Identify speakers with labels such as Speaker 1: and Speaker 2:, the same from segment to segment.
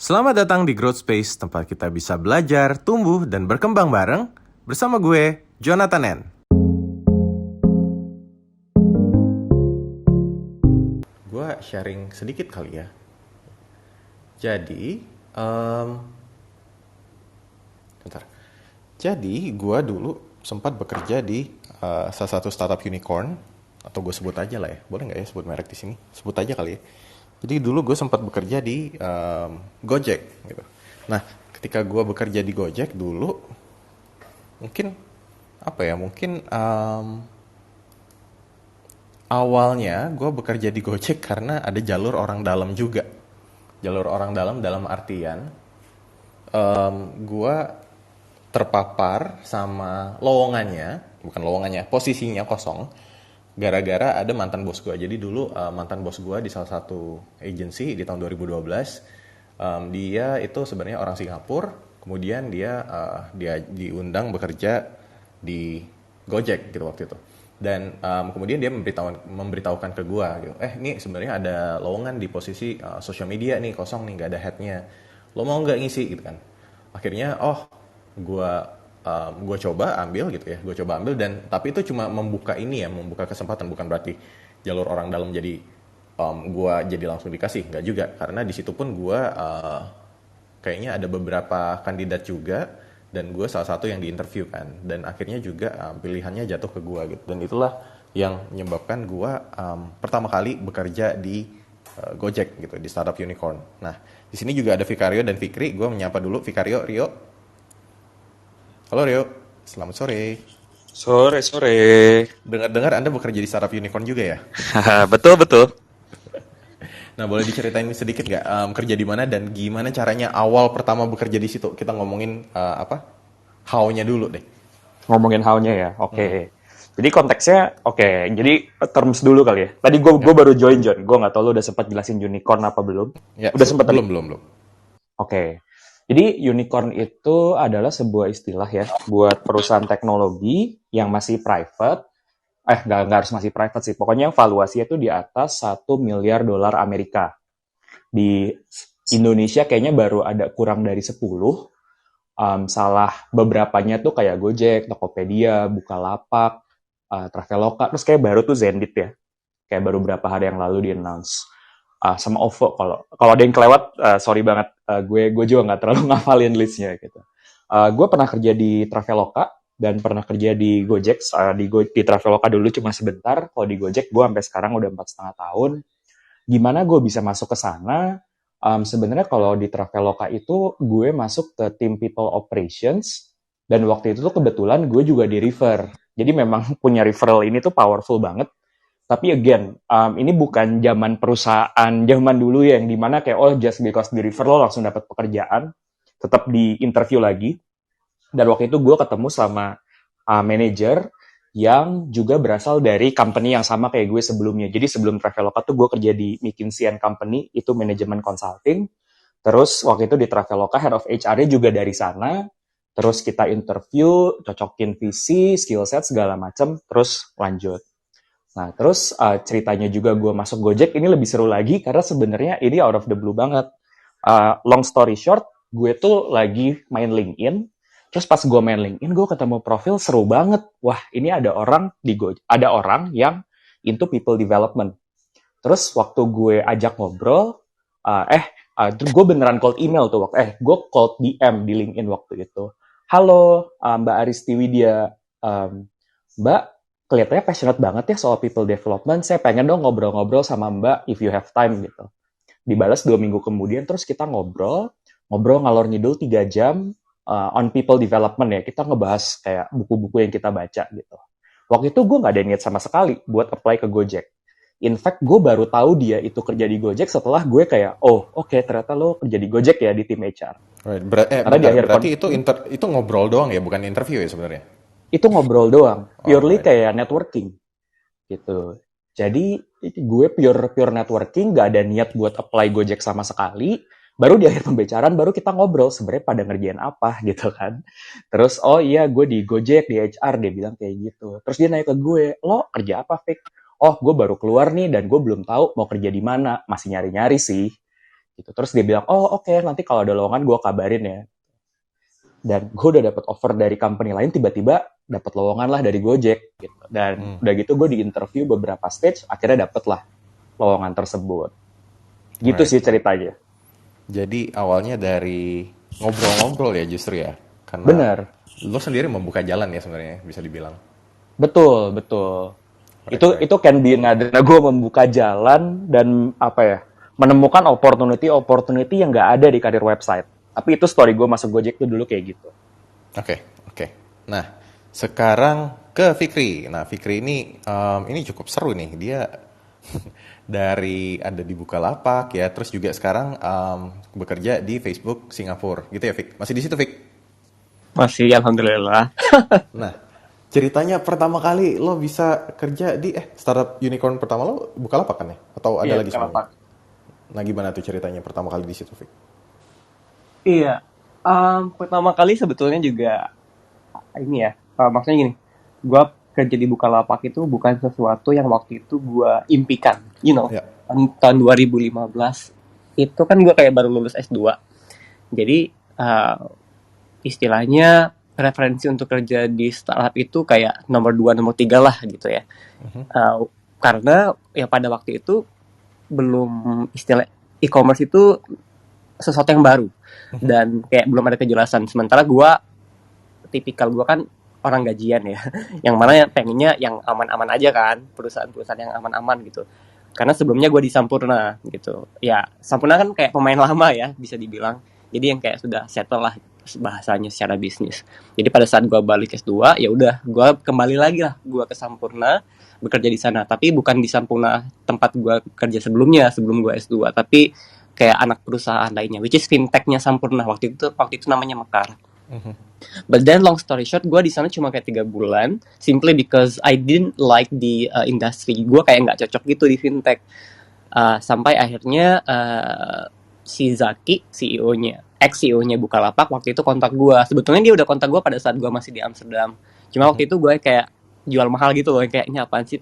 Speaker 1: Selamat datang di Growth Space, tempat kita bisa belajar, tumbuh, dan berkembang bareng. Bersama gue, Jonathan N. Gue sharing sedikit kali ya. Jadi, bentar. Jadi, gue dulu sempat bekerja di salah satu startup unicorn, atau gue sebut aja lah ya. Boleh nggak ya sebut merek di sini? Sebut aja kali ya. Jadi dulu gue sempat bekerja di Gojek gitu. Nah, ketika gue bekerja di Gojek dulu, mungkin apa ya? Mungkin awalnya gue bekerja di Gojek karena ada jalur orang dalam juga. Jalur orang dalam artian gue terpapar sama lowongannya, bukan lowongannya, posisinya kosong. Gara-gara ada mantan bos gue. Jadi dulu mantan bos gue di salah satu agency di tahun 2012, dia itu sebenarnya orang Singapura. Kemudian dia diundang bekerja di Gojek gitu waktu itu. Dan kemudian dia memberitahukan ke gue, gitu, ini sebenarnya ada lowongan di posisi social media nih kosong nih, nggak ada headnya. Lo mau nggak ngisi gitu kan? Akhirnya gue gue coba ambil gitu ya, gue coba ambil, dan tapi itu cuma membuka ini ya, membuka kesempatan, bukan berarti jalur orang dalam jadi gue jadi langsung dikasih, nggak juga, karena di situ pun gue kayaknya ada beberapa kandidat juga, dan gue salah satu yang diinterview kan, dan akhirnya juga pilihannya jatuh ke gue gitu, dan itulah yang menyebabkan gue pertama kali bekerja di Gojek gitu, di startup unicorn. Nah, di sini juga ada Vikario dan Fikri. Gue menyapa dulu Vikario. Rio, halo Rio, selamat sore.
Speaker 2: Sore, sore.
Speaker 1: Dengar-dengar Anda bekerja di startup unicorn juga ya?
Speaker 2: Haha, betul, betul.
Speaker 1: Nah, boleh diceritain sedikit nggak kerja di mana dan gimana caranya awal pertama bekerja di situ? Kita ngomongin how-nya dulu deh.
Speaker 2: Ngomongin how-nya ya. Oke. Jadi konteksnya, oke. Jadi terms dulu kali ya. Tadi gue
Speaker 1: Ya,
Speaker 2: baru join, John. Gue nggak tahu lu udah sempat jelasin unicorn apa belum.
Speaker 1: ya,
Speaker 2: Udah sempat tadi?
Speaker 1: belum belum belum.
Speaker 2: Oke. Jadi unicorn itu adalah sebuah istilah ya buat perusahaan teknologi yang masih private. Nggak harus masih private sih. Pokoknya yang valuasinya itu di atas 1 miliar dolar Amerika. Di Indonesia kayaknya baru ada kurang dari 10. Salah beberapanya tuh kayak Gojek, Tokopedia, Bukalapak, Traveloka, terus kayak baru tuh Zendit ya, kayak baru berapa hari yang lalu di announce. Sama OVO, kalau ada yang kelewat, sorry banget, gue juga nggak terlalu ngafalin listnya gitu. Gue pernah kerja di Traveloka dan pernah kerja di Gojek. Di Traveloka dulu cuma sebentar, kalau di Gojek gue sampai sekarang udah 4,5 tahun. Gimana gue bisa masuk ke sana? Sebenarnya kalau di Traveloka itu gue masuk ke tim people operations, dan waktu itu tuh kebetulan gue juga di refer. Jadi memang punya referral ini tuh powerful banget. Tapi again, ini bukan zaman perusahaan zaman dulu ya, yang dimana kayak just because di refer lo langsung dapat pekerjaan, tetap di interview lagi. Dan waktu itu gue ketemu sama manajer yang juga berasal dari company yang sama kayak gue sebelumnya. Jadi sebelum Traveloka tuh gue kerja di McKinsey & Company, itu manajemen consulting. Terus waktu itu di Traveloka, head of HR-nya juga dari sana. Terus kita interview, cocokin visi, skill set, segala macam, terus lanjut. Nah, terus ceritanya juga gue masuk Gojek ini lebih seru lagi karena sebenarnya ini out of the blue banget. Long story short, gue tuh lagi main LinkedIn. Terus pas gue main LinkedIn, gue ketemu profil seru banget. Wah, ini ada orang di Gojek, ada orang yang into people development. Terus waktu gue ajak ngobrol, gue beneran cold email tuh gue cold DM di LinkedIn waktu itu. Halo, Mbak Aristi Widya, Mbak, kelihatannya passionate banget ya soal people development. Saya pengen dong ngobrol-ngobrol sama Mbak if you have time gitu. Dibalas 2 minggu kemudian, terus kita ngobrol ngalor ngidul 3 jam on people development ya. Kita ngebahas kayak buku-buku yang kita baca gitu. Waktu itu gue nggak ada niat sama sekali buat apply ke Gojek. In fact, gue baru tahu dia itu kerja di Gojek setelah gue kayak, oke, ternyata lo kerja di Gojek ya di tim HR.
Speaker 1: Right.
Speaker 2: Karena di
Speaker 1: Bentar,
Speaker 2: akhir
Speaker 1: berarti itu ngobrol doang ya, bukan interview ya sebenarnya?
Speaker 2: itu ngobrol doang, purely
Speaker 1: Alright.
Speaker 2: kayak networking gitu. Jadi gue pure pure networking, gak ada niat buat apply Gojek sama sekali. Baru di akhir pembicaraan baru kita ngobrol sebenarnya pada ngerjain apa gitu kan. Terus oh iya gue di Gojek di HR, dia bilang kayak gitu. Terus dia nanya ke gue, lo kerja apa Fik? Oh gue baru keluar nih dan gue belum tahu mau kerja di mana, masih nyari-nyari sih gitu. Terus dia bilang, oh oke, nanti kalau ada lowongan gue kabarin ya. Dan gue udah dapat offer dari company lain, tiba-tiba dapat lowongan lah dari Gojek gitu. Dan udah gitu gue di-interview beberapa stage, akhirnya dapet lah lowongan tersebut. Gitu
Speaker 1: Right.
Speaker 2: sih ceritanya.
Speaker 1: Jadi awalnya dari ngobrol-ngobrol ya justru ya. Karena
Speaker 2: Bener,
Speaker 1: lo sendiri membuka jalan ya sebenarnya bisa dibilang.
Speaker 2: betul, betul.
Speaker 1: Right, right.
Speaker 2: Itu can be another. Nah, gue membuka jalan dan apa ya, menemukan opportunity yang nggak ada di karir website. Tapi itu story gue masuk Gojek tuh dulu kayak gitu.
Speaker 1: Oke, oke. Nah, sekarang ke Fikri. Nah, Fikri ini cukup seru nih. Dia dari ada di Bukalapak ya, terus juga sekarang bekerja di Facebook Singapura, gitu ya, Fik? Masih di situ, Fik?
Speaker 3: Masih, alhamdulillah.
Speaker 1: Nah, ceritanya pertama kali lo bisa kerja di startup unicorn pertama lo Bukalapak kan ya? Atau ada
Speaker 3: Iya,
Speaker 1: lagi sebelumnya?
Speaker 3: Bukalapak.
Speaker 1: Nah, gimana tuh ceritanya pertama kali di situ, Fik?
Speaker 3: Iya. Pertama kali sebetulnya juga ini ya. Maksudnya gini, gue kerja di Bukalapak itu bukan sesuatu yang waktu itu gue impikan. You know,
Speaker 1: Ya.
Speaker 3: tahun 2015 itu kan gue kayak baru lulus S2. Jadi istilahnya referensi untuk kerja di startup itu kayak nomor 2, nomor 3 lah gitu ya. Karena ya pada waktu itu belum istilah e-commerce itu sesuatu yang baru dan kayak belum ada kejelasan. Sementara tipikal gue kan orang gajian ya, yang mana pengennya yang aman-aman aja kan, perusahaan-perusahaan yang aman-aman gitu. Karena sebelumnya gue di Sampurna gitu. Ya Sampurna kan kayak pemain lama ya bisa dibilang. Jadi yang kayak sudah settle lah bahasanya secara bisnis. Jadi pada saat gue balik S2 ya udah gue kembali lagi lah gue ke Sampurna bekerja di sana. Tapi bukan di Sampurna tempat gue kerja sebelumnya sebelum gue S2, tapi kayak anak perusahaan lainnya, which is fintechnya Sampurna waktu itu namanya Mekar. But then long story short, gue di sana cuma kayak 3 bulan, simply because I didn't like the industry. Gue kayak nggak cocok gitu di fintech. Sampai akhirnya si Zaki, ex-CEO-nya Bukalapak waktu itu kontak gue. Sebetulnya dia udah kontak gue pada saat gue masih di Amsterdam. Cuma waktu itu gue kayak jual mahal gitu loh, kayak ini apaan sih?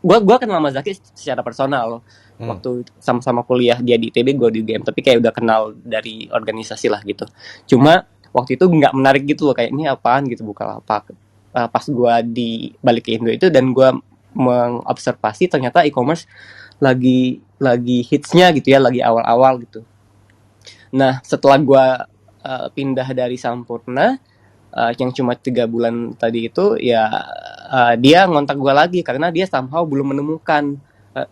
Speaker 3: Gue kenal sama Zaki secara personal loh. Waktu sama-sama kuliah, dia di ITB, gue di UGM, tapi kayak udah kenal dari organisasi lah gitu. Cuma waktu itu nggak menarik gitu loh, kayak ini apaan gitu Bukalapak. Pas gue balik ke Indo itu dan gue mengobservasi ternyata e-commerce lagi hitsnya gitu ya, lagi awal-awal gitu. Nah setelah gue pindah dari Sampurna yang cuma 3 bulan tadi itu ya, dia ngontak gue lagi karena dia somehow belum menemukan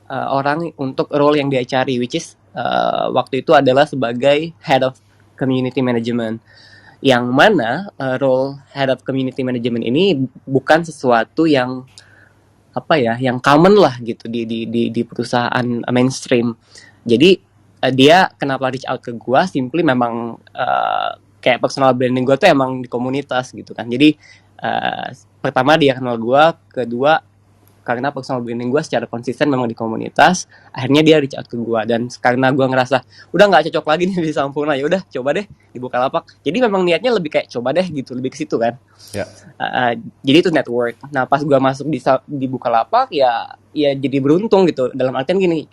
Speaker 3: orang untuk role yang dia cari, which is waktu itu adalah sebagai head of community management. Yang mana role head of community management ini bukan sesuatu yang apa ya, yang common lah gitu di perusahaan mainstream. Jadi dia kenapa reach out ke gue, simply memang kayak personal branding gue tuh emang di komunitas gitu kan. Jadi pertama dia kenal gue, kedua karena personal branding gue secara konsisten memang di komunitas, akhirnya dia reach out ke gue. Dan karena gue ngerasa udah nggak cocok lagi nih di Sampurna, ya udah coba deh di Bukalapak. Jadi memang niatnya lebih kayak coba deh gitu, lebih ke situ kan.
Speaker 1: Ya.
Speaker 3: Jadi itu network. Nah pas gue masuk di Bukalapak ya jadi beruntung gitu, dalam artian gini,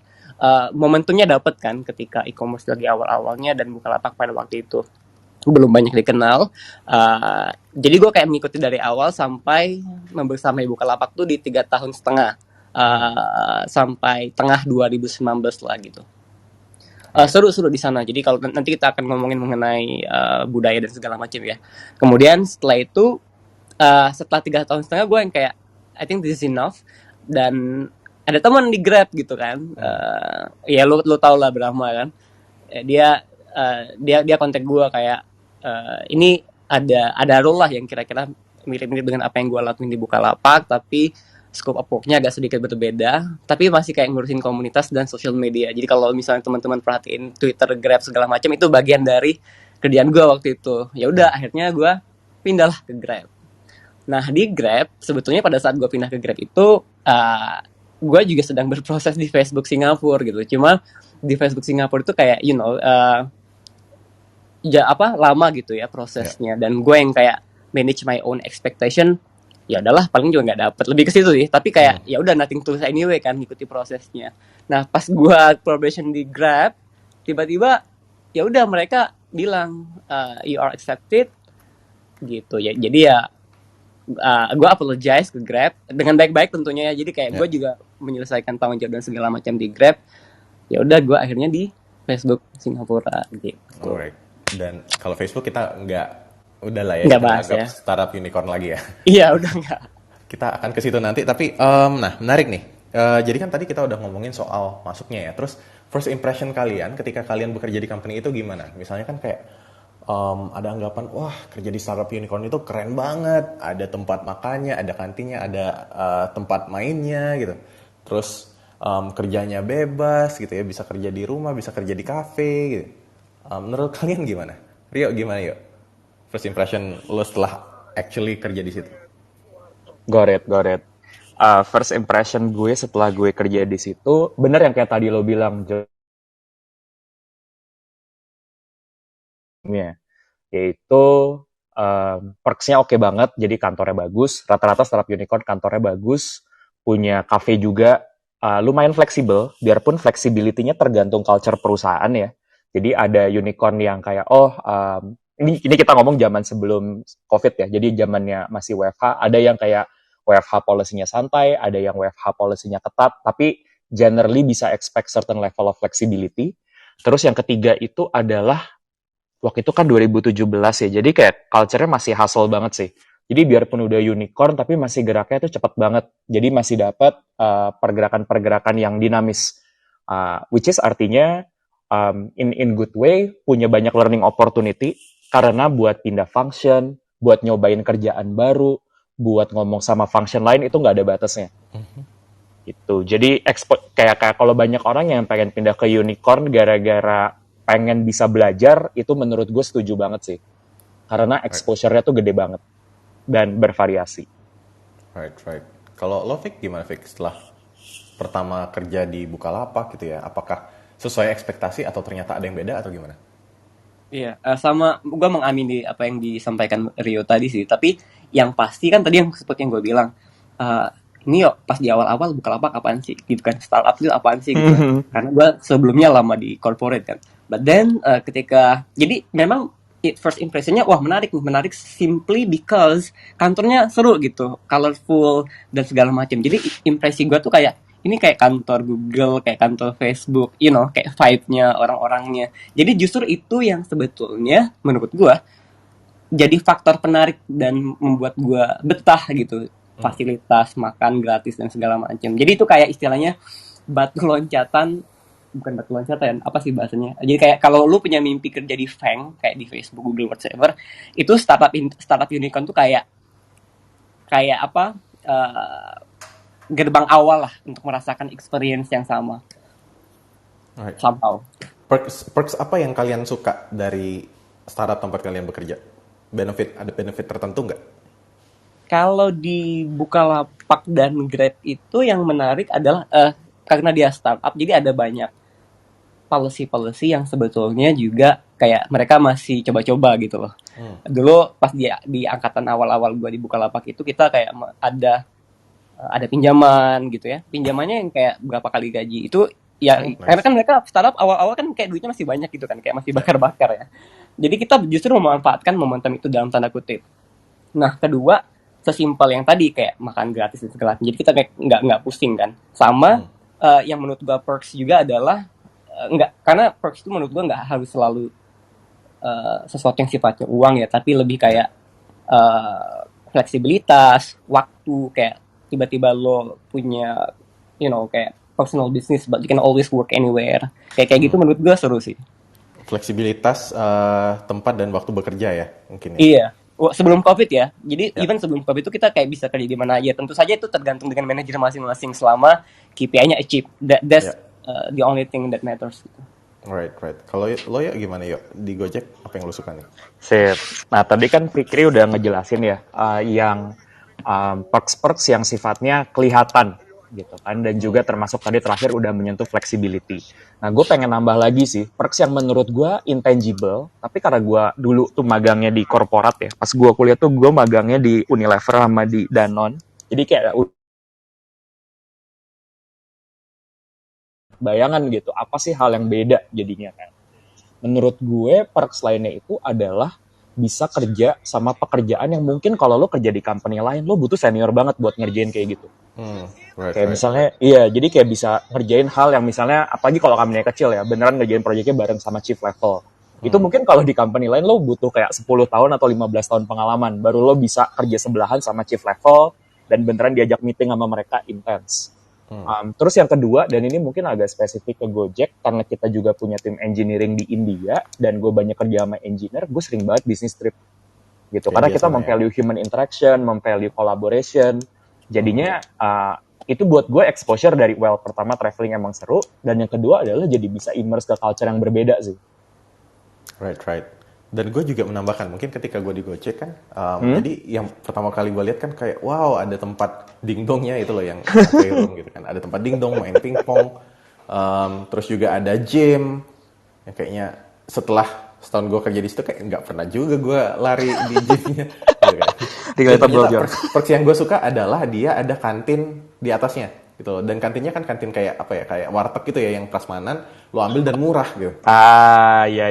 Speaker 3: momentumnya dapet kan ketika e-commerce lagi awal-awalnya dan Bukalapak pada waktu itu belum banyak dikenal. Jadi gue kayak mengikuti dari awal sampai membersamai Bukalapak tuh di 3,5 tahun sampai tengah 2019 lah gitu. Seru-seru di sana. Jadi kalau nanti kita akan ngomongin mengenai budaya dan segala macam ya. Kemudian setelah itu setelah 3,5 tahun gue yang kayak I think this is enough. Dan ada teman di Grab gitu kan. Ya lu tau lah Brahma kan. Dia kontak gue kayak ini ada role lah yang kira-kira mirip-mirip dengan apa yang gue lakuin di Bukalapak, tapi scope of work-nya agak sedikit berbeda, tapi masih kayak ngurusin komunitas dan social media. Jadi kalau misalnya teman-teman perhatiin Twitter, Grab segala macam, itu bagian dari kerjaan gue waktu itu. Ya udah, akhirnya gue pindahlah ke Grab. Nah di Grab sebetulnya pada saat gue pindah ke Grab itu gue juga sedang berproses di Facebook Singapura gitu. Cuma di Facebook Singapura itu kayak lama gitu ya prosesnya. Dan gue yang kayak manage my own expectation, ya udahlah paling juga nggak dapet, lebih ke situ sih. Tapi kayak ya udah nothing to lose anyway kan, ngikuti prosesnya. Nah pas gue probation di Grab, tiba-tiba ya udah mereka bilang you are accepted gitu ya. Jadi ya gue apologize ke Grab dengan baik-baik tentunya ya. Jadi kayak
Speaker 1: Ya,
Speaker 3: gue juga menyelesaikan tanggung jawab dan segala macam di Grab. Ya udah gue akhirnya di Facebook Singapura gitu.
Speaker 1: alright. Dan kalau Facebook kita udah lah ya,
Speaker 3: Nggak
Speaker 1: kita nggak
Speaker 3: bahas
Speaker 1: anggap
Speaker 3: ya.
Speaker 1: startup unicorn lagi ya.
Speaker 3: Iya udah nggak.
Speaker 1: Kita akan ke situ nanti, tapi nah menarik nih. Jadi kan tadi kita udah ngomongin soal masuknya ya. Terus first impression kalian ketika kalian bekerja di company itu gimana? Misalnya kan kayak ada anggapan, wah kerja di startup unicorn itu keren banget. Ada tempat makannya, ada kantinnya, ada tempat mainnya gitu. Terus kerjanya bebas gitu ya, bisa kerja di rumah, bisa kerja di kafe gitu. Menurut kalian gimana? Rio gimana yuk? First impression lo setelah actually kerja di situ?
Speaker 2: Got it. First impression gue setelah gue kerja di situ, bener yang kayak tadi lo bilang, Jomnya, yaitu perks-nya oke banget, jadi kantornya bagus, rata-rata startup unicorn kantornya bagus, punya cafe juga, lumayan fleksibel, biarpun flexibility-nya tergantung culture perusahaan ya. Jadi ada unicorn yang kayak, ini kita ngomong zaman sebelum COVID ya, jadi zamannya masih WFH, ada yang kayak WFH policy-nya santai, ada yang WFH policy-nya ketat, tapi generally bisa expect certain level of flexibility. Terus yang ketiga itu adalah waktu itu kan 2017 ya, jadi kayak culture-nya masih hustle banget sih. Jadi biarpun udah unicorn, tapi masih geraknya itu cepet banget. Jadi masih dapat pergerakan-pergerakan yang dinamis. Which is artinya in good way, punya banyak learning opportunity, karena buat pindah function, buat nyobain kerjaan baru, buat ngomong sama function lain, itu nggak ada batasnya. Gitu. Jadi kayak kalau banyak orang yang pengen pindah ke unicorn gara-gara pengen bisa belajar, itu menurut gue setuju banget sih. Karena
Speaker 1: Right,
Speaker 2: exposure-nya tuh gede banget dan bervariasi.
Speaker 1: right. Kalau lo Vic gimana Vic setelah pertama kerja di Bukalapak gitu ya? Apakah sesuai ekspektasi atau ternyata ada yang beda atau gimana?
Speaker 3: Iya, sama gue mengamini apa yang disampaikan Rio tadi sih. Tapi yang pasti kan tadi yang seperti yang gue bilang, eh, ini yuk pas di awal-awal Bukalapak apaan sih gitu kan, startup itu apaan sih gitu kan. Karena gue sebelumnya lama di corporate kan. But then ketika jadi memang first impressionnya wah menarik nih, menarik simply because kantornya seru gitu, colorful dan segala macam. Jadi impresi gue tuh kayak ini kayak kantor Google, kayak kantor Facebook, kayak vibe-nya orang-orangnya. Jadi justru itu yang sebetulnya menurut gue jadi faktor penarik dan membuat gue betah gitu. Fasilitas makan gratis dan segala macam. Jadi itu kayak istilahnya batu loncatan, bukan batu loncatan, apa sih bahasanya? Jadi kayak kalau lu punya mimpi kerja di Fang, kayak di Facebook, Google, whatever, itu startup unicorn tuh kayak kayak apa? eh, Gerbang awal lah untuk merasakan experience yang sama
Speaker 1: Right.
Speaker 3: somehow.
Speaker 1: Perks apa yang kalian suka dari startup tempat kalian bekerja? Ada benefit tertentu nggak?
Speaker 3: Kalau di Bukalapak dan Grab itu yang menarik adalah karena dia startup, jadi ada banyak policy-policy yang sebetulnya juga kayak mereka masih coba-coba gitu loh. Dulu pas di angkatan awal-awal gua di Bukalapak itu kita kayak ada pinjaman gitu ya. Pinjamannya yang kayak berapa kali gaji. Itu ya
Speaker 1: Oh,
Speaker 3: karena
Speaker 1: nice.
Speaker 3: kan mereka startup awal-awal kan kayak duitnya masih banyak gitu kan, kayak masih bakar-bakar ya. Jadi kita justru memanfaatkan momentum itu dalam tanda kutip. Nah, kedua, sesimpel yang tadi kayak makan gratis dan segala macam. Jadi kita kayak nggak pusing kan. Sama yang menurut gua perks juga adalah nggak, karena perks itu menurut gua nggak harus selalu sesuatu yang sifatnya uang ya, tapi lebih
Speaker 1: Ya.
Speaker 3: kayak fleksibilitas, waktu, kayak tiba-tiba lo punya kayak personal business but you can always work anywhere. Kayak gitu menurut gua seru sih.
Speaker 1: Fleksibilitas tempat dan waktu bekerja ya mungkin ya.
Speaker 3: Iya. Sebelum COVID ya. Jadi
Speaker 1: Ya.
Speaker 3: even sebelum COVID itu kita kayak bisa kerja di mana aja. Tentu saja itu tergantung dengan manajer masing-masing selama KPI-nya achieve. That's
Speaker 1: Ya.
Speaker 3: the only thing that matters. Gitu.
Speaker 1: Right. Kalau lo ya gimana yuk di Gojek apa yang lo suka nih?
Speaker 2: Sip. Nah, tadi kan Fikri udah ngejelasin ya, yang perks-perks yang sifatnya kelihatan gitu kan, dan juga termasuk tadi terakhir udah menyentuh flexibility. Nah, gue pengen nambah lagi sih, perks yang menurut gue intangible, tapi karena gue dulu tuh magangnya di korporat ya, pas gue kuliah tuh gue magangnya di Unilever sama di Danone, jadi kayak bayangan gitu, apa sih hal yang beda jadinya kan. Menurut gue perks lainnya itu adalah bisa kerja sama pekerjaan yang mungkin kalau lo kerja di company lain lo butuh senior banget buat ngerjain kayak gitu.
Speaker 1: Right,
Speaker 2: Kayak
Speaker 1: right.
Speaker 2: misalnya, iya, jadi kayak bisa ngerjain hal yang misalnya, apalagi kalau company kecil ya, beneran ngerjain proyeknya bareng sama chief level. Itu mungkin kalau di company lain lo butuh kayak 10 tahun atau 15 tahun pengalaman, baru lo bisa kerja sebelahan sama chief level, dan beneran diajak meeting sama mereka intens. Terus yang kedua, dan ini mungkin agak spesifik ke Gojek, karena kita juga punya tim engineering di India, dan gue banyak kerja sama engineer, gue sering banget business trip. Gitu,
Speaker 1: Kayak
Speaker 2: karena kita
Speaker 1: biasanya.
Speaker 2: memvalue human interaction, memvalue collaboration, jadinya itu buat gue exposure dari pertama traveling emang seru, dan yang kedua adalah jadi bisa immerse ke culture yang berbeda sih.
Speaker 1: Right. Dan gue juga menambahkan, mungkin ketika gue di Gojek kan, jadi yang pertama kali gue lihat kan kayak, wow, ada tempat dingdongnya itu loh yang playroom gitu kan. Ada tempat dingdong, main pingpong, terus juga ada gym, yang kayaknya setelah setahun gue kerja di situ kayak nggak pernah juga gue lari di gymnya. Gitu kan.
Speaker 2: Tinggal
Speaker 1: Dan ternyata
Speaker 2: Bro.
Speaker 1: perks yang gue suka adalah dia ada kantin di atasnya gitu loh. Dan kantinnya kan kantin kayak apa ya, kayak warteg gitu ya, yang prasmanan, lo ambil dan murah gitu.
Speaker 2: Ya,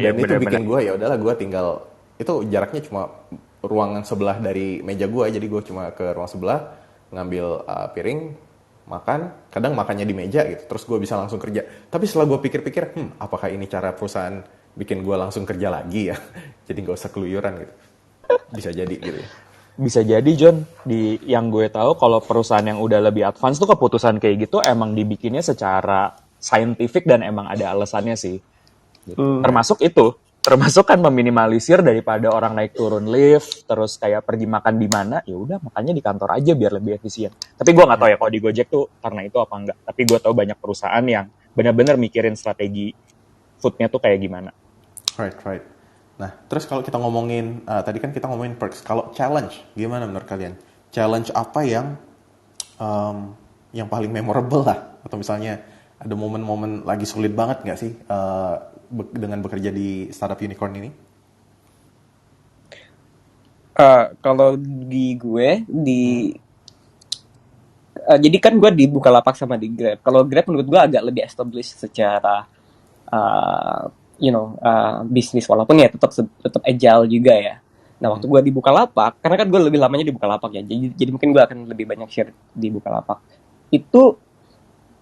Speaker 1: Dan itu bikin gue ya udahlah, gue tinggal, itu jaraknya cuma ruangan sebelah dari meja gue, jadi gue cuma ke ruang sebelah ngambil piring, makan, kadang makannya di meja gitu, terus gue bisa langsung kerja. Tapi setelah gue pikir-pikir, apakah ini cara perusahaan bikin gue langsung kerja lagi ya? Jadi nggak usah keluyuran gitu. Bisa jadi gitu ya.
Speaker 2: Bisa jadi, John, di yang gue tahu kalau perusahaan yang udah lebih advance tuh keputusan kayak gitu emang dibikinnya secara scientific dan emang ada alasannya sih. Gitu. Termasuk kan meminimalisir daripada orang naik turun lift, terus kayak pergi makan di mana, ya udah makannya di kantor aja biar lebih efisien. Tapi gue nggak tahu ya kalau di Gojek tuh karena itu apa enggak. Tapi gue tahu banyak perusahaan yang benar-benar mikirin strategi foodnya tuh kayak gimana.
Speaker 1: Right. Nah, terus kalau kita ngomongin, tadi kan kita ngomongin perks. Kalau challenge, gimana menurut kalian? Challenge apa yang paling memorable lah? Atau misalnya ada momen-momen lagi sulit banget nggak sih dengan bekerja di startup unicorn ini?
Speaker 3: Kalau di gue jadi kan gue di Bukalapak sama di Grab. Kalau Grab menurut gue agak lebih established secara bisnis, walaupun ya tetap agile juga ya. Nah, waktu gue di Bukalapak, karena kan gue lebih lamanya di Bukalapak ya, jadi mungkin gue akan lebih banyak share di Bukalapak. Itu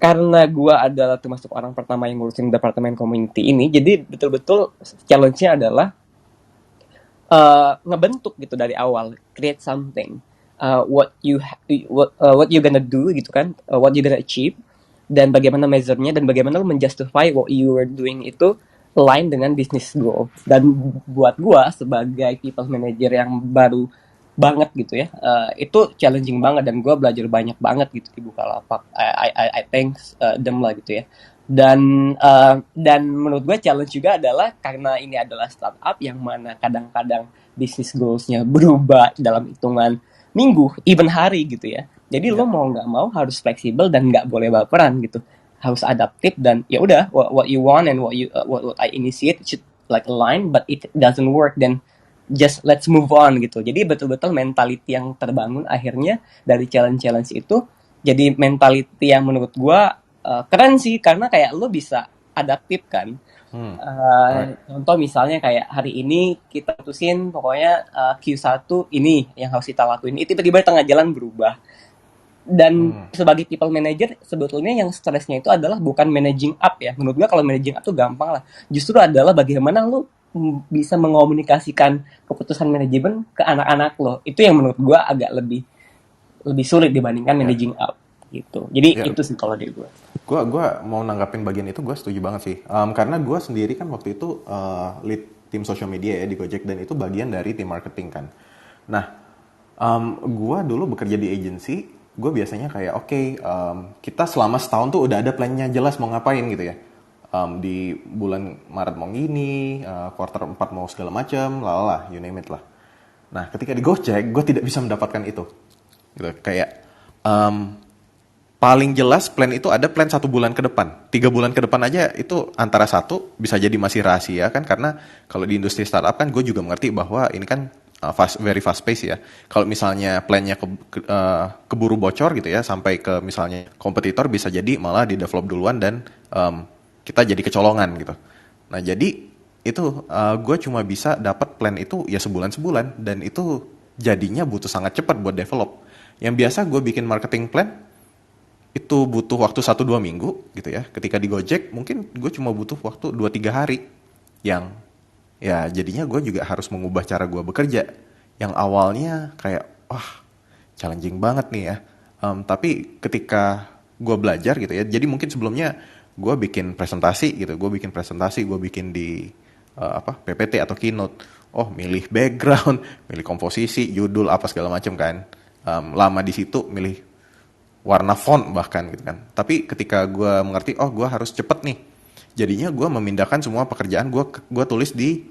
Speaker 3: karena gue adalah termasuk orang pertama yang ngurusin departemen community ini, jadi betul-betul challenge-nya adalah ngebentuk gitu dari awal, create something, what you gonna do gitu kan, what you gonna achieve, dan bagaimana measure-nya, dan bagaimana lo menjustify what you were doing itu align dengan business goal. Dan buat gue sebagai people manager yang baru banget gitu ya, itu challenging banget, dan gue belajar banyak banget gitu di Bukalapak. I thanks them lah gitu ya. Dan menurut gue challenge juga adalah karena ini adalah startup yang mana kadang-kadang business goals-nya berubah dalam hitungan minggu, even hari gitu ya. Jadi lo mau nggak mau harus fleksibel dan nggak boleh baperan gitu, harus adaptif, dan ya udah, what you want and what I initiate should like align, but it doesn't work, then just let's move on gitu. Jadi betul-betul mentality yang terbangun akhirnya dari challenge itu jadi mentality yang menurut gua keren sih, karena kayak lo bisa adaptif kan. Contoh misalnya kayak hari ini kita putusin pokoknya Q1 ini yang harus kita lakuin, itu tiba-tiba tengah jalan berubah. Dan sebagai people manager sebetulnya yang stresnya itu adalah bukan managing up ya. Menurut gua kalau managing up tuh gampang lah. Justru adalah bagaimana lo bisa mengomunikasikan keputusan manajemen ke anak-anak lo. Itu yang menurut gua agak lebih sulit dibandingkan managing up gitu. Jadi itu sih kalau dari gua.
Speaker 1: Gua mau nanggapin bagian itu, gue setuju banget sih. Karena gue sendiri kan waktu itu lead tim social media ya di Gojek, dan itu bagian dari tim marketing kan. Nah, gue dulu bekerja di agency, gue biasanya kayak kita selama setahun tuh udah ada plannya jelas mau ngapain gitu ya. Di bulan Maret mau gini, quarter 4 mau segala macam, lalala, you name it lah. Nah, ketika di Gojek, gue tidak bisa mendapatkan itu. Gitu, kayak paling jelas plan itu ada plan 1 bulan ke depan. 3 bulan ke depan aja itu antara satu bisa jadi masih rahasia kan, karena kalau di industri startup kan gue juga mengerti bahwa ini kan very fast pace ya. Kalau misalnya plannya keburu bocor gitu ya, sampai ke misalnya kompetitor bisa jadi malah di develop duluan dan kita jadi kecolongan gitu. Nah jadi itu gue cuma bisa dapat plan itu ya sebulan dan itu jadinya butuh sangat cepat buat develop. Yang biasa gue bikin marketing plan itu butuh waktu 1-2 minggu gitu ya. Ketika di Gojek mungkin gue cuma butuh waktu 2-3 hari. Yang ya jadinya gue juga harus mengubah cara gue bekerja. Yang awalnya kayak wah challenging banget nih ya. Tapi ketika gue belajar gitu ya. Jadi mungkin sebelumnya gue bikin presentasi gitu. Gue bikin di PPT atau keynote. Oh milih background, milih komposisi, judul apa segala macam kan. Lama di situ milih warna font bahkan gitu kan. Tapi ketika gue mengerti, oh gue harus cepet nih. Jadinya gue memindahkan semua pekerjaan gue tulis di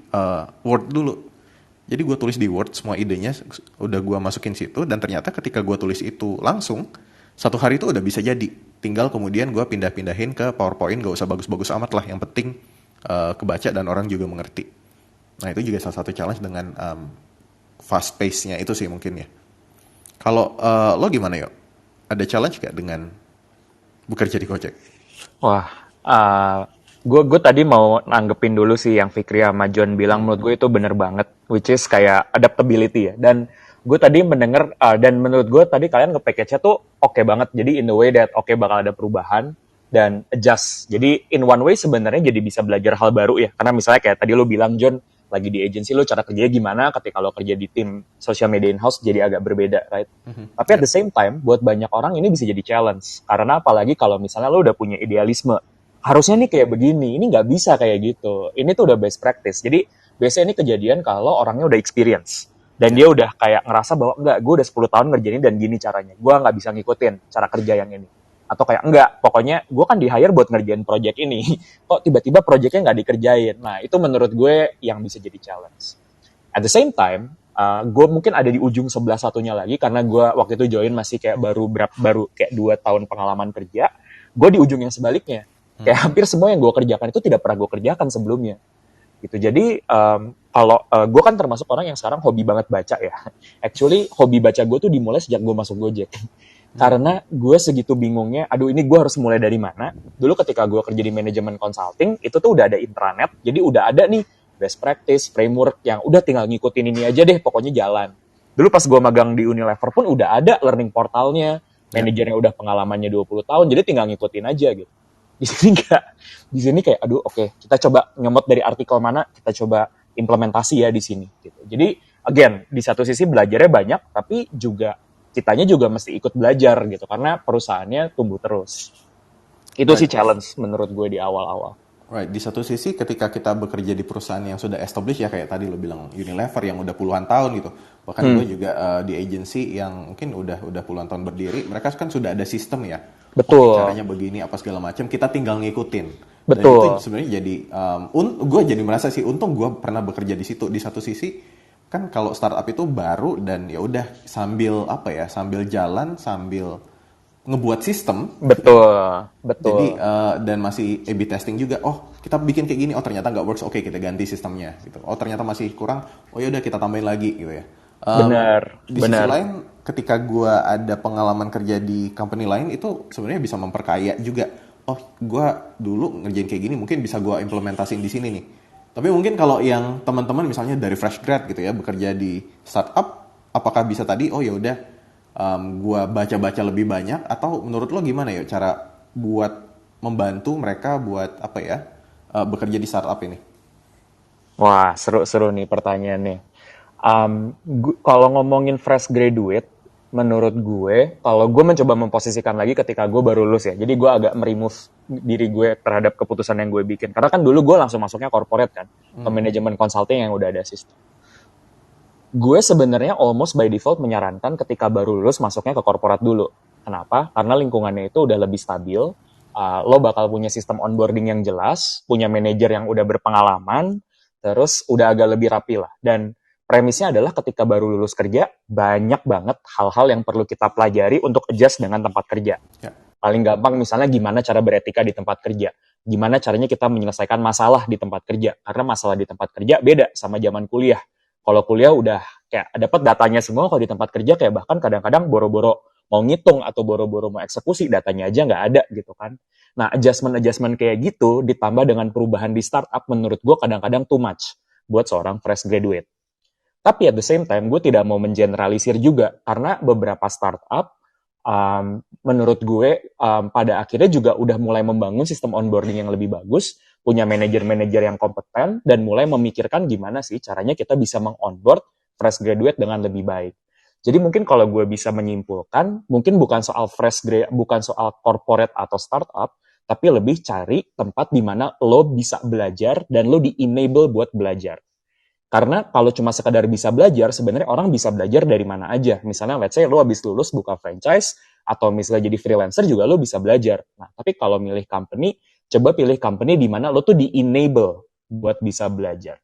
Speaker 1: Word dulu. Jadi gue tulis di Word semua idenya udah gue masukin situ dan ternyata ketika gue tulis itu langsung 1 hari itu udah bisa jadi. Tinggal kemudian gue pindah-pindahin ke PowerPoint, gak usah bagus-bagus amat lah. Yang penting kebaca dan orang juga mengerti. Nah itu juga salah satu challenge dengan fast pace-nya itu sih mungkin ya. Kalau lo gimana yuk? Ada challenge gak dengan bekerja di Gojek?
Speaker 2: Wah, gue tadi mau nanggepin dulu sih yang Fikri sama John bilang, menurut gue itu bener banget, which is kayak adaptability ya. Dan gue tadi mendengar, dan menurut gue tadi kalian nge-package-nya tuh oke banget. Jadi in the way that bakal ada perubahan dan adjust. Jadi in one way sebenarnya jadi bisa belajar hal baru ya. Karena misalnya kayak tadi lo bilang John, lagi di agency lo cara kerjanya gimana, ketika lo kerja di tim social media in-house jadi agak berbeda, right? Tapi at the same time, buat banyak orang ini bisa jadi challenge. Karena apalagi kalau misalnya lo udah punya idealisme, harusnya nih kayak begini, ini nggak bisa kayak gitu. Ini tuh udah best practice. Jadi biasanya ini kejadian kalau orangnya udah experience. Dan dia udah kayak ngerasa bahwa enggak, gue udah 10 tahun ngerjain ini dan gini caranya. Gue nggak bisa ngikutin cara kerja yang ini. Atau kayak enggak, pokoknya gue kan di-hire buat ngerjain project ini. Kok tiba-tiba projectnya nggak dikerjain. Nah, itu menurut gue yang bisa jadi challenge. At the same time, gue mungkin ada di ujung sebelah satunya lagi, karena gue waktu itu join masih kayak baru kayak 2 tahun pengalaman kerja. Gue di ujung yang sebaliknya. Kayak hampir semua yang gue kerjakan itu tidak pernah gue kerjakan sebelumnya. Gitu. Jadi, kalau gue kan termasuk orang yang sekarang hobi banget baca ya. Actually, hobi baca gue tuh dimulai sejak gue masuk Gojek. Karena gue segitu bingungnya, aduh ini gue harus mulai dari mana. Dulu ketika gue kerja di manajemen consulting, itu tuh udah ada intranet, jadi udah ada nih best practice, framework yang udah tinggal ngikutin ini aja deh, pokoknya jalan. Dulu pas gue magang di Unilever pun udah ada learning portalnya, manajernya udah pengalamannya 20 tahun, jadi tinggal ngikutin aja gitu. Di sini enggak. Di sini kayak, aduh oke, kita coba ngemot dari artikel mana, kita coba implementasi ya di sini. Gitu. Jadi, again, di satu sisi belajarnya banyak, tapi juga kitanya juga mesti ikut belajar gitu karena perusahaannya tumbuh terus. Itu sih challenge menurut gue di awal-awal.
Speaker 1: Right, di satu sisi ketika kita bekerja di perusahaan yang sudah established ya kayak tadi lo bilang Unilever yang udah puluhan tahun gitu. Bahkan gue juga di agency yang mungkin udah puluhan tahun berdiri, mereka kan sudah ada sistem ya.
Speaker 2: Betul.
Speaker 1: Caranya begini apa segala macam, kita tinggal ngikutin.
Speaker 2: Betul.
Speaker 1: Dan itu sebenarnya jadi gue jadi merasa sih untung gue pernah bekerja di situ. Di satu sisi kan kalau startup itu baru dan ya udah sambil jalan sambil ngebuat sistem.
Speaker 2: Betul.
Speaker 1: Jadi dan masih A/B testing juga. Oh kita bikin kayak gini, oh ternyata nggak works, oke kita ganti sistemnya gitu. Oh ternyata masih kurang, oh ya udah kita tambahin lagi gitu ya.
Speaker 2: Benar.
Speaker 1: Di sisi lain ketika gue ada pengalaman kerja di company lain itu sebenarnya bisa memperkaya juga. Oh gue dulu ngerjain kayak gini, mungkin bisa gue implementasiin di sini nih. Tapi mungkin kalau yang teman-teman misalnya dari fresh grad gitu ya bekerja di startup, apakah bisa tadi oh ya udah gue baca-baca lebih banyak atau menurut lo gimana ya cara buat membantu mereka buat bekerja di startup ini?
Speaker 2: Wah seru-seru nih pertanyaannya. Kalau ngomongin fresh graduate, menurut gue, kalau gue mencoba memposisikan lagi ketika gue baru lulus ya, jadi gue agak meremove diri gue terhadap keputusan yang gue bikin. Karena kan dulu gue langsung masuknya corporate kan, ke manajemen consulting yang udah ada sistem. Gue sebenarnya almost by default menyarankan ketika baru lulus masuknya ke corporate dulu. Kenapa? Karena lingkungannya itu udah lebih stabil, lo bakal punya sistem onboarding yang jelas, punya manajer yang udah berpengalaman, terus udah agak lebih rapi lah. Dan premisnya adalah ketika baru lulus kerja, banyak banget hal-hal yang perlu kita pelajari untuk adjust dengan tempat kerja. Ya. Paling gampang misalnya gimana cara beretika di tempat kerja. Gimana caranya kita menyelesaikan masalah di tempat kerja. Karena masalah di tempat kerja beda sama zaman kuliah. Kalau kuliah udah kayak dapat datanya semua, kalau di tempat kerja kayak bahkan kadang-kadang boro-boro mau ngitung atau boro-boro mau eksekusi, datanya aja nggak ada gitu kan. Nah, adjustment-adjustment kayak gitu ditambah dengan perubahan di startup menurut gue kadang-kadang too much buat seorang fresh graduate. Tapi at the same time, gue tidak mau mengeneralisir juga, karena beberapa startup, menurut gue, pada akhirnya juga udah mulai membangun sistem onboarding yang lebih bagus, punya manajer-manajer yang kompeten, dan mulai memikirkan gimana sih caranya kita bisa meng-onboard fresh graduate dengan lebih baik. Jadi mungkin kalau gue bisa menyimpulkan, mungkin bukan soal bukan soal corporate atau startup, tapi lebih cari tempat di mana lo bisa belajar dan lo di-enable buat belajar. Karena kalau cuma sekadar bisa belajar, sebenarnya orang bisa belajar dari mana aja. Misalnya, let's say lo habis lulus buka franchise, atau misalnya jadi freelancer juga lo bisa belajar. Nah, tapi kalau milih company, coba pilih company di mana lo tuh di-enable buat bisa belajar.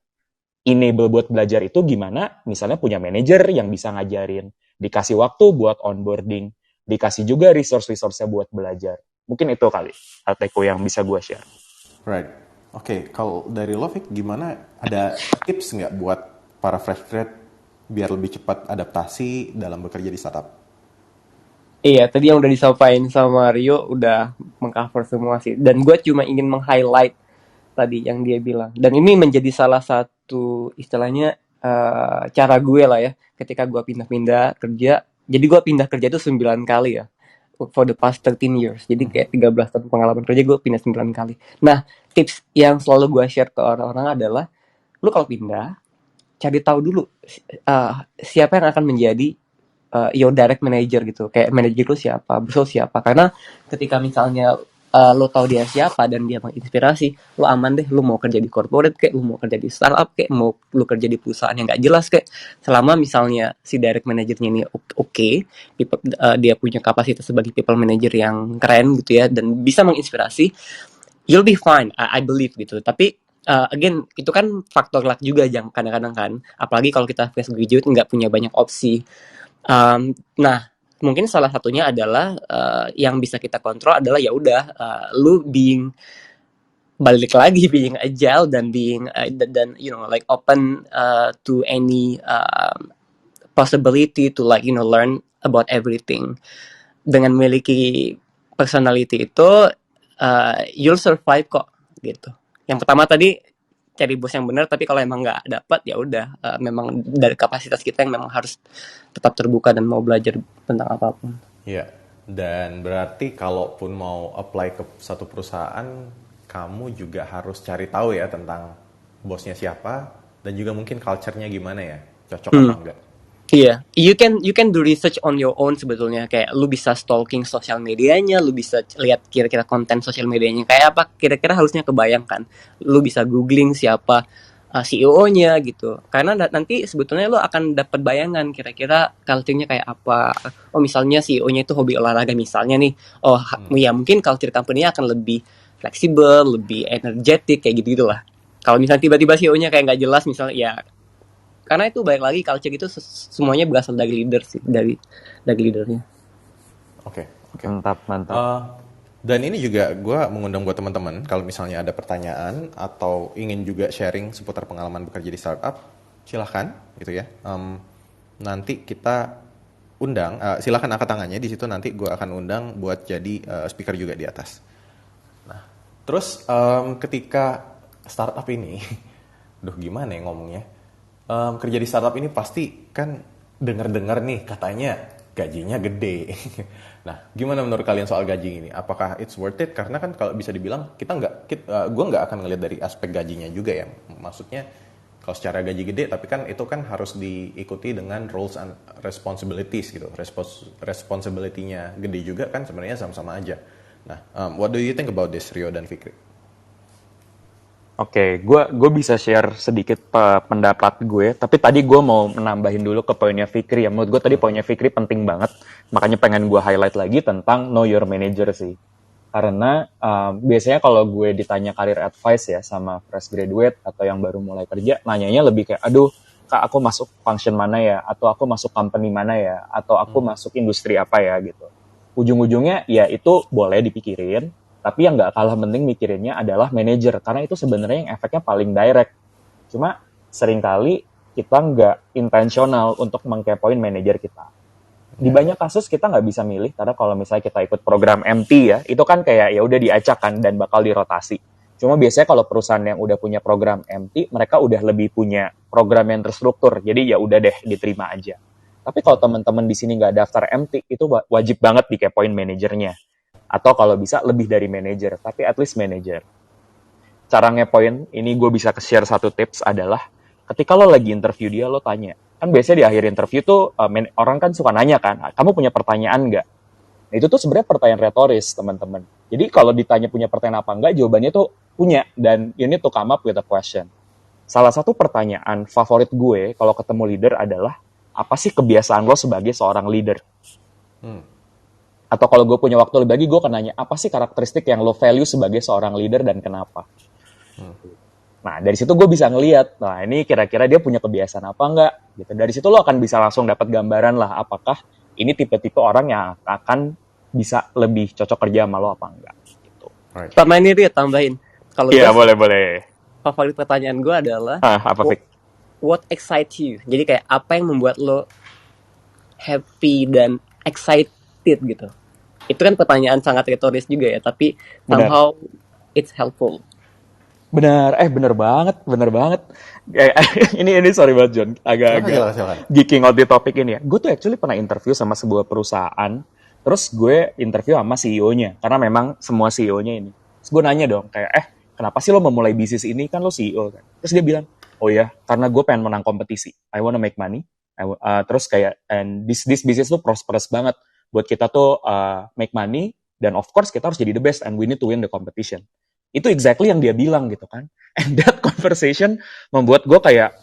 Speaker 2: Enable buat belajar itu gimana? Misalnya punya manajer yang bisa ngajarin, dikasih waktu buat onboarding, dikasih juga resource-resource-nya buat belajar. Mungkin itu kali, Ateko yang bisa gue share.
Speaker 1: Right. Oke, kalau dari lo, Vic, gimana? Ada tips nggak buat para fresh grad biar lebih cepat adaptasi dalam bekerja di startup?
Speaker 3: Iya, tadi yang udah disampaikan sama Rio udah mengcover semua sih. Dan gue cuma ingin meng-highlight tadi yang dia bilang. Dan ini menjadi salah satu istilahnya cara gue lah ya. Ketika gue pindah-pindah kerja. Jadi gue pindah kerja itu 9 kali ya. For the past 13 years. Jadi kayak 13 tahun pengalaman kerja gue pindah 9 kali. Nah, tips yang selalu gue share ke orang-orang adalah, lu kalau pindah, cari tahu dulu siapa yang akan menjadi your direct manager gitu. Kayak manajer lu siapa, bos lu siapa. Karena ketika misalnya lo tahu dia siapa dan dia menginspirasi, lo aman deh. Lo mau kerja di corporate kayak, lo mau kerja di startup kayak, mau lo kerja di perusahaan yang nggak jelas kayak, selama misalnya si direct manajernya ini oke, dia punya kapasitas sebagai people manager yang keren gitu ya, dan bisa menginspirasi, you'll be fine, I believe gitu. Tapi again, itu kan faktor luck juga yang kadang-kadang kan, apalagi kalau kita fresh graduate nggak punya banyak opsi. Nah, mungkin salah satunya adalah yang bisa kita kontrol adalah ya udah, lu balik lagi being agile dan dan like open to any possibility to like learn about everything. Dengan memiliki personality itu, you'll survive kok gitu. Yang pertama tadi cari bos yang benar, tapi kalau emang nggak dapat ya udah, memang dari kapasitas kita yang memang harus tetap terbuka dan mau belajar tentang apapun.
Speaker 1: Iya. Dan berarti kalaupun mau apply ke satu perusahaan, kamu juga harus cari tahu ya tentang bosnya siapa dan juga mungkin culture-nya gimana ya, cocok apa enggak.
Speaker 3: Iya, you can do research on your own sebetulnya. Kayak lu bisa stalking sosial medianya, lu bisa lihat kira-kira konten sosial medianya kayak apa, kira-kira harusnya kebayangkan. Lu bisa googling siapa CEO-nya gitu. Karena nanti sebetulnya lu akan dapat bayangan kira-kira culture-nya kayak apa. Oh, misalnya CEO-nya itu hobi olahraga misalnya nih. Oh, ya mungkin culture company-nya akan lebih fleksibel, lebih energetik kayak gitu lah. Kalau misalnya tiba-tiba CEO-nya kayak nggak jelas misalnya, ya karena itu balik lagi culture itu semuanya berasal dari leader sih, dari leadernya.
Speaker 1: Oke.
Speaker 2: Mantap.
Speaker 1: Dan ini juga gue mengundang buat teman-teman, kalau misalnya ada pertanyaan atau ingin juga sharing seputar pengalaman bekerja di startup, silahkan gitu ya. Nanti kita undang, silahkan angkat tangannya di situ, nanti gue akan undang buat jadi speaker juga di atas. Nah, terus ketika startup ini, gimana ya ngomongnya? Kerja di startup ini pasti kan dengar-dengar nih katanya gajinya gede. Nah, gimana menurut kalian soal gaji ini? Apakah it's worth it? Karena kan kalau bisa dibilang gue nggak akan ngelihat dari aspek gajinya juga ya. Maksudnya kalau secara gaji gede, tapi kan itu kan harus diikuti dengan roles and responsibilities gitu. Responsibility-nya gede juga kan sebenarnya sama-sama aja. Nah, what do you think about this, Rio dan Fikri?
Speaker 2: Oke, gue bisa share sedikit pendapat gue, tapi tadi gue mau menambahin dulu ke poinnya Fikri ya. Menurut gue tadi poinnya Fikri penting banget, makanya pengen gue highlight lagi tentang know your manager sih. Karena biasanya kalau gue ditanya career advice ya sama fresh graduate atau yang baru mulai kerja, nanyanya lebih kayak, aduh kak aku masuk function mana ya, atau aku masuk company mana ya, atau aku masuk industri apa ya gitu. Ujung-ujungnya ya itu boleh dipikirin, tapi yang nggak kalah penting mikirinnya adalah manajer, karena itu sebenarnya yang efeknya paling direct. Cuma seringkali kita nggak intensional untuk mengkepoin manajer kita. Di banyak kasus kita nggak bisa milih, karena kalau misalnya kita ikut program MT ya, itu kan kayak ya udah diacak kan dan bakal dirotasi. Cuma biasanya kalau perusahaan yang udah punya program MT, mereka udah lebih punya program yang terstruktur. Jadi ya udah deh diterima aja. Tapi kalau teman-teman di sini nggak daftar MT, itu wajib banget dikepoin manajernya. Atau kalau bisa lebih dari manajer, tapi at least manajer. Cara ngepoin, ini gue bisa share satu tips adalah, ketika lo lagi interview dia, lo tanya. Kan biasanya di akhir interview tuh, orang kan suka nanya kan, kamu punya pertanyaan nggak? Nah, itu tuh sebenarnya pertanyaan retoris, teman-teman. Jadi kalau ditanya punya pertanyaan apa enggak, jawabannya tuh punya, dan you need to come up with a question. Salah satu pertanyaan favorit gue kalau ketemu leader adalah, apa sih kebiasaan lo sebagai seorang leader? Atau kalau gue punya waktu lebih lagi, gue akan nanya, apa sih karakteristik yang lo value sebagai seorang leader dan kenapa? Nah, dari situ gue bisa ngelihat, nah ini kira-kira dia punya kebiasaan apa enggak? Gitu. Dari situ lo akan bisa langsung dapat gambaran lah, apakah ini tipe-tipe orang yang akan bisa lebih cocok kerja sama lo apa enggak. Gitu.
Speaker 1: Right.
Speaker 3: Tambahin ini dia, tambahin. Kalau
Speaker 2: Iya,
Speaker 3: gue,
Speaker 2: boleh.
Speaker 3: favorit pertanyaan gue adalah,
Speaker 2: Apa, Fik?
Speaker 3: what excites you? Jadi kayak apa yang membuat lo happy dan excited gitu. Itu kan pertanyaan sangat retoris juga ya, tapi somehow it's helpful.
Speaker 2: Benar banget. Ini sorry banget John, agak
Speaker 1: Silakan.
Speaker 2: geeking out di topik ini ya. Gue tuh actually pernah interview sama sebuah perusahaan, terus gue interview sama CEO-nya, karena memang semua CEO-nya ini. Terus gue nanya dong, kayak, kenapa sih lo memulai bisnis ini, kan lo CEO kan? Terus dia bilang, oh ya, karena gue pengen menang kompetisi. I wanna make money. Terus kayak, and this business tuh prosperous banget. Buat kita tuh make money, dan of course kita harus jadi the best, and we need to win the competition. Itu exactly yang dia bilang gitu kan. And that conversation membuat gue kayak,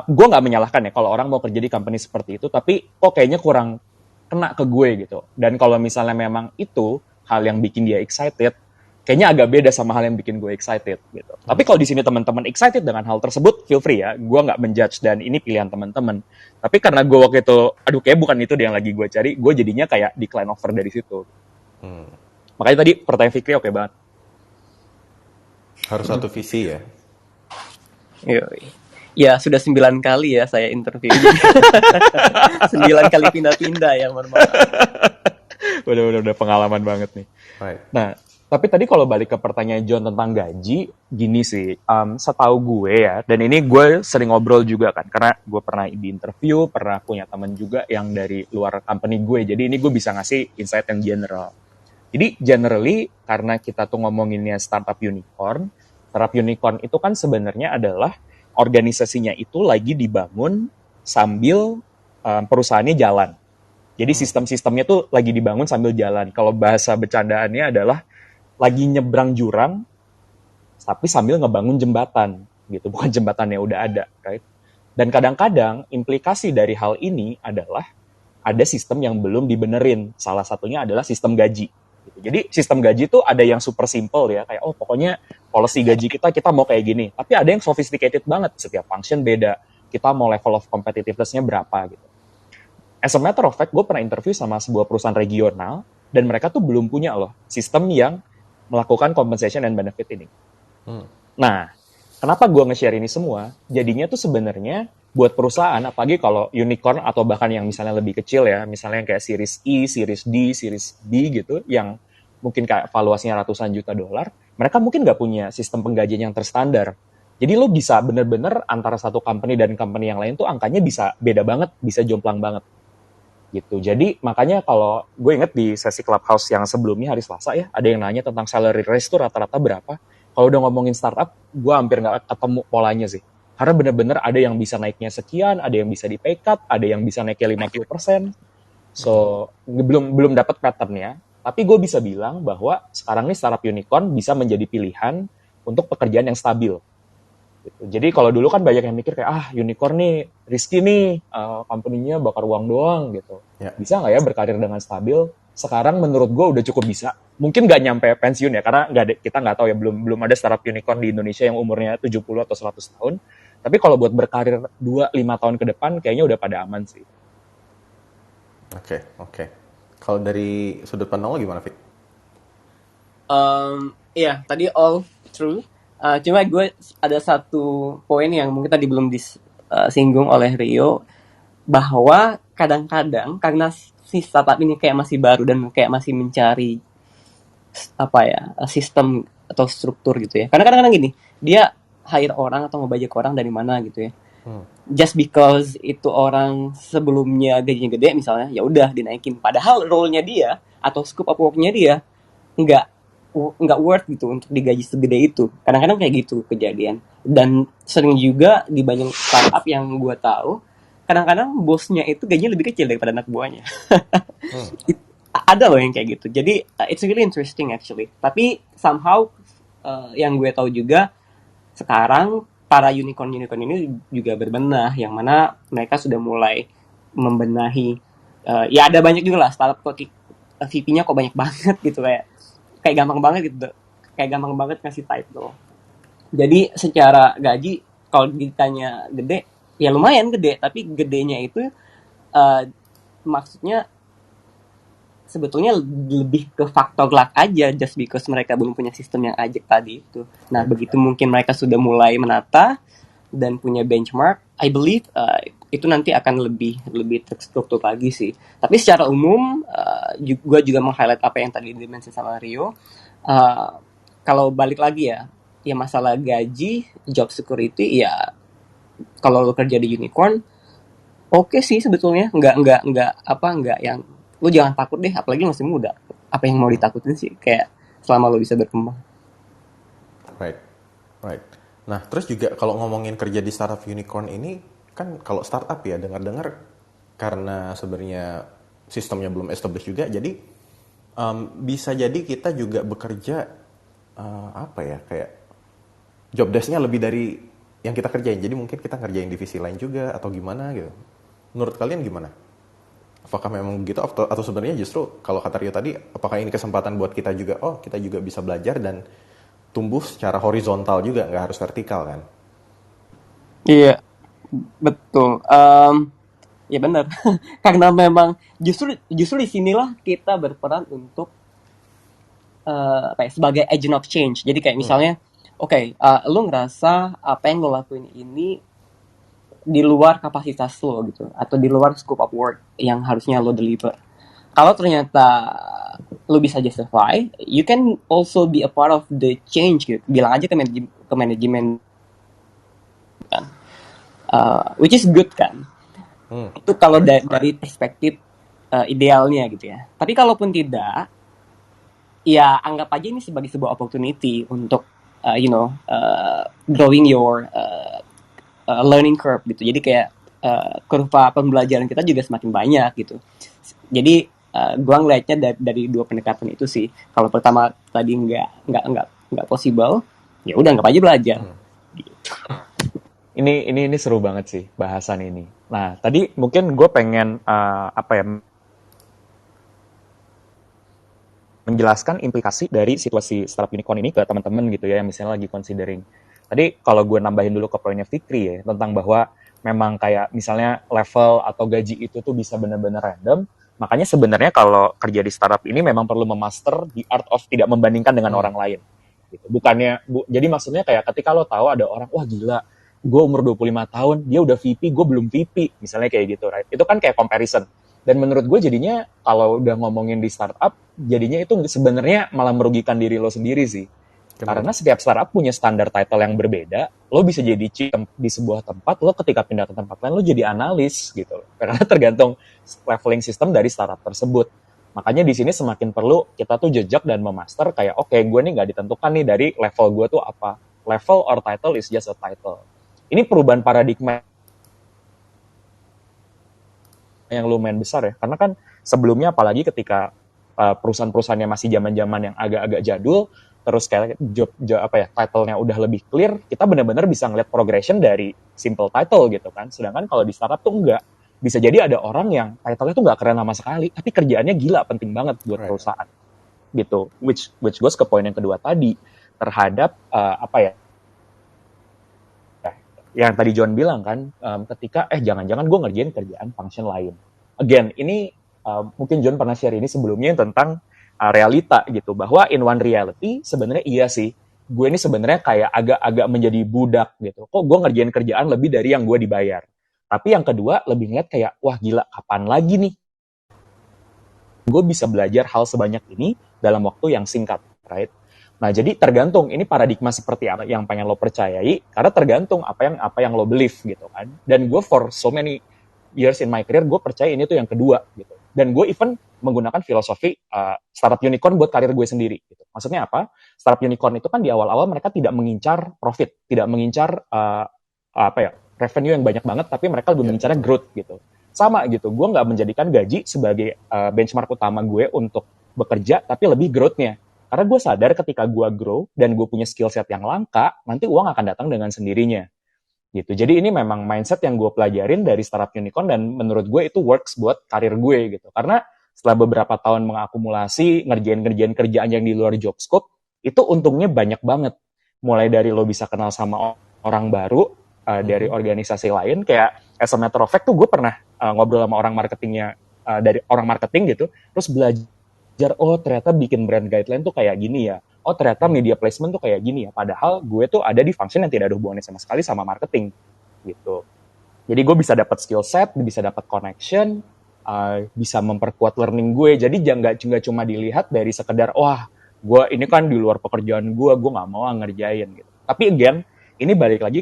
Speaker 2: gue nggak menyalahkan ya kalau orang mau kerja di company seperti itu, tapi kok kayaknya kurang kena ke gue gitu. Dan kalau misalnya memang itu hal yang bikin dia excited, kayaknya agak beda sama hal yang bikin gue excited gitu. Tapi kalau di sini teman-teman excited dengan hal tersebut, feel free ya. Gue nggak menjudge dan ini pilihan teman-teman. Tapi karena gue waktu itu, kayak bukan itu yang lagi gue cari, gue jadinya kayak decline offer dari situ. Makanya tadi pertanyaan Fikri oke banget.
Speaker 1: Harus satu visi ya.
Speaker 3: Ya sudah 9 kali ya saya interview. 9 kali pindah-pindah ya, mohon maaf.
Speaker 2: Udah pengalaman banget nih.
Speaker 1: Right.
Speaker 2: Nah, tapi tadi kalau balik ke pertanyaan John tentang gaji, gini sih, setahu gue ya, dan ini gue sering ngobrol juga kan, karena gue pernah di interview, pernah punya teman juga yang dari luar company gue, jadi ini gue bisa ngasih insight yang general. Jadi generally, karena kita tuh ngomonginnya startup unicorn itu kan sebenarnya adalah organisasinya itu lagi dibangun sambil perusahaannya jalan. Jadi sistem-sistemnya tuh lagi dibangun sambil jalan. Kalau bahasa bercandaannya adalah lagi nyebrang jurang, tapi sambil ngebangun jembatan, gitu. Bukan jembatan yang udah ada, right? Dan kadang-kadang implikasi dari hal ini adalah ada sistem yang belum dibenerin. Salah satunya adalah sistem gaji. Jadi sistem gaji itu ada yang super simple ya, kayak pokoknya policy gaji kita mau kayak gini. Tapi ada yang sophisticated banget, setiap function beda. Kita mau level of competitiveness-nya berapa gitu. As a matter of fact, gue pernah interview sama sebuah perusahaan regional, dan mereka tuh belum punya loh sistem yang melakukan compensation and benefit ini. Nah, kenapa gue nge-share ini semua? Jadinya tuh sebenarnya buat perusahaan, apalagi kalau unicorn atau bahkan yang misalnya lebih kecil ya, misalnya kayak series E, series D, series B gitu, yang mungkin kayak valuasinya ratusan juta dolar, mereka mungkin nggak punya sistem penggajian yang terstandar. Jadi lo bisa bener-bener antara satu company dan company yang lain tuh angkanya bisa beda banget, bisa jomplang banget. Gitu. Jadi makanya kalau gue inget di sesi Clubhouse yang sebelumnya hari Selasa ya, ada yang nanya tentang salary raise tuh rata-rata berapa. Kalau udah ngomongin startup, gue hampir nggak ketemu polanya sih. Karena bener-bener ada yang bisa naiknya sekian, ada yang bisa di pay cut, ada yang bisa naiknya 50%. So, belum dapat patternnya. Tapi gue bisa bilang bahwa sekarang nih startup unicorn bisa menjadi pilihan untuk pekerjaan yang stabil. Gitu. Jadi kalau dulu kan banyak yang mikir kayak, unicorn nih risky nih, company-nya bakar uang doang gitu.
Speaker 1: Ya.
Speaker 2: Bisa nggak ya berkarir dengan stabil? Sekarang menurut gue udah cukup bisa. Mungkin nggak nyampe pensiun ya, karena kita nggak tahu ya, belum ada startup unicorn di Indonesia yang umurnya 70 atau 100 tahun. Tapi kalau buat berkarir 2-5 tahun ke depan, kayaknya udah pada aman sih.
Speaker 1: Oke. Kalau dari sudut pandang lo gimana, Fik?
Speaker 3: Iya, tadi all true. Cuma gue ada satu poin yang mungkin tadi belum disinggung oleh Rio, bahwa kadang-kadang karena si startup ini kayak masih baru dan kayak masih mencari apa ya, sistem atau struktur gitu ya. Karena kadang-kadang gini, dia hire orang atau ngebajak orang dari mana gitu ya.
Speaker 1: Hmm.
Speaker 3: Just because itu orang sebelumnya gajinya gede misalnya, ya udah dinaikin. Padahal role-nya dia atau scope of work-nya dia nggak nggak worth gitu untuk digaji segede itu. Kadang-kadang kayak gitu kejadian. Dan sering juga di banyak startup yang gue tahu, kadang-kadang bosnya itu gajinya lebih kecil daripada anak buahnya.
Speaker 1: Hmm.
Speaker 3: Ada loh yang kayak gitu. Jadi it's really interesting actually. Tapi somehow yang gue tahu juga sekarang para unicorn ini juga berbenah, yang mana mereka sudah mulai membenahi. Ya ada banyak juga lah startup kok VP-nya kok banyak banget gitu, kayak gampang banget gitu, kayak gampang banget ngasih title. Jadi secara gaji kalau ditanya gede, ya lumayan gede, tapi gedenya itu maksudnya sebetulnya lebih ke faktor luck aja, just because mereka belum punya sistem yang ajak tadi itu. Nah, begitu mungkin mereka sudah mulai menata dan punya benchmark, I believe itu nanti akan lebih terstruktur lagi sih. Tapi secara umum, gue juga meng-highlight apa yang tadi dimention sama Rio. Uh, Kalau balik lagi ya masalah gaji, job security, ya kalau lo kerja di unicorn, oke sih sebetulnya, nggak yang lu jangan takut deh, apalagi masih muda. Apa yang mau ditakutin sih, kayak selama lo bisa berkembang.
Speaker 1: Right, right. Nah, terus juga kalau ngomongin kerja di startup unicorn ini, kan kalau startup ya dengar-dengar karena sebenarnya sistemnya belum established juga, jadi bisa jadi kita juga bekerja apa ya, kayak job desk-nya lebih dari yang kita kerjain. Jadi mungkin kita ngerjain divisi lain juga atau gimana gitu. Menurut kalian gimana? Apakah memang begitu atau sebenarnya justru kalau kata Rio tadi, apakah ini kesempatan buat kita juga, oh kita juga bisa belajar dan tumbuh secara horizontal juga, nggak harus vertikal kan?
Speaker 3: Iya, betul. Ya benar. Karena memang justru di sinilah kita berperan untuk apa ya, sebagai agent of change. Jadi kayak misalnya, oke, lu ngerasa apa yang lo lakuin ini di luar kapasitas lo gitu, atau di luar scope of work yang harusnya lo deliver. Kalau ternyata lo bisa justify, you can also be a part of the change gitu. Bilang aja ke manajemen kan, which is good kan. Itu kalau dari perspektif idealnya gitu ya. Tapi kalaupun tidak, ya anggap aja ini sebagai sebuah opportunity untuk growing your learning curve gitu. Jadi kayak kurva pembelajaran kita juga semakin banyak gitu. Jadi gua ngelihatnya dari dua pendekatan itu sih. Kalau pertama tadi nggak possible, ya udah nggak aja belajar. Gitu.
Speaker 2: Ini seru banget sih bahasan ini. Nah, tadi mungkin gue pengen menjelaskan implikasi dari situasi startup unicorn ini ke teman-teman gitu ya, yang misalnya lagi considering. Tadi kalau gue nambahin dulu ke poinnya Fikri ya, tentang bahwa memang kayak misalnya level atau gaji itu tuh bisa benar-benar random. Makanya sebenarnya kalau kerja di startup ini memang perlu memaster the art of tidak membandingkan dengan orang lain. Gitu. Jadi maksudnya kayak ketika lo tahu ada orang, wah gila, gue umur 25 tahun, dia udah VP, gue belum VP, misalnya kayak gitu, right? Itu kan kayak comparison. Dan menurut gue jadinya kalau udah ngomongin di startup, jadinya itu sebenarnya malah merugikan diri lo sendiri sih. Karena setiap startup punya standar title yang berbeda. Lo bisa jadi chief di sebuah tempat, lo ketika pindah ke tempat lain, lo jadi analis gitu. Karena tergantung leveling system dari startup tersebut. Makanya di sini semakin perlu kita tuh jejak dan memaster kayak, oke, gue nih nggak ditentukan nih dari level gue tuh apa. Level or title is just a title. Ini perubahan paradigma yang lumayan besar ya. Karena kan sebelumnya apalagi ketika perusahaan-perusahaannya masih zaman-zaman yang agak-agak jadul, terus kayak title-nya udah lebih clear, kita benar-benar bisa ngeliat progression dari simple title gitu kan. Sedangkan kalau di startup tuh enggak. Bisa jadi ada orang yang title-nya tuh nggak keren sama sekali, tapi kerjaannya gila, penting banget buat perusahaan. Gitu. Which goes ke poin yang kedua tadi, terhadap yang tadi John bilang kan, ketika jangan-jangan gue ngerjain kerjaan function lain. Again, ini mungkin John pernah share ini sebelumnya tentang realita gitu, bahwa in one reality sebenarnya iya sih, gue ini sebenarnya kayak agak-agak menjadi budak gitu. Kok gue ngerjain kerjaan lebih dari yang gue dibayar. Tapi yang kedua lebih ngeliat kayak, wah gila, kapan lagi nih gue bisa belajar hal sebanyak ini dalam waktu yang singkat, right? Nah, jadi tergantung ini paradigma seperti apa yang pengen lo percayai, karena tergantung apa yang lo believe gitu kan. Dan gue for so many years in my career, gue percaya ini tuh yang kedua gitu. Dan gue even menggunakan filosofi startup unicorn buat karir gue sendiri. Gitu. Maksudnya apa? Startup unicorn itu kan di awal-awal mereka tidak mengincar profit, tidak mengincar revenue yang banyak banget, tapi mereka lebih mengincarnya growth gitu. Sama gitu, gue nggak menjadikan gaji sebagai benchmark utama gue untuk bekerja, tapi lebih growth-nya. Karena gue sadar ketika gue grow dan gue punya skill set yang langka, nanti uang akan datang dengan sendirinya. Gitu. Jadi ini memang mindset yang gue pelajarin dari startup unicorn dan menurut gue itu works buat karir gue gitu. Karena setelah beberapa tahun mengakumulasi, ngerjain kerjaan yang di luar job scope, itu untungnya banyak banget. Mulai dari lo bisa kenal sama orang baru, dari organisasi lain, kayak as a matter of fact tuh gue pernah ngobrol sama orang marketingnya, dari orang marketing gitu, terus belajar, oh ternyata bikin brand guideline tuh kayak gini ya, oh ternyata media placement tuh kayak gini ya, padahal gue tuh ada di function yang tidak ada hubungannya sama sekali sama marketing gitu. Jadi gue bisa dapat skill set, bisa dapat connection, bisa memperkuat learning gue. Jadi jangan cuma dilihat dari sekedar wah gue ini kan di luar pekerjaan gue nggak mau ngerjain gitu. Tapi again ini balik lagi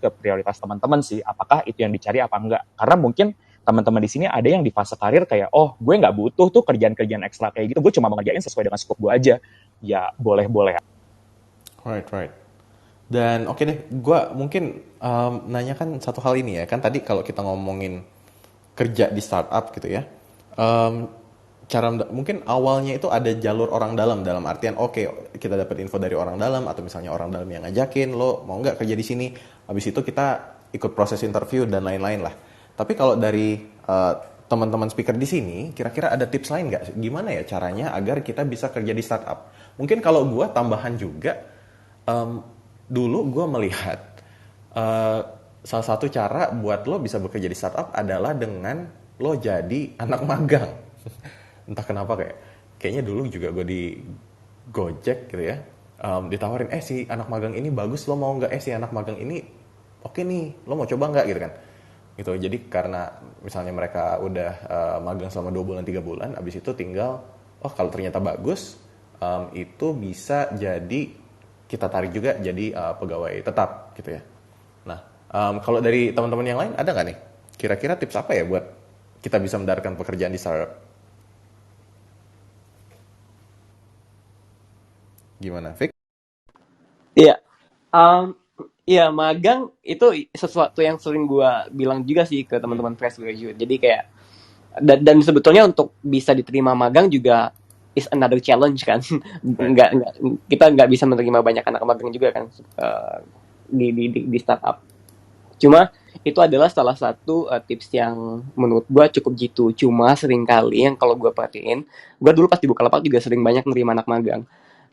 Speaker 2: ke prioritas teman-teman sih, apakah itu yang dicari apa enggak. Karena mungkin teman-teman di sini ada yang di fase karir kayak, oh gue nggak butuh tuh kerjaan-kerjaan ekstra kayak gitu, gue cuma mengerjain sesuai dengan scope gue aja. Ya boleh-boleh.
Speaker 1: Right. Dan oke deh, gue mungkin nanyakan satu hal ini ya. Kan tadi kalau kita ngomongin kerja di startup gitu ya, mungkin awalnya itu ada jalur orang dalam artian oke, kita dapat info dari orang dalam atau misalnya orang dalam yang ngajakin lo mau nggak kerja di sini, habis itu kita ikut proses interview dan lain-lain lah. Tapi kalau dari teman-teman speaker di sini, kira-kira ada tips lain nggak gimana ya caranya agar kita bisa kerja di startup? Mungkin kalau gue tambahan juga, dulu gue melihat salah satu cara buat lo bisa bekerja di startup adalah dengan lo jadi anak magang. Entah kenapa kayaknya dulu juga gue di Gojek gitu ya, ditawarin si anak magang ini bagus, lo mau nggak? Si anak magang ini oke nih, lo mau coba nggak gitu kan? Gitu. Jadi karena misalnya mereka udah magang selama 2 bulan 3 bulan, abis itu tinggal kalau ternyata bagus, itu bisa jadi kita tarik juga jadi pegawai tetap gitu ya. Nah, kalau dari teman-teman yang lain ada nggak nih kira-kira tips apa ya buat kita bisa mendapatkan pekerjaan di startup? Gimana, Vic?
Speaker 3: Iya, iya magang itu sesuatu yang sering gue bilang juga sih ke teman-teman fresh graduate. Jadi kayak dan sebetulnya untuk bisa diterima magang juga is another challenge kan. nggak kita nggak bisa menerima banyak anak magang juga kan di startup. Cuma itu adalah salah satu tips yang menurut gue cukup gitu. Cuma seringkali yang kalau gue perhatiin, gue dulu pas di Bukalapak juga sering banyak menerima anak magang.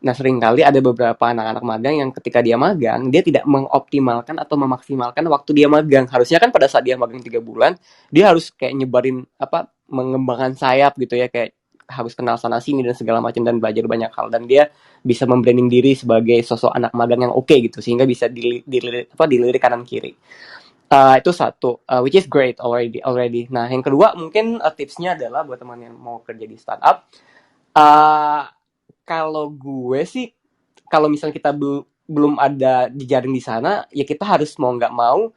Speaker 3: Nah, seringkali ada beberapa anak-anak magang yang ketika dia magang, dia tidak mengoptimalkan atau memaksimalkan waktu dia magang. Harusnya kan pada saat dia magang 3 bulan, dia harus kayak nyebarin mengembangkan sayap gitu ya, kayak harus kenal sana sini dan segala macam dan belajar banyak hal, dan dia bisa membranding diri sebagai sosok anak magang yang oke gitu, sehingga bisa dilirik kanan kiri. Itu satu, which is great already. Nah, yang kedua mungkin tipsnya adalah buat teman yang mau kerja di startup, uh, kalau gue sih, kalau misalnya kita belum ada jejaring di sana, ya kita harus mau nggak mau,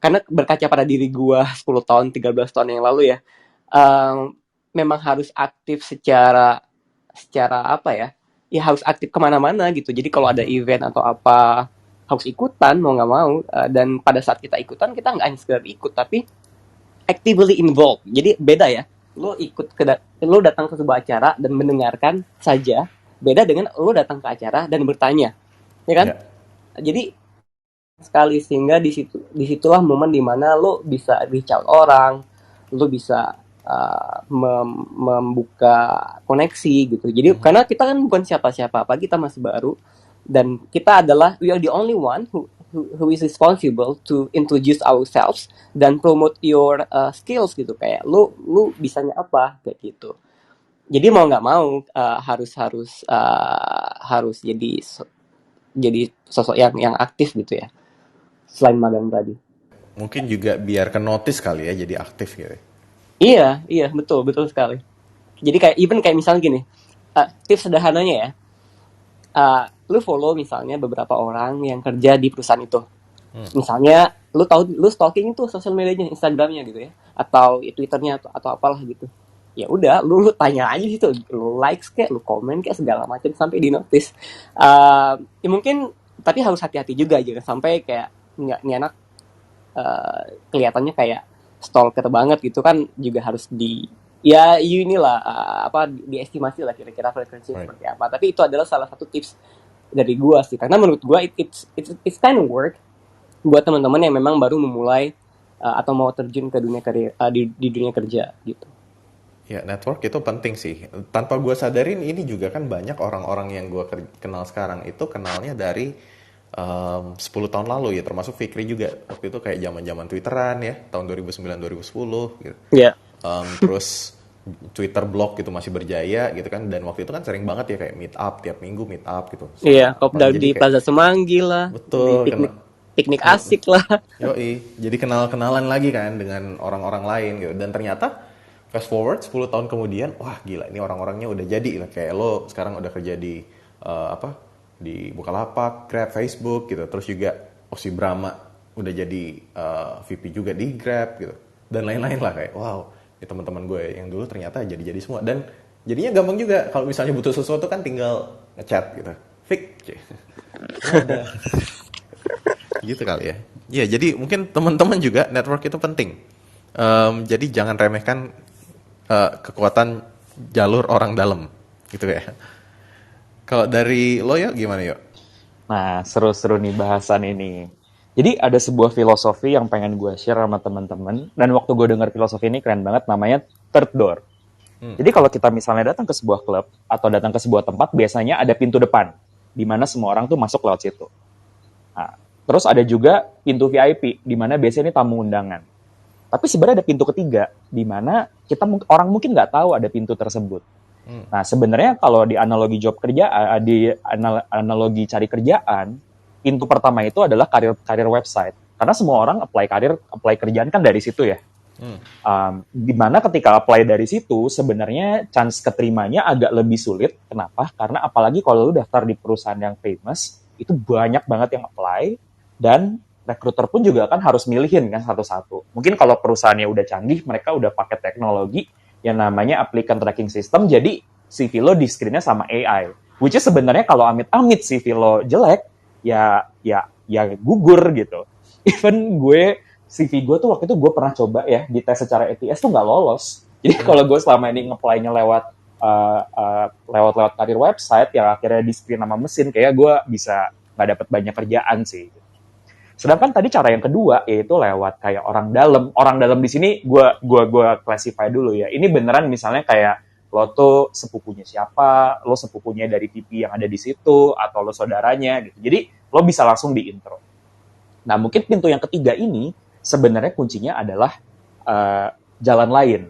Speaker 3: karena berkaca pada diri gue 10 tahun, 13 tahun yang lalu ya, memang harus aktif secara apa ya, ya harus aktif kemana-mana gitu. Jadi kalau ada event atau apa, harus ikutan mau nggak mau, dan pada saat kita ikutan, kita nggak hanya sekedar ikut, tapi actively involved. Jadi beda ya, lo datang ke sebuah acara dan mendengarkan saja, beda dengan lo datang ke acara dan bertanya, ya kan?
Speaker 1: Yeah.
Speaker 3: Jadi sekali, sehingga disitulah momen dimana lo bisa reach out orang, lo bisa membuka koneksi gitu. Jadi karena kita kan bukan siapa-siapa, apa kita masih baru, dan kita adalah we are the only one who is responsible to introduce ourselves dan promote your skills gitu, kayak lu bisanya apa kayak gitu. Jadi mau nggak mau harus harus harus jadi sosok yang aktif gitu ya. Selain magang tadi.
Speaker 1: Mungkin juga biar ke notice kali ya, jadi aktif gitu.
Speaker 3: Iya, iya, betul, betul sekali. Jadi kayak even kayak misalnya gini, tips sederhananya ya, lu follow misalnya beberapa orang yang kerja di perusahaan itu. Misalnya lu stalking itu sosial medianya, Instagramnya gitu ya, atau Twitternya atau apalah gitu. Ya udah, lu tanya aja gitu, lu likes kayak, lu komen kayak segala macam sampai di notice. Ya mungkin tapi harus hati-hati juga jangan sampai kayak nggak nih anak kelihatannya kayak stalker banget gitu kan, juga harus ya inilah apa diestimasi lah kira-kira frekuensinya
Speaker 1: Right.
Speaker 3: seperti apa. Tapi itu adalah salah satu tips dari gua sih, karena menurut gua it's kind of work buat teman-teman yang memang baru memulai atau mau terjun ke dunia karir di dunia kerja gitu.
Speaker 1: Ya, network itu penting sih. Tanpa gue sadarin, ini juga kan banyak orang-orang yang gue kenal sekarang itu kenalnya dari 10 tahun lalu ya, termasuk Fikri juga. Waktu itu kayak zaman-zaman Twitteran ya, tahun 2009-2010 gitu.
Speaker 3: Ya,
Speaker 1: Terus Twitter blog gitu masih berjaya gitu kan, dan waktu itu kan sering banget ya kayak meet up, tiap minggu meet up gitu.
Speaker 3: iya, kopdar
Speaker 1: Jadi
Speaker 3: di
Speaker 1: kayak,
Speaker 3: Plaza Semanggi lah, di
Speaker 1: betul,
Speaker 3: piknik piknik asik lah.
Speaker 1: yoi, jadi kenal-kenalan lagi kan dengan orang-orang lain gitu. Dan ternyata fast forward 10 tahun kemudian, wah gila ini orang-orangnya udah jadi lah. Kayak lo sekarang udah kerja di apa? Di Bukalapak, Grab, Facebook gitu. Terus juga si Brahma udah jadi VP juga di Grab gitu. Dan lain-lain lah kayak wow, ini teman-teman gue yang dulu ternyata jadi-jadi semua. Dan jadinya gampang juga kalau misalnya butuh sesuatu kan tinggal ngechat gitu. Fik. Udah. Gitu kali ya. Iya, jadi mungkin teman-teman juga network itu penting. Jadi jangan remehkan kekuatan jalur orang dalam, gitu ya. Kalau dari lo ya gimana yuk?
Speaker 2: Nah, seru-seru nih bahasan ini. Jadi ada sebuah filosofi yang pengen gue share sama teman-teman, dan waktu gue dengar filosofi ini keren banget, namanya third door. Jadi kalau kita misalnya datang ke sebuah klub atau datang ke sebuah tempat, biasanya ada pintu depan, di mana semua orang tuh masuk lewat situ. Nah, terus ada juga pintu VIP, di mana biasanya ini tamu undangan. Tapi sebenarnya ada pintu ketiga, di mana orang mungkin nggak tahu ada pintu tersebut. Nah, sebenarnya kalau di analogi job kerja, analogi cari kerjaan, pintu pertama itu adalah karir website. Karena semua orang apply kerjaan kan dari situ ya. Dimana ketika apply dari situ, sebenarnya chance keterimanya agak lebih sulit. Kenapa? Karena apalagi kalau lu daftar di perusahaan yang famous, itu banyak banget yang apply, dan recruiter pun juga kan harus milihin kan satu-satu. Mungkin kalau perusahaannya udah canggih, mereka udah pakai teknologi yang namanya applicant tracking system, jadi CV lo di screen-nya sama AI. Which is sebenarnya kalau amit-amit CV lo jelek, ya gugur gitu. Even CV gue tuh waktu itu gue pernah coba ya, dites secara ATS tuh nggak lolos. Jadi kalau gue selama ini nge-apply-nya lewat karir website, yang akhirnya di screen sama mesin, kayak gue bisa nggak dapat banyak kerjaan sih. Sedangkan tadi cara yang kedua yaitu lewat kayak orang dalam. Orang dalam di sini gue classify dulu ya. Ini beneran misalnya kayak lo tuh sepupunya siapa, lo sepupunya dari TV yang ada di situ, atau lo saudaranya gitu. Jadi lo bisa langsung di intro. Nah, mungkin pintu yang ketiga ini sebenarnya kuncinya adalah jalan lain.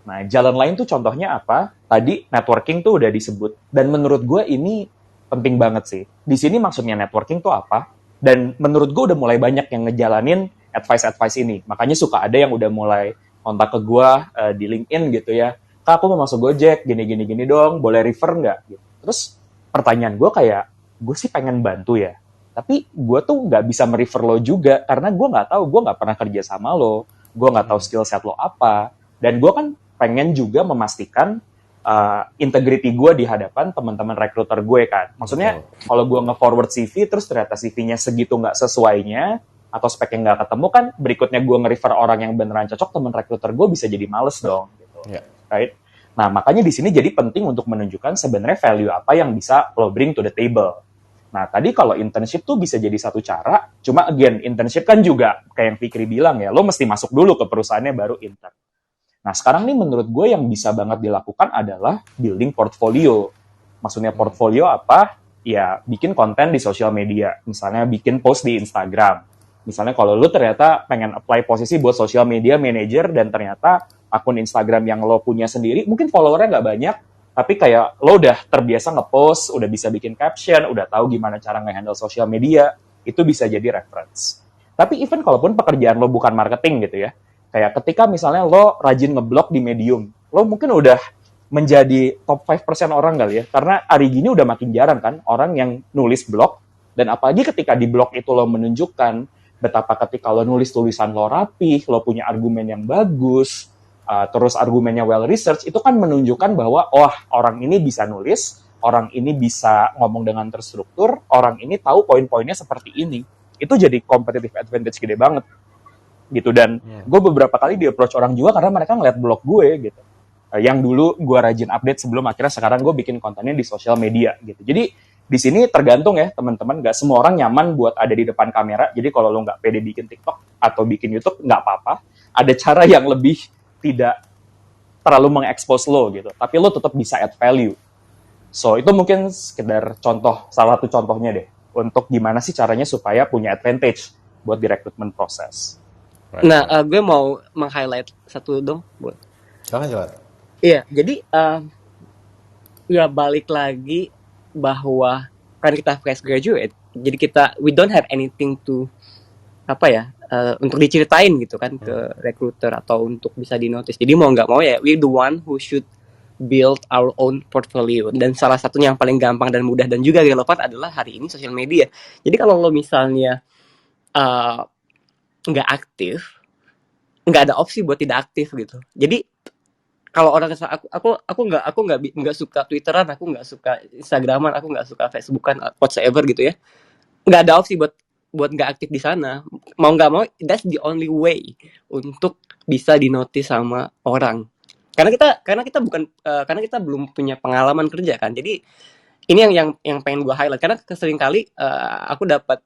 Speaker 2: Nah, jalan lain tuh contohnya apa? Tadi networking tuh udah disebut. Dan menurut gue ini penting banget sih. Di sini maksudnya networking tuh apa? Dan menurut gue udah mulai banyak yang ngejalanin advice ini. Makanya suka ada yang udah mulai kontak ke gue di LinkedIn gitu ya. Kak, aku mau masuk Gojek, gini dong, boleh refer nggak? Gitu. Terus pertanyaan gue kayak, gue sih pengen bantu ya. Tapi gue tuh nggak bisa merefer lo juga, karena gue nggak tahu, gue nggak pernah kerja sama lo, gue nggak tahu skill set lo apa. Dan gue kan pengen juga memastikan integrity gue di hadapan teman-teman recruiter gue kan. Maksudnya kalau gue nge-forward CV terus ternyata CV-nya segitu nggak sesuainya atau speknya nggak ketemu, kan berikutnya gue nge-refer orang yang beneran cocok, teman recruiter gue bisa jadi males dong gitu.
Speaker 1: Yeah.
Speaker 2: Right? Nah, makanya di sini jadi penting untuk menunjukkan sebenarnya value apa yang bisa lo bring to the table. Nah, tadi kalau internship tuh bisa jadi satu cara, cuma again, internship kan juga kayak yang Fikri bilang ya, lo mesti masuk dulu ke perusahaannya baru intern. Nah, sekarang nih menurut gue yang bisa banget dilakukan adalah building portfolio. Maksudnya portfolio apa? Ya, bikin konten di sosial media. Misalnya bikin post di Instagram. Misalnya kalau lo ternyata pengen apply posisi buat social media manager dan ternyata akun Instagram yang lo punya sendiri, mungkin followernya nggak banyak, Tapi kayak lo udah terbiasa ngepost, udah bisa bikin caption, udah tahu gimana cara nge-handle sosial media, itu bisa jadi reference. Tapi even kalaupun pekerjaan lo bukan marketing gitu ya, kayak ketika misalnya lo rajin ngeblog di Medium, lo mungkin udah menjadi top 5% orang kali ya. Karena hari gini udah makin jarang kan orang yang nulis blog, dan apalagi ketika di blog itu lo menunjukkan betapa ketika lo nulis tulisan lo rapih, lo punya argumen yang bagus, terus argumennya well research, itu kan menunjukkan bahwa oh orang ini bisa nulis, orang ini bisa ngomong dengan terstruktur, orang ini tahu poin-poinnya seperti ini. Itu jadi competitive advantage gede banget gitu. Dan gue beberapa kali di approach orang juga karena mereka ngeliat blog gue gitu. Yang dulu gue rajin update sebelum akhirnya sekarang gue bikin kontennya di sosial media gitu. Jadi di sini tergantung ya teman-teman, nggak semua orang nyaman buat ada di depan kamera. Jadi kalau lo nggak pede bikin TikTok atau bikin YouTube, nggak apa-apa. Ada cara yang lebih tidak terlalu mengekspos lo gitu, tapi lo tetap bisa add value. So itu mungkin sekedar contoh, salah satu contohnya deh, untuk gimana sih caranya supaya punya advantage buat di recruitment proses.
Speaker 1: Right,
Speaker 3: Nah,
Speaker 1: right.
Speaker 3: gue mau meng-highlight satu dong, buat.
Speaker 1: Silakan.
Speaker 3: Iya, jadi ya balik lagi bahwa kan kita fresh graduate, jadi we don't have anything to apa ya untuk diceritain gitu kan ke recruiter atau untuk bisa dinotis. Jadi mau nggak mau ya we the one who should build our own portfolio, dan salah satunya yang paling gampang dan mudah dan juga relevan adalah hari ini sosial media. Jadi kalau lo misalnya nggak aktif, nggak ada opsi buat tidak aktif gitu. Jadi kalau orang aku nggak suka Twitteran, aku nggak suka Instagraman, aku nggak suka Facebookan, whatsoever gitu ya, nggak ada opsi buat nggak aktif di sana. Mau nggak mau, that's the only way untuk bisa dinotis sama orang. Karena kita bukan karena kita belum punya pengalaman kerja kan. Jadi ini yang pengen gue highlight, karena sering kali aku dapat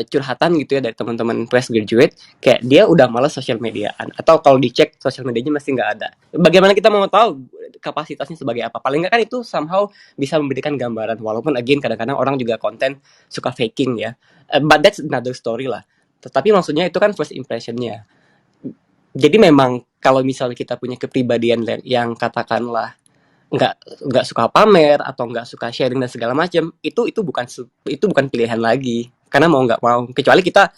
Speaker 3: curhatan gitu ya dari teman-teman fresh graduate, kayak dia udah malas sosial mediaan, atau kalau dicek sosial medianya masih nggak ada. Bagaimana kita mau tahu kapasitasnya sebagai apa? Paling nggak kan itu somehow bisa memberikan gambaran, walaupun again kadang-kadang orang juga konten suka faking ya. But that's another story lah. Tetapi maksudnya itu kan first impressionnya. Jadi memang kalau misalnya kita punya kepribadian yang katakanlah nggak suka pamer atau nggak suka sharing dan segala macam, itu bukan pilihan lagi. Karena mau nggak mau, kecuali kita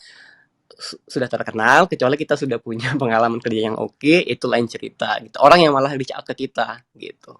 Speaker 3: sudah terkenal, kecuali kita sudah punya pengalaman kerja yang oke, itu lain cerita gitu. Orang yang malah reach out ke kita gitu.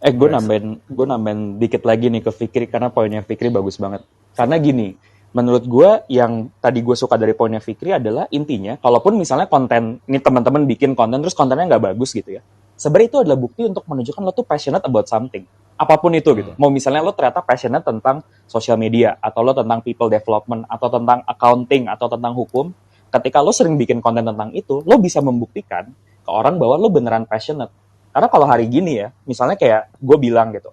Speaker 2: Gue nambahin dikit lagi nih ke Fikri, karena poinnya Fikri bagus banget. Karena gini, menurut gue yang tadi gue suka dari poinnya Fikri adalah intinya, kalaupun misalnya konten, ini teman-teman bikin konten terus kontennya nggak bagus gitu ya, sebenarnya itu adalah bukti untuk menunjukkan lo tuh passionate about something. Apapun itu gitu. Mau misalnya lo ternyata passionate tentang social media, atau lo tentang people development, atau tentang accounting, atau tentang hukum, ketika lo sering bikin konten tentang itu, lo bisa membuktikan ke orang bahwa lo beneran passionate. Karena kalau hari gini ya, misalnya kayak gue bilang gitu,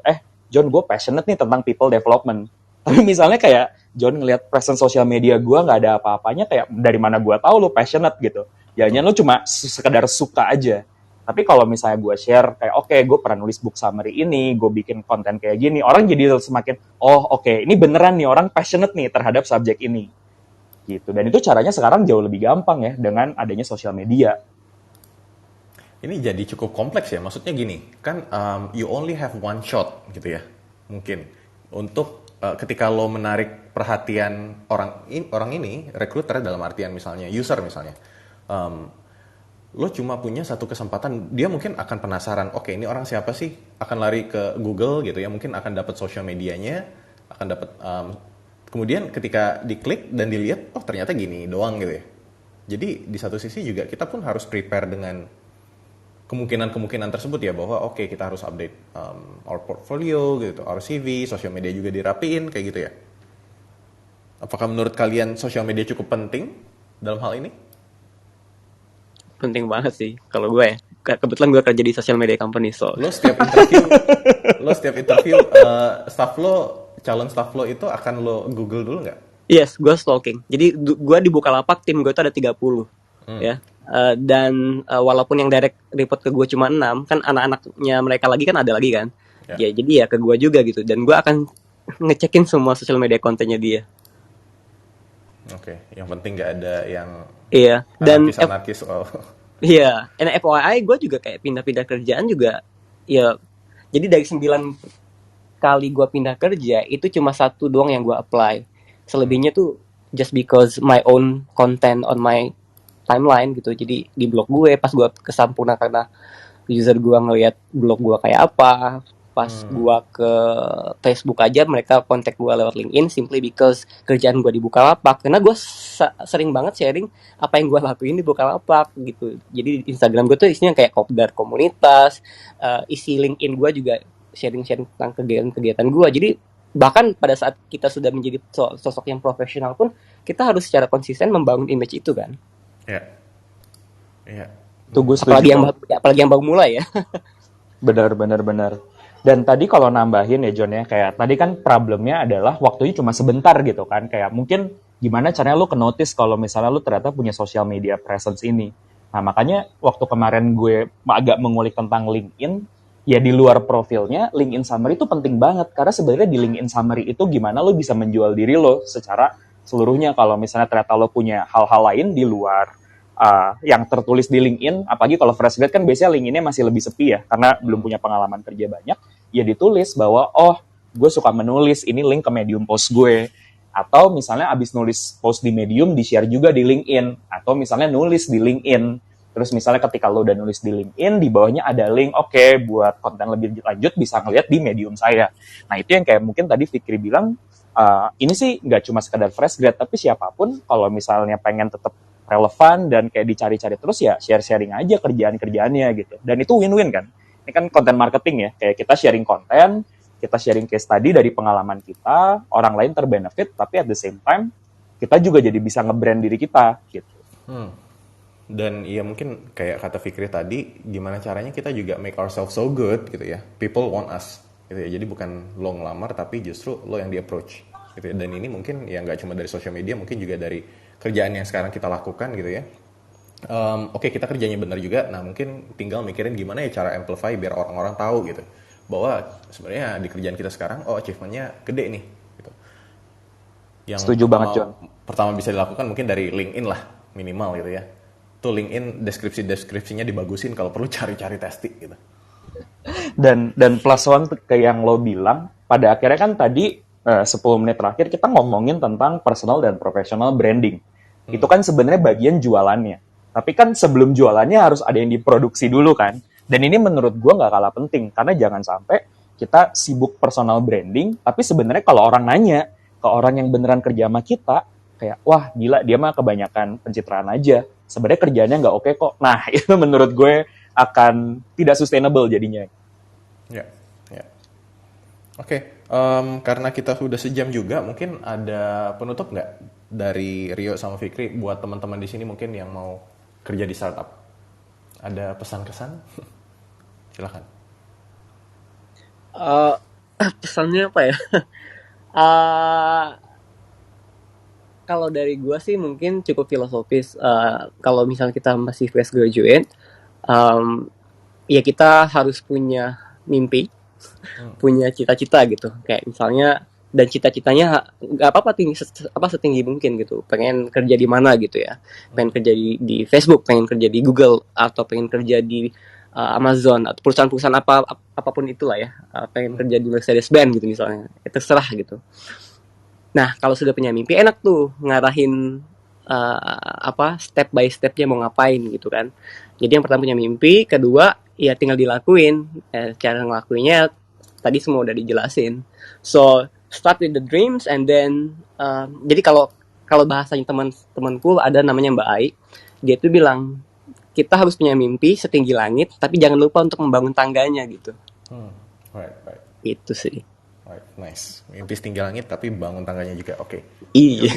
Speaker 2: John, gue passionate nih tentang people development. Tapi misalnya kayak John ngelihat presence sosial media gue nggak ada apa-apanya, kayak dari mana gue tahu lo passionate gitu. Jangan-jangan lo cuma sekedar suka aja. Tapi kalau misalnya gue share kayak oke, gue pernah nulis book summary ini, gue bikin konten kayak gini, orang jadi semakin ini beneran nih orang passionate nih terhadap subjek ini gitu. Dan itu caranya sekarang jauh lebih gampang ya dengan adanya sosial media.
Speaker 1: Ini jadi cukup kompleks ya, maksudnya gini, kan you only have one shot gitu ya, mungkin untuk ketika lo menarik perhatian orang ini, recruiter dalam artian misalnya user misalnya, lo cuma punya satu kesempatan, dia mungkin akan penasaran, oke ini orang siapa sih, akan lari ke Google gitu ya, mungkin akan dapat sosial medianya, akan dapat kemudian ketika diklik dan dilihat, oh ternyata gini doang gitu ya. Jadi di satu sisi juga kita pun harus prepare dengan kemungkinan tersebut ya, bahwa oke kita harus update our portfolio gitu, our CV, sosial media juga dirapiin kayak gitu ya. Apakah menurut kalian sosial media cukup penting dalam hal ini?
Speaker 3: Penting banget sih kalau gue ya. Kebetulan gue kerja di social media company, so
Speaker 1: Lo setiap interview calon staff lo itu akan lo Google dulu nggak?
Speaker 3: yes, gue stalking. Jadi gue di Bukalapak, tim gue itu ada 30 ya. Dan walaupun yang direct report ke gue cuma 6, kan anak-anaknya mereka lagi kan ada lagi kan. Ya jadi ya ke gue juga gitu, dan gue akan ngecekin semua social media kontennya dia.
Speaker 1: Oke, yang penting nggak ada yang
Speaker 3: Dan
Speaker 1: anarkis.
Speaker 3: iya, and FYI gue juga kayak pindah-pindah kerjaan juga ya jadi dari 9 kali gue pindah kerja itu cuma satu doang yang gue apply. Selebihnya tuh just because my own content on my timeline gitu. Jadi di blog gue pas gue ke Sampurna karena user gue ngelihat blog gue kayak apa. Pas gue ke Facebook aja mereka kontak gue lewat LinkedIn simply because kerjaan gue di Bukalapak. Karena gue sering banget sharing apa yang gue lakuin di Bukalapak gitu. Jadi Instagram gue tuh isinya kayak kopdar komunitas, isi LinkedIn gue juga sharing-sharing tentang kegiatan-kegiatan gue. Jadi bahkan pada saat kita sudah menjadi sosok yang profesional pun kita harus secara konsisten membangun image itu kan.
Speaker 1: Ya, ya.
Speaker 2: Tuh gue setuju.
Speaker 3: Apalagi yang baru mulai ya.
Speaker 2: Benar. Dan tadi kalau nambahin ya John ya, kayak tadi kan problemnya adalah waktunya cuma sebentar gitu kan. Kayak mungkin gimana caranya lu ke-notice kalau misalnya lu ternyata punya social media presence ini. Nah makanya waktu kemarin gue agak mengulik tentang LinkedIn, ya di luar profilnya, LinkedIn Summary itu penting banget. Karena sebenarnya di LinkedIn Summary itu gimana lu bisa menjual diri lo secara seluruhnya. Kalau misalnya ternyata lo punya hal-hal lain di luar yang tertulis di LinkedIn, apalagi kalau fresh grad kan biasanya LinkedIn-nya masih lebih sepi ya, karena belum punya pengalaman kerja banyak, ya ditulis bahwa, oh, gue suka menulis, ini link ke Medium post gue, atau misalnya abis nulis post di Medium, di-share juga di LinkedIn, atau misalnya nulis di LinkedIn, terus misalnya ketika lo udah nulis di LinkedIn, di bawahnya ada link, oke, buat konten lebih lanjut bisa ngeliat di Medium saya. Nah, itu yang kayak mungkin tadi Fikri bilang, ini sih nggak cuma sekedar fresh grad, tapi siapapun kalau misalnya pengen tetap relevan dan kayak dicari-cari terus ya share-sharing aja kerjaan-kerjaannya gitu. Dan itu win-win kan. Ini kan konten marketing ya, kayak kita sharing konten, kita sharing case study dari pengalaman kita, orang lain terbenefit, tapi at the same time kita juga jadi bisa nge-brand diri kita gitu.
Speaker 1: Dan ya mungkin kayak kata Fikri tadi, gimana caranya kita juga make ourselves so good gitu ya. People want us gitu ya. Jadi bukan lo ngelamar tapi justru lo yang di approach gitu ya. Dan ini mungkin ya nggak cuma dari social media, mungkin juga dari kerjaan yang sekarang kita lakukan gitu ya. Oke, kita kerjanya benar juga. Nah mungkin tinggal mikirin gimana ya cara amplify biar orang-orang tahu gitu bahwa sebenarnya di kerjaan kita sekarang achievementnya gede nih gitu. Yang
Speaker 2: Setuju banget John.
Speaker 1: Pertama bisa dilakukan mungkin dari LinkedIn lah minimal gitu ya. Tuh LinkedIn deskripsinya dibagusin kalau perlu cari-cari testing gitu.
Speaker 2: Dan plus one ke yang lo bilang, pada akhirnya kan tadi 10 menit terakhir kita ngomongin tentang personal dan professional branding. Itu kan sebenarnya bagian jualannya. Tapi kan sebelum jualannya harus ada yang diproduksi dulu kan. Dan ini menurut gue nggak kalah penting. Karena jangan sampai kita sibuk personal branding, tapi sebenarnya kalau orang nanya ke orang yang beneran kerja sama kita, kayak, wah gila dia mah kebanyakan pencitraan aja. Sebenarnya kerjanya nggak oke kok. Nah itu menurut gue akan tidak sustainable jadinya.
Speaker 1: Ya. Oke, karena kita sudah sejam juga, mungkin ada penutup nggak dari Rio sama Fikri buat teman-teman di sini mungkin yang mau kerja di startup? Ada pesan-kesan? Silakan.
Speaker 3: Pesannya apa ya? Uh, kalau dari gue sih mungkin cukup filosofis. Kalau misalnya kita masih fresh graduate, ya kita harus punya mimpi, punya cita-cita gitu. Kayak misalnya dan cita-citanya nggak apa-apa setinggi mungkin gitu. Pengen kerja di mana gitu ya? Pengen kerja di Facebook, pengen kerja di Google, atau pengen kerja di Amazon atau perusahaan-perusahaan apapun itulah ya. Pengen kerja di Mercedes-Benz gitu misalnya. Itu terserah gitu. Nah, kalau sudah punya mimpi enak tuh ngarahin step by stepnya mau ngapain gitu kan. Jadi yang pertama punya mimpi, kedua ya tinggal dilakuin. Cara ngelakuinnya tadi semua udah dijelasin. So start with the dreams and then jadi kalau bahasanya teman-temanku ada namanya Mbak Ai, dia tuh bilang kita harus punya mimpi setinggi langit, tapi jangan lupa untuk membangun tangganya gitu.
Speaker 1: Right.
Speaker 3: Itu sih.
Speaker 1: Right, nice. Mimpi setinggi langit tapi bangun tangganya juga. Oke.
Speaker 3: Iya.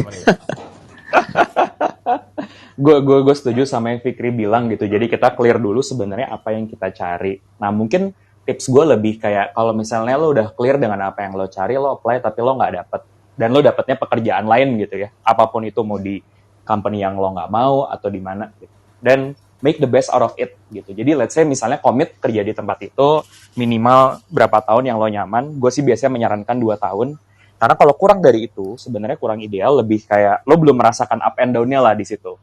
Speaker 2: Gue setuju sama yang Fikri bilang gitu. Jadi kita clear dulu sebenarnya apa yang kita cari. Nah mungkin tips gue lebih kayak kalau misalnya lo udah clear dengan apa yang lo cari, lo apply tapi lo nggak dapet, dan lo dapetnya pekerjaan lain gitu ya, apapun itu mau di company yang lo nggak mau atau di mana gitu. Dan make the best out of it gitu. Jadi let's say misalnya komit kerja di tempat itu minimal berapa tahun yang lo nyaman. Gue sih biasanya menyarankan 2 tahun. Karena kalau kurang dari itu sebenarnya kurang ideal, lebih kayak lo belum merasakan up and down-nya lah di situ.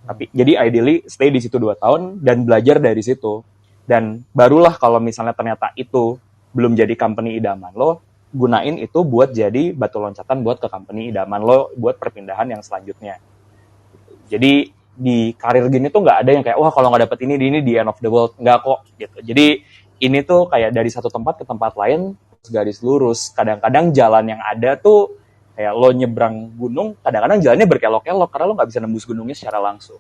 Speaker 2: Tapi jadi ideally stay di situ 2 tahun dan belajar dari situ. Dan barulah kalau misalnya ternyata itu belum jadi company idaman lo, gunain itu buat jadi batu loncatan buat ke company idaman lo, buat perpindahan yang selanjutnya. Jadi di karir gini tuh nggak ada yang kayak, wah kalau nggak dapet ini the end of the world. Nggak kok gitu. Jadi ini tuh kayak dari satu tempat ke tempat lain, garis lurus. Kadang-kadang jalan yang ada tuh kayak lo nyebrang gunung, kadang-kadang jalannya berkelok-kelok karena lo nggak bisa nembus gunungnya secara langsung.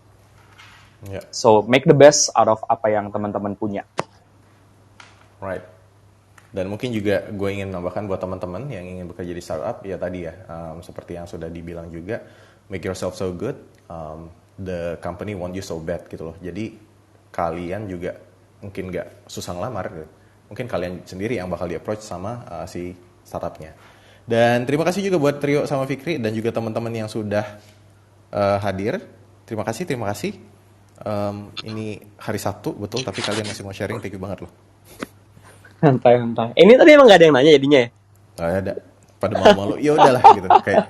Speaker 1: Ya,
Speaker 2: So make the best out of apa yang teman-teman punya.
Speaker 1: right. Dan mungkin juga gue ingin menambahkan buat teman-teman yang ingin bekerja di startup, ya tadi ya, seperti yang sudah dibilang juga, make yourself so good, the company want you so bad gitu loh. Jadi kalian juga mungkin nggak susah ngelamar, gitu. Mungkin kalian sendiri yang bakal di-approach sama si startupnya. Dan terima kasih juga buat Trio sama Fikri dan juga teman-teman yang sudah hadir. Terima kasih, terima kasih. Ini hari Sabtu, betul, tapi kalian masih mau sharing, thank you banget loh.
Speaker 3: Santai. Ini tadi emang gak ada yang nanya jadinya ya?
Speaker 1: Gak ada, pada malu-malu, ya udahlah gitu. Kayak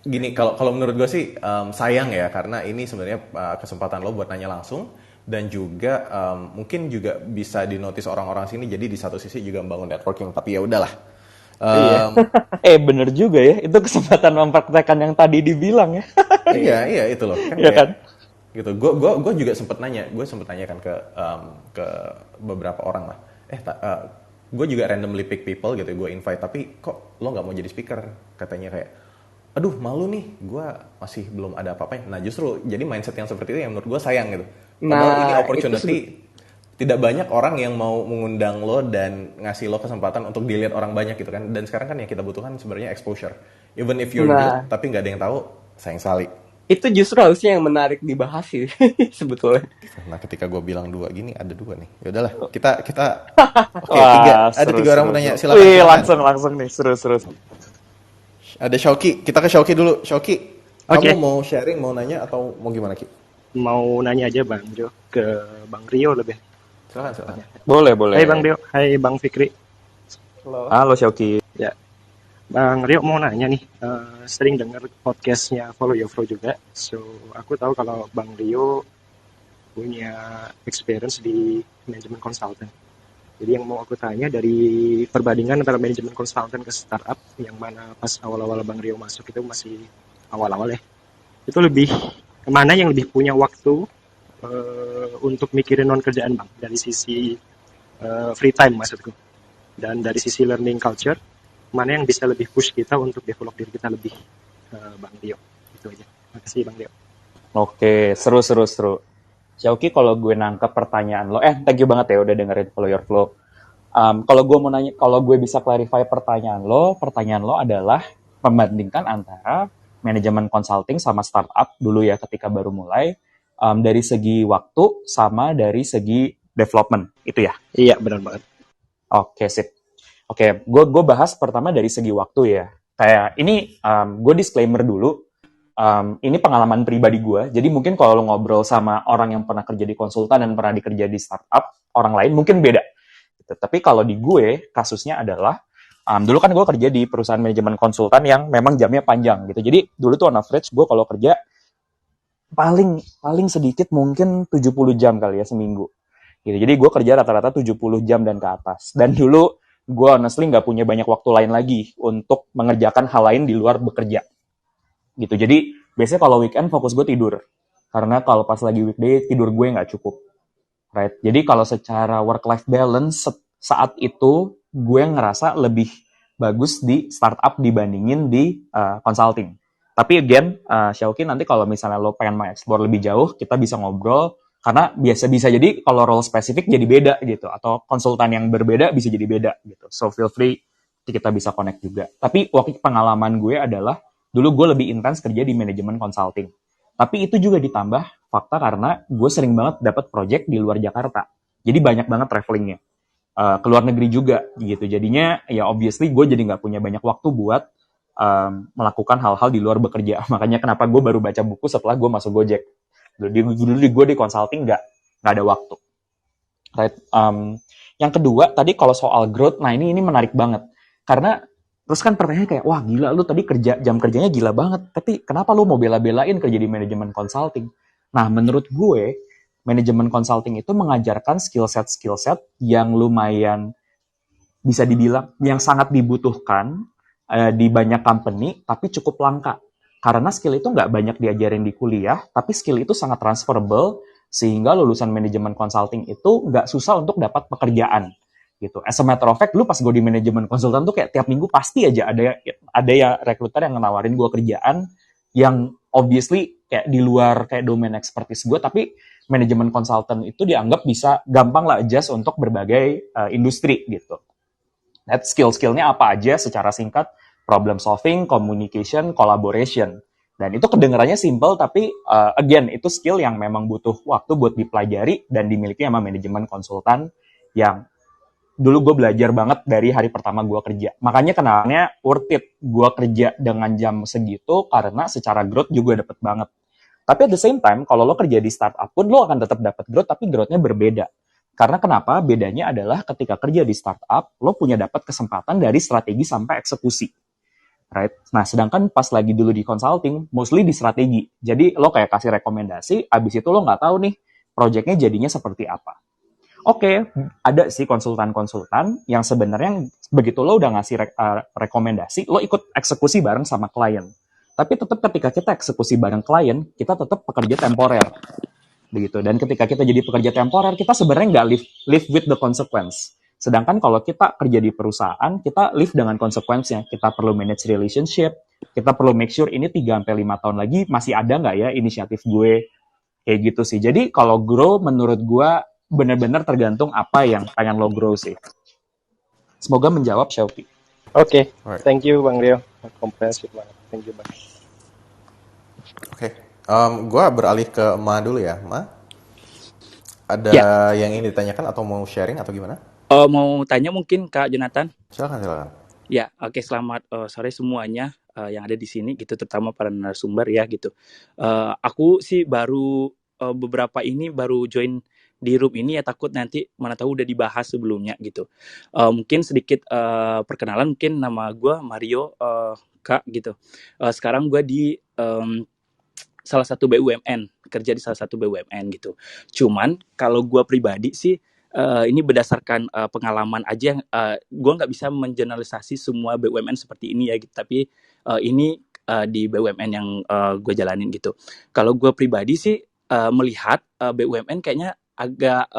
Speaker 1: gini, kalau menurut gue sih sayang ya, karena ini sebenarnya kesempatan lo buat nanya langsung dan juga mungkin juga bisa dinotis orang-orang sini. Jadi di satu sisi juga membangun networking, tapi ya udahlah.
Speaker 2: Iya. Bener juga ya, itu kesempatan mempraktekkan yang tadi dibilang ya.
Speaker 1: Iya itu loh. Kan
Speaker 2: Iya
Speaker 1: kayak,
Speaker 2: kan?
Speaker 1: gitu. Gue juga sempet nanya kan ke beberapa orang lah. Gue juga randomly pick people gitu, gue invite, tapi kok lo nggak mau jadi speaker? Katanya kayak, aduh malu nih, gue masih belum ada apa-apanya. Nah justru jadi mindset yang seperti itu yang menurut gue sayang gitu. Padahal ini opportunity, tidak banyak orang yang mau mengundang lo dan ngasih lo kesempatan untuk dilihat orang banyak gitu kan. Dan sekarang kan yang kita butuhkan sebenarnya exposure. Even if you're good, tapi nggak ada yang tahu, sayang sekali.
Speaker 3: Itu justru harusnya yang menarik dibahas sih sebetulnya.
Speaker 1: Nah ketika gue bilang 2 gini, ada 2 nih. Ya udahlah, kita oke,
Speaker 2: Wah,
Speaker 1: ada 3 orang mau nanya,
Speaker 2: seru.
Speaker 1: silakan.
Speaker 2: Wih,
Speaker 1: silakan.
Speaker 2: langsung nih, seru.
Speaker 1: Ada Shoki, kita ke Shoki dulu. Shoki,
Speaker 4: Oke.
Speaker 1: kamu mau sharing, mau nanya atau mau gimana Ki?
Speaker 4: Mau nanya aja Bang Jo ke Bang Rio lebih.
Speaker 1: Silakan.
Speaker 2: Boleh.
Speaker 4: Hai Bang Rio, hai Bang Fikri.
Speaker 2: Halo Syauki.
Speaker 4: Ya, Bang Rio mau nanya nih, sering dengar podcastnya Follow Your Flow juga. So, aku tahu kalau Bang Rio punya experience di manajemen consultant. Jadi yang mau aku tanya dari perbandingan antara manajemen consultant ke startup, yang mana pas awal-awal Bang Rio masuk itu masih awal-awal ya. Itu lebih kemana yang lebih punya waktu untuk mikirin non kerjaan Bang, dari sisi free time maksudku, dan dari sisi learning culture, mana yang bisa lebih push kita untuk develop diri kita lebih, Bang Rio. Itu aja. Makasih Bang Rio.
Speaker 2: Oke, seru. Syauki, kalau gue nangkep pertanyaan lo, thank you banget ya udah dengerin Follow Your Flow. Kalau gue mau nanya, kalau gue bisa clarify pertanyaan lo adalah membandingkan antara manajemen consulting sama startup dulu ya ketika baru mulai, dari segi waktu sama dari segi development, itu ya?
Speaker 4: Iya, benar banget.
Speaker 2: Oke, sip. Oke, gue bahas pertama dari segi waktu ya. Kayak ini, gue disclaimer dulu. Ini pengalaman pribadi gue. Jadi mungkin kalau lo ngobrol sama orang yang pernah kerja di konsultan dan pernah dikerja di startup, orang lain mungkin beda. Gitu. Tapi kalau di gue, kasusnya adalah, dulu kan gue kerja di perusahaan manajemen konsultan yang memang jamnya panjang gitu. Jadi dulu tuh on average gue kalau kerja paling sedikit mungkin 70 jam kali ya seminggu. Gitu. Jadi gue kerja rata-rata 70 jam dan ke atas. Dan dulu gue honestly nggak punya banyak waktu lain lagi untuk mengerjakan hal lain di luar bekerja. Gitu. Jadi biasanya kalau weekend fokus gue tidur. Karena kalau pas lagi weekday tidur gue nggak cukup. Right? Jadi kalau secara work-life balance saat itu gue ngerasa lebih bagus di startup dibandingin di consulting. Tapi again, Syauki, nanti kalau misalnya lo pengen explore lebih jauh, kita bisa ngobrol. Karena bisa jadi kalau role spesifik jadi beda gitu. Atau konsultan yang berbeda bisa jadi beda gitu. So feel free, kita bisa connect juga. Tapi waktu pengalaman gue adalah, dulu gue lebih intens kerja di manajemen consulting. Tapi itu juga ditambah fakta karena gue sering banget dapat project di luar Jakarta. Jadi banyak banget travelingnya. Ke luar negeri juga gitu. Jadinya ya obviously gue jadi nggak punya banyak waktu buat melakukan hal-hal di luar bekerja. Makanya kenapa gue baru baca buku setelah gue masuk Gojek. Dulu gue di consulting nggak ada waktu. Right? Yang kedua tadi kalau soal growth, nah ini menarik banget. Karena terus kan pertanyaannya kayak, wah gila lu tadi jam kerjanya gila banget. Tapi kenapa lu mau bela-belain kerja di manajemen consulting? Nah menurut gue, manajemen consulting itu mengajarkan skill set yang lumayan bisa dibilang yang sangat dibutuhkan di banyak company, tapi cukup langka. Karena skill itu nggak banyak diajarin di kuliah, tapi skill itu sangat transferable, sehingga lulusan manajemen consulting itu nggak susah untuk dapat pekerjaan. Gitu. As a matter of fact, dulu pas gue di manajemen konsultan tuh kayak tiap minggu pasti aja ada ya rekruter yang nawarin gue kerjaan yang obviously kayak di luar kayak domain expertise gue, tapi manajemen konsultan itu dianggap bisa gampang lah adjust untuk berbagai industri gitu. That skill-skillnya apa aja secara singkat, problem solving, communication, collaboration. Dan itu kedengarannya simple, tapi again, itu skill yang memang butuh waktu buat dipelajari dan dimiliki sama manajemen konsultan yang dulu gue belajar banget dari hari pertama gue kerja. Makanya kenalnya worth it gue kerja dengan jam segitu karena secara growth juga dapet banget. Tapi at the same time, kalau lo kerja di startup pun lo akan tetap dapat growth, tapi growth-nya berbeda. Karena kenapa? Bedanya adalah ketika kerja di startup, lo punya dapat kesempatan dari strategi sampai eksekusi. Right? Nah, sedangkan pas lagi dulu di consulting, mostly di strategi. Jadi lo kayak kasih rekomendasi, abis itu lo nggak tahu nih project-nya jadinya seperti apa. Oke, ada sih konsultan-konsultan yang sebenarnya begitu lo udah ngasih rekomendasi, lo ikut eksekusi bareng sama klien. Tapi tetap ketika kita eksekusi bareng klien, kita tetap pekerja temporer. Begitu. Dan ketika kita jadi pekerja temporer, kita sebenarnya nggak live with the consequence. Sedangkan kalau kita kerja di perusahaan, kita live dengan konsekuensinya. Kita perlu manage relationship, kita perlu make sure ini 3-5 tahun lagi masih ada nggak ya inisiatif gue. Kayak gitu sih. Jadi kalau grow menurut gue benar-benar tergantung apa yang pengen lo grow sih. Semoga menjawab, Shauki.
Speaker 4: Oke,
Speaker 1: Alright.
Speaker 4: thank you Bang Rio. Komprehensif banget. Thank you Bang.
Speaker 1: Oke, gue beralih ke Ma dulu ya, Ma. Ada yang ingin ditanyakan atau mau sharing atau gimana?
Speaker 5: Mau tanya mungkin Kak Jonathan?
Speaker 1: Silakan.
Speaker 5: Ya, oke, selamat sore semuanya yang ada di sini gitu, terutama para narasumber ya gitu. Aku sih baru beberapa ini baru join di room ini ya, takut nanti mana tahu udah dibahas sebelumnya gitu. Mungkin sedikit perkenalan, mungkin nama gue Mario Kak gitu. Sekarang gue di salah satu BUMN, kerja di salah satu BUMN gitu. Cuman kalau gue pribadi sih ini berdasarkan pengalaman aja, gue nggak bisa mengeneralisasi semua BUMN seperti ini ya gitu, tapi ini di BUMN yang gue jalanin gitu. Kalau gue pribadi sih melihat BUMN kayaknya agak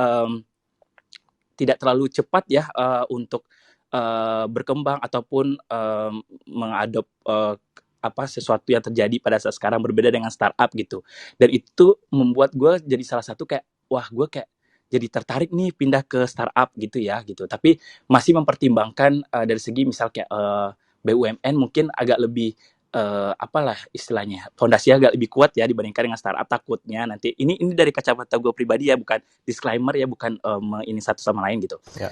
Speaker 5: tidak terlalu cepat ya untuk berkembang ataupun mengadop sesuatu yang terjadi pada saat sekarang, berbeda dengan startup gitu. Dan itu membuat gue jadi salah satu kayak, wah gue kayak jadi tertarik nih pindah ke startup gitu ya gitu. Tapi masih mempertimbangkan dari segi misal kayak BUMN mungkin agak lebih apalah istilahnya, fondasinya agak lebih kuat ya dibandingkan dengan startup. Takutnya nanti ini dari kacamata gue pribadi ya, bukan disclaimer ya, bukan ini satu sama lain gitu.
Speaker 1: Ya.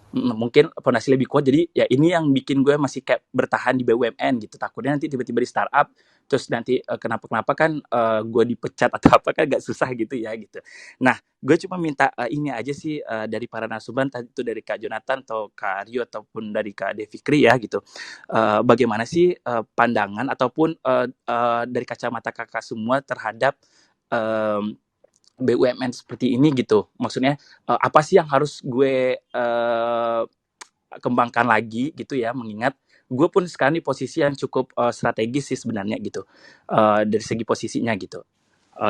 Speaker 5: Mungkin fondasi lebih kuat, jadi ya ini yang bikin gue masih kayak bertahan di BUMN gitu. Takutnya nanti tiba-tiba di startup terus nanti kenapa kan gue dipecat atau apa kan agak susah gitu ya gitu. Nah, gue cuma minta ini aja sih dari para narasumber, tadi itu dari Kak Jonathan atau Kak Rio ataupun dari Kak Devikri ya gitu. Bagaimana sih pandangan ataupun dari kacamata kakak semua terhadap BUMN seperti ini gitu. Maksudnya apa sih yang harus gue kembangkan lagi gitu ya, mengingat gue pun sekarang di posisi yang cukup strategis sih sebenarnya gitu, dari segi posisinya gitu.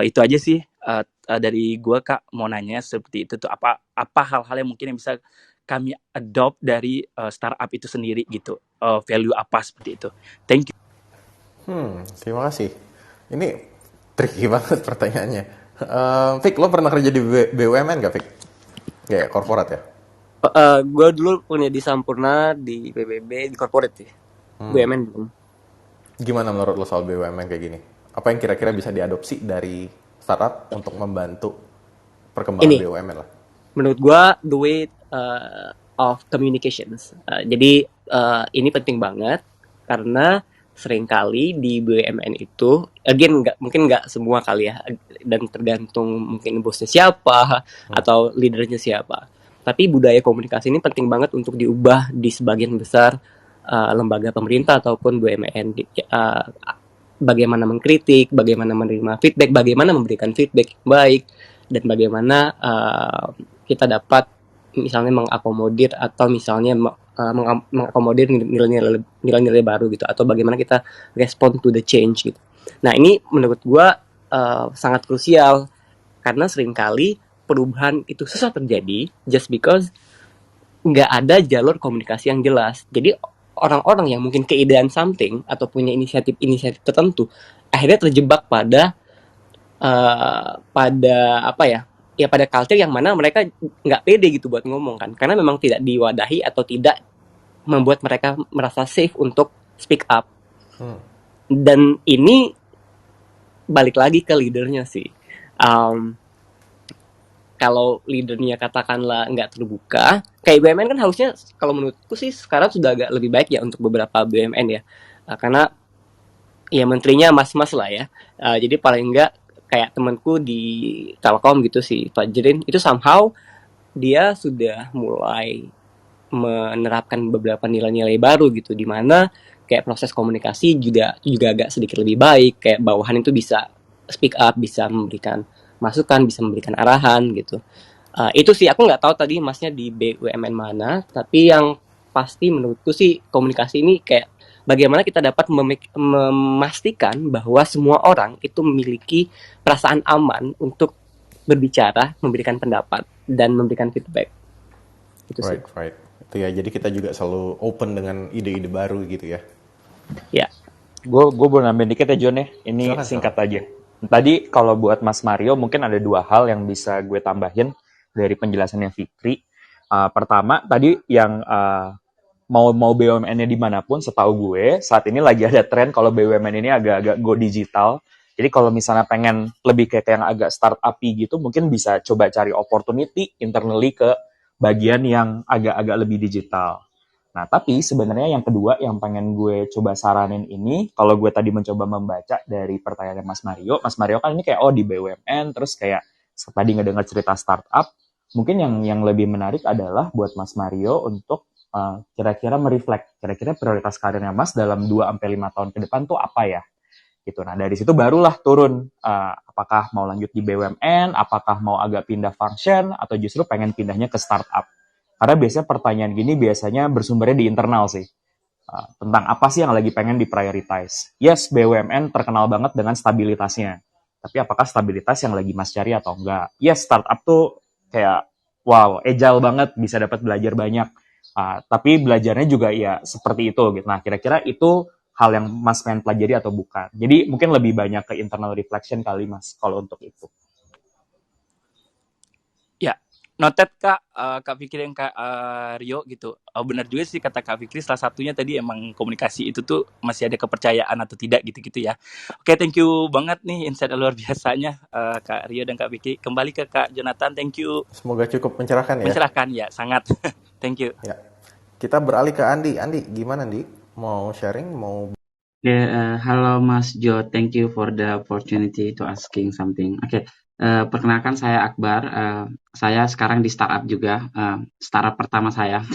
Speaker 5: Itu aja sih dari gue Kak, mau nanya seperti itu tuh, apa hal-hal yang mungkin yang bisa kami adopt dari startup itu sendiri gitu, value apa seperti itu. Thank you.
Speaker 1: Terima kasih. Ini tricky banget pertanyaannya. Fik, lo pernah kerja di BUMN gak, Fik? Kayak korporat ya?
Speaker 3: Gue dulu punya di Sampurna, di PBB, di corporate ya. BUMN belum.
Speaker 1: Gimana menurut lo soal BUMN kayak gini? Apa yang kira-kira bisa diadopsi dari startup untuk membantu perkembangan
Speaker 3: Ini.
Speaker 1: BUMN lah?
Speaker 3: Menurut gue the way of communications. Jadi ini penting banget karena seringkali di BUMN itu, again mungkin nggak semua kali ya, dan tergantung mungkin bosnya siapa atau leadernya siapa. Tapi budaya komunikasi ini penting banget untuk diubah di sebagian besar lembaga pemerintah ataupun BUMN. bagaimana mengkritik, bagaimana menerima feedback, bagaimana memberikan feedback yang baik, dan bagaimana kita dapat misalnya mengakomodir atau misalnya mengakomodir nilai-nilai baru gitu, atau bagaimana kita respond to the change gitu. Nah ini menurut gua sangat krusial karena seringkali perubahan itu susah terjadi just because nggak ada jalur komunikasi yang jelas. Jadi orang-orang yang mungkin keidean something atau punya inisiatif tertentu akhirnya terjebak pada apa ya? Ya pada culture yang mana mereka nggak pede gitu buat ngomong kan, karena memang tidak diwadahi atau tidak membuat mereka merasa safe untuk speak up. Dan ini balik lagi ke leadernya sih. Kalau leadernya katakanlah nggak terbuka, kayak BUMN kan harusnya kalau menurutku sih sekarang sudah agak lebih baik ya untuk beberapa BUMN ya, karena ya menterinya mas-mas lah ya. Jadi paling nggak kayak temanku di Telkom gitu sih, Fajrin itu somehow dia sudah mulai menerapkan beberapa nilai-nilai baru gitu, di mana kayak proses komunikasi juga agak sedikit lebih baik, kayak bawahan itu bisa speak up, bisa memberikan masukan, bisa memberikan arahan gitu. Itu sih aku nggak tahu tadi masnya di BUMN mana, tapi yang pasti menurutku sih komunikasi ini kayak bagaimana kita dapat memastikan bahwa semua orang itu memiliki perasaan aman untuk berbicara, memberikan pendapat, dan memberikan feedback. Itu sih.
Speaker 1: Right. Itu ya, jadi kita juga selalu open dengan ide-ide baru gitu ya.
Speaker 3: Ya.
Speaker 2: Gue boleh nambahin dikit ya John ya. Ini
Speaker 1: Silakan,
Speaker 2: singkat aja. Tadi kalau buat Mas Mario mungkin ada 2 hal yang bisa gue tambahin dari penjelasannya Fikri. Pertama tadi yang mau BUMN-nya dimanapun, setahu gue saat ini lagi ada tren kalau BUMN ini agak-agak go digital. Jadi kalau misalnya pengen lebih kayak yang agak startup-y gitu, mungkin bisa coba cari opportunity internally ke bagian yang agak-agak lebih digital. Nah, tapi sebenarnya yang kedua yang pengen gue coba saranin ini, kalau gue tadi mencoba membaca dari pertanyaan Mas Mario kan ini kayak di BUMN, terus kayak tadi ngedengar cerita startup, mungkin yang lebih menarik adalah buat Mas Mario untuk kira-kira mereflect, kira-kira prioritas karirnya Mas dalam 2-5 tahun ke depan tuh apa ya? Gitu. Nah, dari situ barulah turun apakah mau lanjut di BUMN, apakah mau agak pindah function, atau justru pengen pindahnya ke startup. Karena biasanya pertanyaan gini biasanya bersumbernya di internal sih. Tentang apa sih yang lagi pengen diprioritize. Yes, BUMN terkenal banget dengan stabilitasnya. Tapi apakah stabilitas yang lagi Mas cari atau enggak? Yes, startup tuh kayak wow, agile banget, bisa dapat belajar banyak. Tapi belajarnya juga ya seperti itu gitu. Nah, kira-kira itu hal yang Mas pengen pelajari atau bukan. Jadi mungkin lebih banyak ke internal reflection kali Mas kalau untuk itu.
Speaker 5: Ya, noted Kak Fikri dan Kak Rio gitu. Benar juga sih kata Kak Fikri, salah satunya tadi emang komunikasi itu tuh masih ada kepercayaan atau tidak gitu-gitu ya. Oke, thank you banget nih insight luar biasanya Kak Rio dan Kak Fikri. Kembali ke Kak Jonathan, thank you.
Speaker 1: Semoga cukup mencerahkan ya.
Speaker 5: Mencerahkan ya, sangat. Thank you.
Speaker 1: Ya. Kita beralih ke Andi. Andi, gimana Andi? Mau sharing? Mau
Speaker 6: Halo Mas Jo, thank you for the opportunity to asking something. Perkenalkan saya Akbar. Saya sekarang di startup juga, startup pertama saya.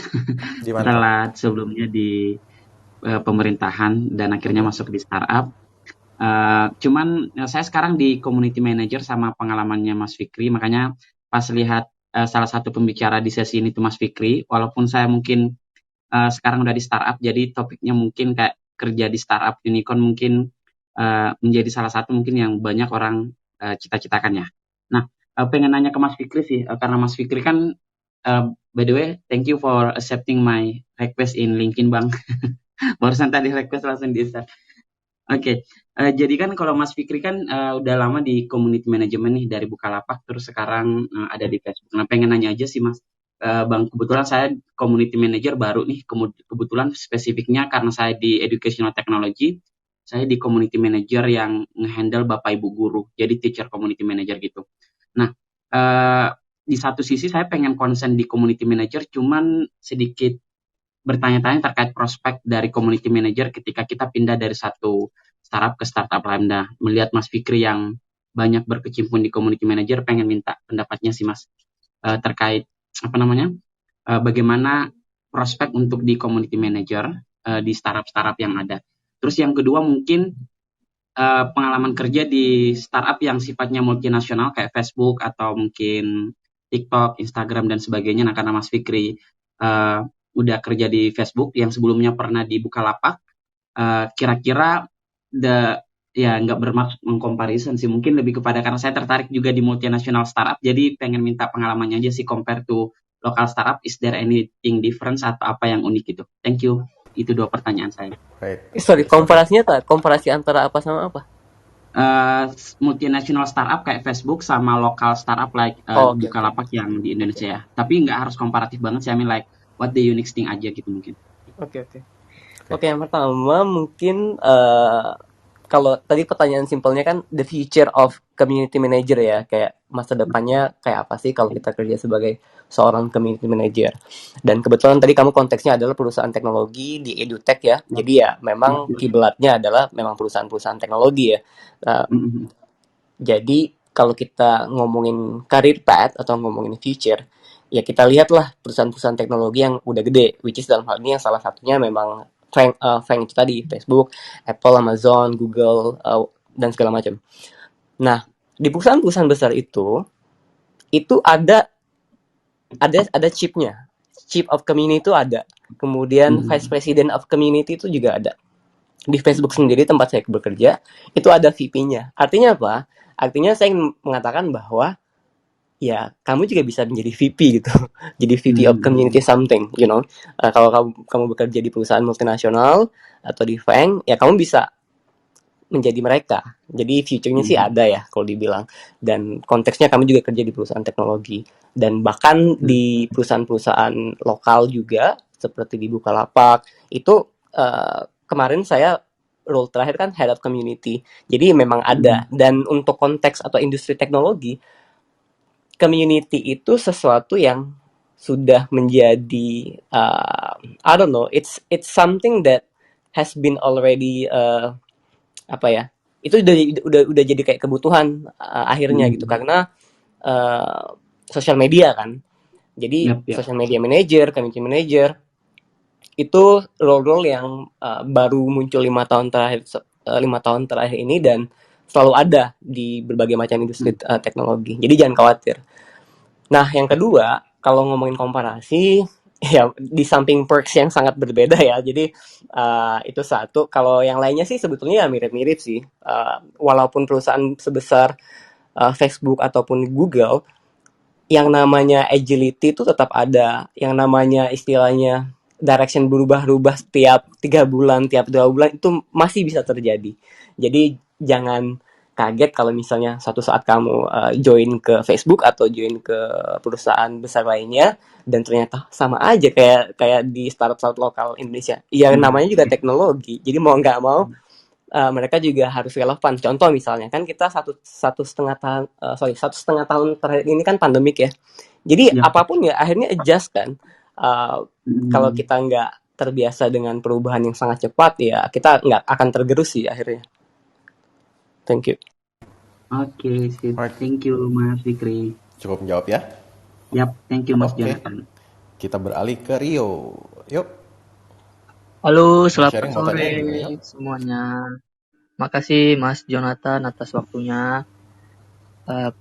Speaker 1: gimana?
Speaker 6: Setelah sebelumnya di pemerintahan dan akhirnya masuk di startup. Cuman saya sekarang di community manager sama pengalamannya Mas Fikri, makanya pas lihat salah satu pembicara di sesi ini tuh Mas Fikri, walaupun saya mungkin sekarang udah di startup, jadi topiknya mungkin kayak kerja di startup unicorn mungkin menjadi salah satu mungkin yang banyak orang cita-citakan ya. Nah, pengen nanya ke Mas Fikri sih, karena Mas Fikri kan by the way, thank you for accepting my request in LinkedIn Bang. Barusan tadi request langsung di-accept. Jadi kan kalau Mas Fikri kan udah lama di community management nih dari Bukalapak, terus sekarang ada di Facebook. Nah, pengen nanya aja sih Mas, Bang, kebetulan saya community manager baru nih, kebetulan spesifiknya karena saya di educational technology, saya di community manager yang nge-handle Bapak Ibu guru, jadi teacher community manager gitu. Nah, di satu sisi saya pengen konsen di community manager, cuman sedikit bertanya-tanya terkait prospek dari community manager ketika kita pindah dari satu startup ke startup lain. Nah, melihat Mas Fikri yang banyak berkecimpung di community manager, pengen minta pendapatnya sih Mas terkait bagaimana prospek untuk di community manager di startup-startup yang ada. Terus yang kedua mungkin pengalaman kerja di startup yang sifatnya multinasional kayak Facebook atau mungkin TikTok, Instagram dan sebagainya. Nah, karena Mas Fikri udah kerja di Facebook yang sebelumnya pernah di Bukalapak, kira-kira ya nggak bermaksud mengkomparison sih, mungkin lebih kepada karena saya tertarik juga di multinational startup, jadi pengen minta pengalamannya aja sih compare to local startup, is there anything difference atau apa yang unik gitu. Thank you. Itu 2 pertanyaan saya.
Speaker 1: Right.
Speaker 3: Sorry, komparasinya tak? Komparasi antara apa sama apa?
Speaker 6: Multinational startup kayak Facebook sama lokal startup like
Speaker 3: Oh, oke.
Speaker 6: Bukalapak yang di Indonesia ya. Tapi nggak harus komparatif banget sih, I mean like what the unique thing aja gitu mungkin.
Speaker 3: Oke. Oke, yang pertama mungkin kalau tadi pertanyaan simpelnya kan the future of community manager ya, kayak masa depannya kayak apa sih kalau kita kerja sebagai seorang community manager. Dan kebetulan tadi kamu konteksnya adalah perusahaan teknologi di edutech ya. Jadi ya memang kiblatnya adalah memang perusahaan-perusahaan teknologi ya. Jadi kalau kita ngomongin career path atau ngomongin future, ya kita lihatlah perusahaan-perusahaan teknologi yang udah gede, which is dalam hal ini yang salah satunya memang Fang itu tadi, Facebook, Apple, Amazon, Google, dan segala macam. Nah, di perusahaan-perusahaan besar itu ada chief-nya. Chief of Community itu ada. Kemudian Vice President of Community itu juga ada. Di Facebook sendiri tempat saya bekerja, itu ada VP-nya. Artinya apa? Artinya saya mengatakan bahwa ya kamu juga bisa menjadi VP gitu. Jadi VP of community something, you know. Kalau kamu bekerja di perusahaan multinasional atau di Fang, ya kamu bisa menjadi mereka. Jadi future-nya sih ada ya kalau dibilang. Dan konteksnya kami juga kerja di perusahaan teknologi. Dan bahkan di perusahaan-perusahaan lokal juga, seperti di Bukalapak, itu kemarin saya role terakhir kan head of community. Jadi memang ada. Dan untuk konteks atau industri teknologi, community itu sesuatu yang sudah menjadi I don't know, it's something that has been already apa ya, itu udah jadi kayak kebutuhan akhirnya gitu, karena social media kan. Jadi social media manager, community manager itu role yang baru muncul 5 tahun terakhir ini dan selalu ada di berbagai macam industri teknologi. Jadi jangan khawatir. Nah, yang kedua, kalau ngomongin komparasi, ya di samping perks yang sangat berbeda ya. Jadi itu satu. Kalau yang lainnya sih sebetulnya ya mirip-mirip sih. Walaupun perusahaan sebesar Facebook ataupun Google, yang namanya agility itu tetap ada. Yang namanya istilahnya direction berubah-ubah setiap 3 bulan, tiap 2 bulan itu masih bisa terjadi. Jadi jangan kaget kalau misalnya suatu saat kamu join ke Facebook atau join ke perusahaan besar lainnya dan ternyata sama aja kayak di startup lokal Indonesia. Ya namanya juga teknologi. Jadi mau nggak mau mereka juga harus relevan. Contoh misalnya kan kita satu setengah tahun terakhir ini kan pandemik ya. Jadi apapun ya akhirnya adjust kan. Kalau kita nggak terbiasa dengan perubahan yang sangat cepat ya kita nggak akan tergerus sih akhirnya. Thank you.
Speaker 6: Oke, sip. Thank you Mas Fikri.
Speaker 1: Cukup menjawab ya?
Speaker 6: Yap, thank you Mas Jonathan.
Speaker 1: Kita beralih ke Rio. Yuk.
Speaker 7: Halo, selamat sore semuanya. Makasih Mas Jonathan atas waktunya.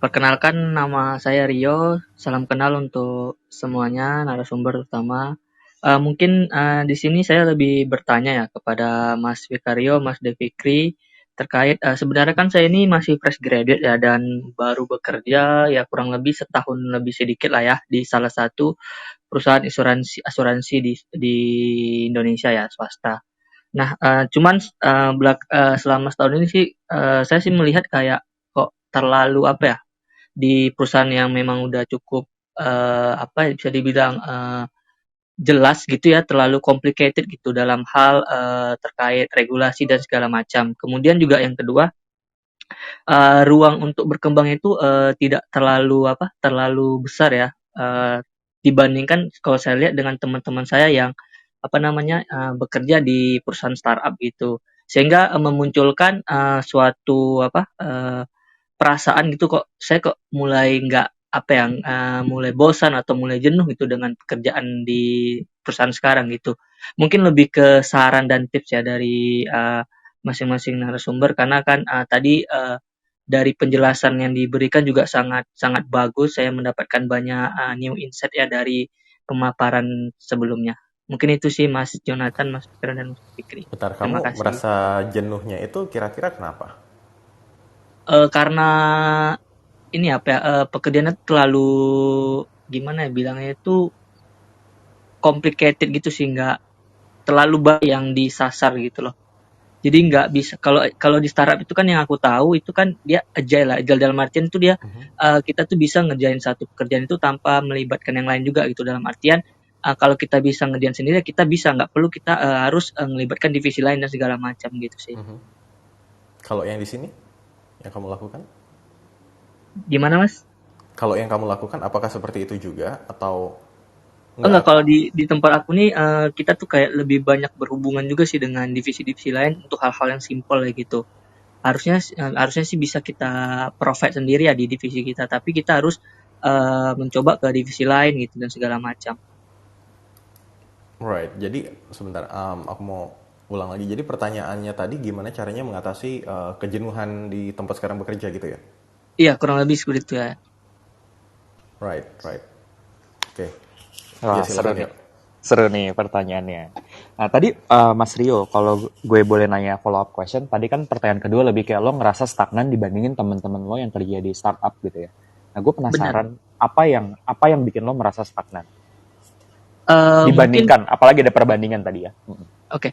Speaker 7: Perkenalkan nama saya Rio. Salam kenal untuk semuanya, narasumber terutama. Mungkin di sini saya lebih bertanya ya kepada Mas Vikario, Mas Devikri terkait sebenarnya kan saya ini masih fresh graduate ya dan baru bekerja ya kurang lebih setahun lebih sedikit lah ya di salah satu perusahaan asuransi di Indonesia ya swasta. Nah, cuman selama setahun ini sih saya sih melihat kayak kok terlalu apa ya di perusahaan yang memang udah cukup apa ya bisa dibilang jelas gitu ya, terlalu complicated gitu dalam hal terkait regulasi dan segala macam. Kemudian juga yang kedua, ruang untuk berkembang itu tidak terlalu besar ya, dibandingkan kalau saya lihat dengan teman-teman saya yang bekerja di perusahaan startup gitu, sehingga memunculkan suatu perasaan gitu kok saya mulai nggak mulai bosan atau mulai jenuh gitu dengan pekerjaan di perusahaan sekarang gitu. Mungkin lebih ke saran dan tips ya dari masing-masing narasumber karena kan tadi dari penjelasan yang diberikan juga sangat sangat bagus. Saya mendapatkan banyak new insight ya dari pemaparan sebelumnya. Mungkin itu sih Mas Jonathan, Mas Fikri dan Mas Fikri.
Speaker 1: Bentar,
Speaker 7: Terima
Speaker 1: kamu
Speaker 7: kasih.
Speaker 1: merasa jenuhnya itu kira-kira kenapa?
Speaker 7: Karena ini apa ya, pekerjaannya terlalu gimana ya bilangnya itu complicated gitu sih, nggak terlalu banyak yang disasar gitu loh. Jadi nggak bisa kalau di startup itu kan yang aku tahu itu kan dia agile lah, agile dalam artian itu dia kita tuh bisa ngerjain satu pekerjaan itu tanpa melibatkan yang lain juga gitu dalam artian kalau kita bisa ngerjain sendiri kita bisa nggak perlu kita harus melibatkan divisi lain dan segala macam gitu sih.
Speaker 1: Kalau yang di sini, yang kamu lakukan?
Speaker 7: Gimana Mas?
Speaker 1: Kalau yang kamu lakukan, apakah seperti itu juga atau
Speaker 7: Enggak,
Speaker 1: enggak?
Speaker 7: kalau di tempat aku nih kita tuh kayak lebih banyak berhubungan juga sih dengan divisi-divisi lain untuk hal-hal yang simpel kayak gitu. Harusnya sih bisa kita provide sendiri ya di divisi kita, tapi kita harus mencoba ke divisi lain gitu dan segala macam.
Speaker 1: Right. Jadi sebentar, aku mau ulang lagi. Jadi pertanyaannya tadi gimana caranya mengatasi kejenuhan di tempat sekarang bekerja gitu ya?
Speaker 7: Iya, kurang lebih seperti itu ya.
Speaker 1: Right, right. Oke.
Speaker 2: Wah,
Speaker 1: Ya
Speaker 2: seru
Speaker 1: silakan
Speaker 2: nih.
Speaker 1: ya.
Speaker 2: Seru nih pertanyaannya. Nah, tadi Mas Rio, kalau gue boleh nanya follow up question, tadi kan pertanyaan kedua lebih kayak lo ngerasa stagnan dibandingin teman-teman lo yang kerja di startup gitu ya. Nah, gue
Speaker 7: Benar.
Speaker 2: penasaran apa yang bikin lo merasa stagnan
Speaker 7: Mungkin
Speaker 2: dibandingkan, apalagi ada perbandingan tadi ya.
Speaker 7: oke.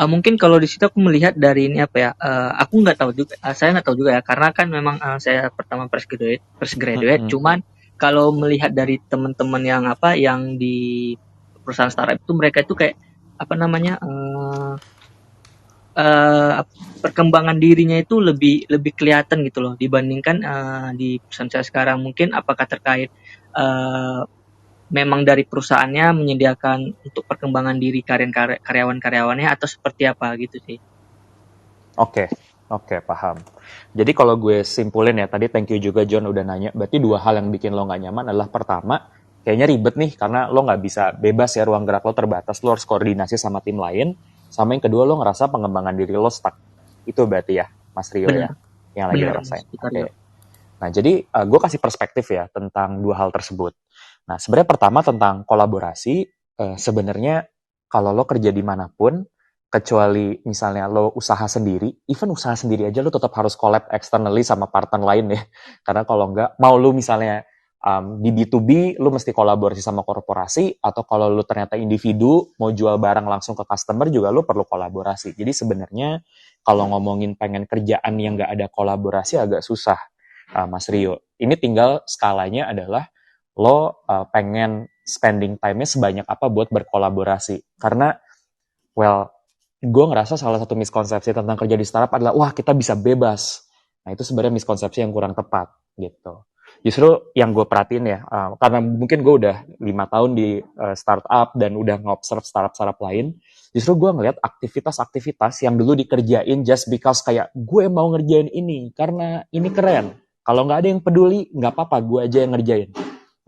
Speaker 7: Mungkin kalau di situ aku melihat dari ini apa ya? Aku nggak tahu juga. Saya nggak tahu juga ya, karena kan memang saya pertama fresh graduate. Cuman kalau melihat dari teman-teman yang apa, yang di perusahaan startup itu mereka itu kayak apa namanya? Perkembangan dirinya itu lebih lebih kelihatan gitu loh dibandingkan di perusahaan saya sekarang. Mungkin apakah terkait memang dari perusahaannya menyediakan untuk perkembangan diri karyawan-karyawannya atau seperti apa gitu sih.
Speaker 2: Oke, paham. Jadi kalau gue simpulin ya, tadi thank you juga John udah nanya, berarti dua hal yang bikin lo nggak nyaman adalah pertama, kayaknya ribet nih karena lo nggak bisa bebas ya, ruang gerak lo terbatas, lo harus koordinasi sama tim lain, sama yang kedua lo ngerasa pengembangan diri lo stuck. Itu berarti ya, Mas Rio ya,
Speaker 7: Benar,
Speaker 2: yang lagi lo
Speaker 7: benar
Speaker 2: rasain.
Speaker 7: Mas
Speaker 2: Oke.
Speaker 7: Rio.
Speaker 2: Nah, jadi gue kasih perspektif ya tentang dua hal tersebut. Nah, sebenarnya pertama tentang kolaborasi, sebenarnya kalau lo kerja dimanapun, kecuali misalnya lo usaha sendiri, even usaha sendiri aja lo tetap harus collab externally sama partner lain ya. Karena kalau enggak, mau lo misalnya di B2B, lo mesti kolaborasi sama korporasi, atau kalau lo ternyata individu, mau jual barang langsung ke customer juga lo perlu kolaborasi. Jadi sebenarnya kalau ngomongin pengen kerjaan yang nggak ada kolaborasi agak susah, Mas Rio. Ini tinggal skalanya adalah lo pengen spending time-nya sebanyak apa buat berkolaborasi. Karena, well, gue ngerasa salah satu miskonsepsi tentang kerja di startup adalah, wah kita bisa bebas. Nah itu sebenarnya miskonsepsi yang kurang tepat gitu. Justru yang gue perhatiin ya, karena mungkin gue udah 5 tahun di startup dan udah nge-observe startup-startup lain, justru gue ngeliat aktivitas-aktivitas yang dulu dikerjain just because kayak gue mau ngerjain ini karena ini keren. Kalau nggak ada yang peduli, nggak apa-apa, gue aja yang ngerjain.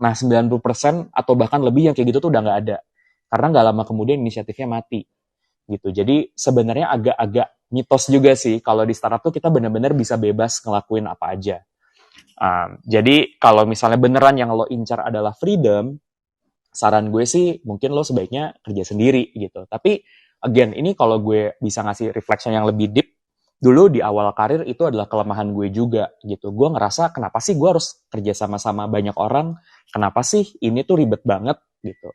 Speaker 2: Nah 90% atau bahkan lebih yang kayak gitu tuh udah nggak ada. Karena nggak lama kemudian inisiatifnya mati gitu. Jadi sebenarnya agak-agak mitos juga sih kalau di startup tuh kita benar-benar bisa bebas ngelakuin apa aja. Jadi kalau misalnya beneran yang lo incar adalah freedom, saran gue sih mungkin lo sebaiknya kerja sendiri gitu. Tapi again ini kalau gue bisa ngasih reflection yang lebih deep, dulu di awal karir itu adalah kelemahan gue juga gitu. Gue ngerasa kenapa sih gue harus kerja sama-sama banyak orang, kenapa sih ini tuh ribet banget gitu.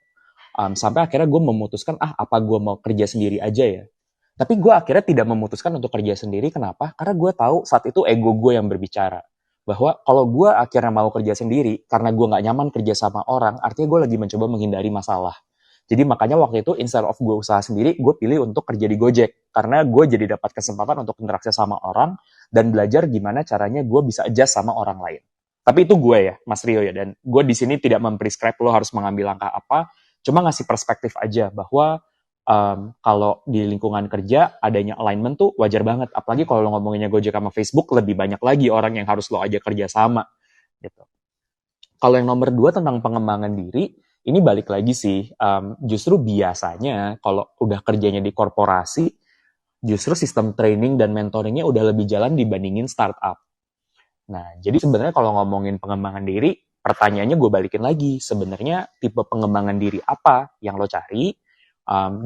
Speaker 2: Sampai akhirnya gue memutuskan, apa gue mau kerja sendiri aja ya. Tapi gue akhirnya tidak memutuskan untuk kerja sendiri, kenapa? Karena gue tahu saat itu ego gue yang berbicara. Bahwa kalau gue akhirnya mau kerja sendiri, karena gue gak nyaman kerja sama orang, artinya gue lagi mencoba menghindari masalah. Jadi makanya waktu itu, instead of gue usaha sendiri, gue pilih untuk kerja di Gojek. Karena gue jadi dapat kesempatan untuk interaksi sama orang, dan belajar gimana caranya gue bisa adjust sama orang lain. Tapi itu gue ya, Mas Rio ya, dan gue di sini tidak memprescribe lo harus mengambil langkah apa, cuma ngasih perspektif aja bahwa kalau di lingkungan kerja adanya alignment tuh wajar banget. Apalagi kalau lo ngomonginnya Gojek sama Facebook, lebih banyak lagi orang yang harus lo ajak kerja sama. Gitu. Kalau yang nomor 2 tentang pengembangan diri, ini balik lagi sih, justru biasanya kalau udah kerjanya di korporasi, justru sistem training dan mentoringnya udah lebih jalan dibandingin startup. Nah, jadi sebenarnya kalau ngomongin pengembangan diri, pertanyaannya gue balikin lagi, sebenarnya tipe pengembangan diri apa yang lo cari,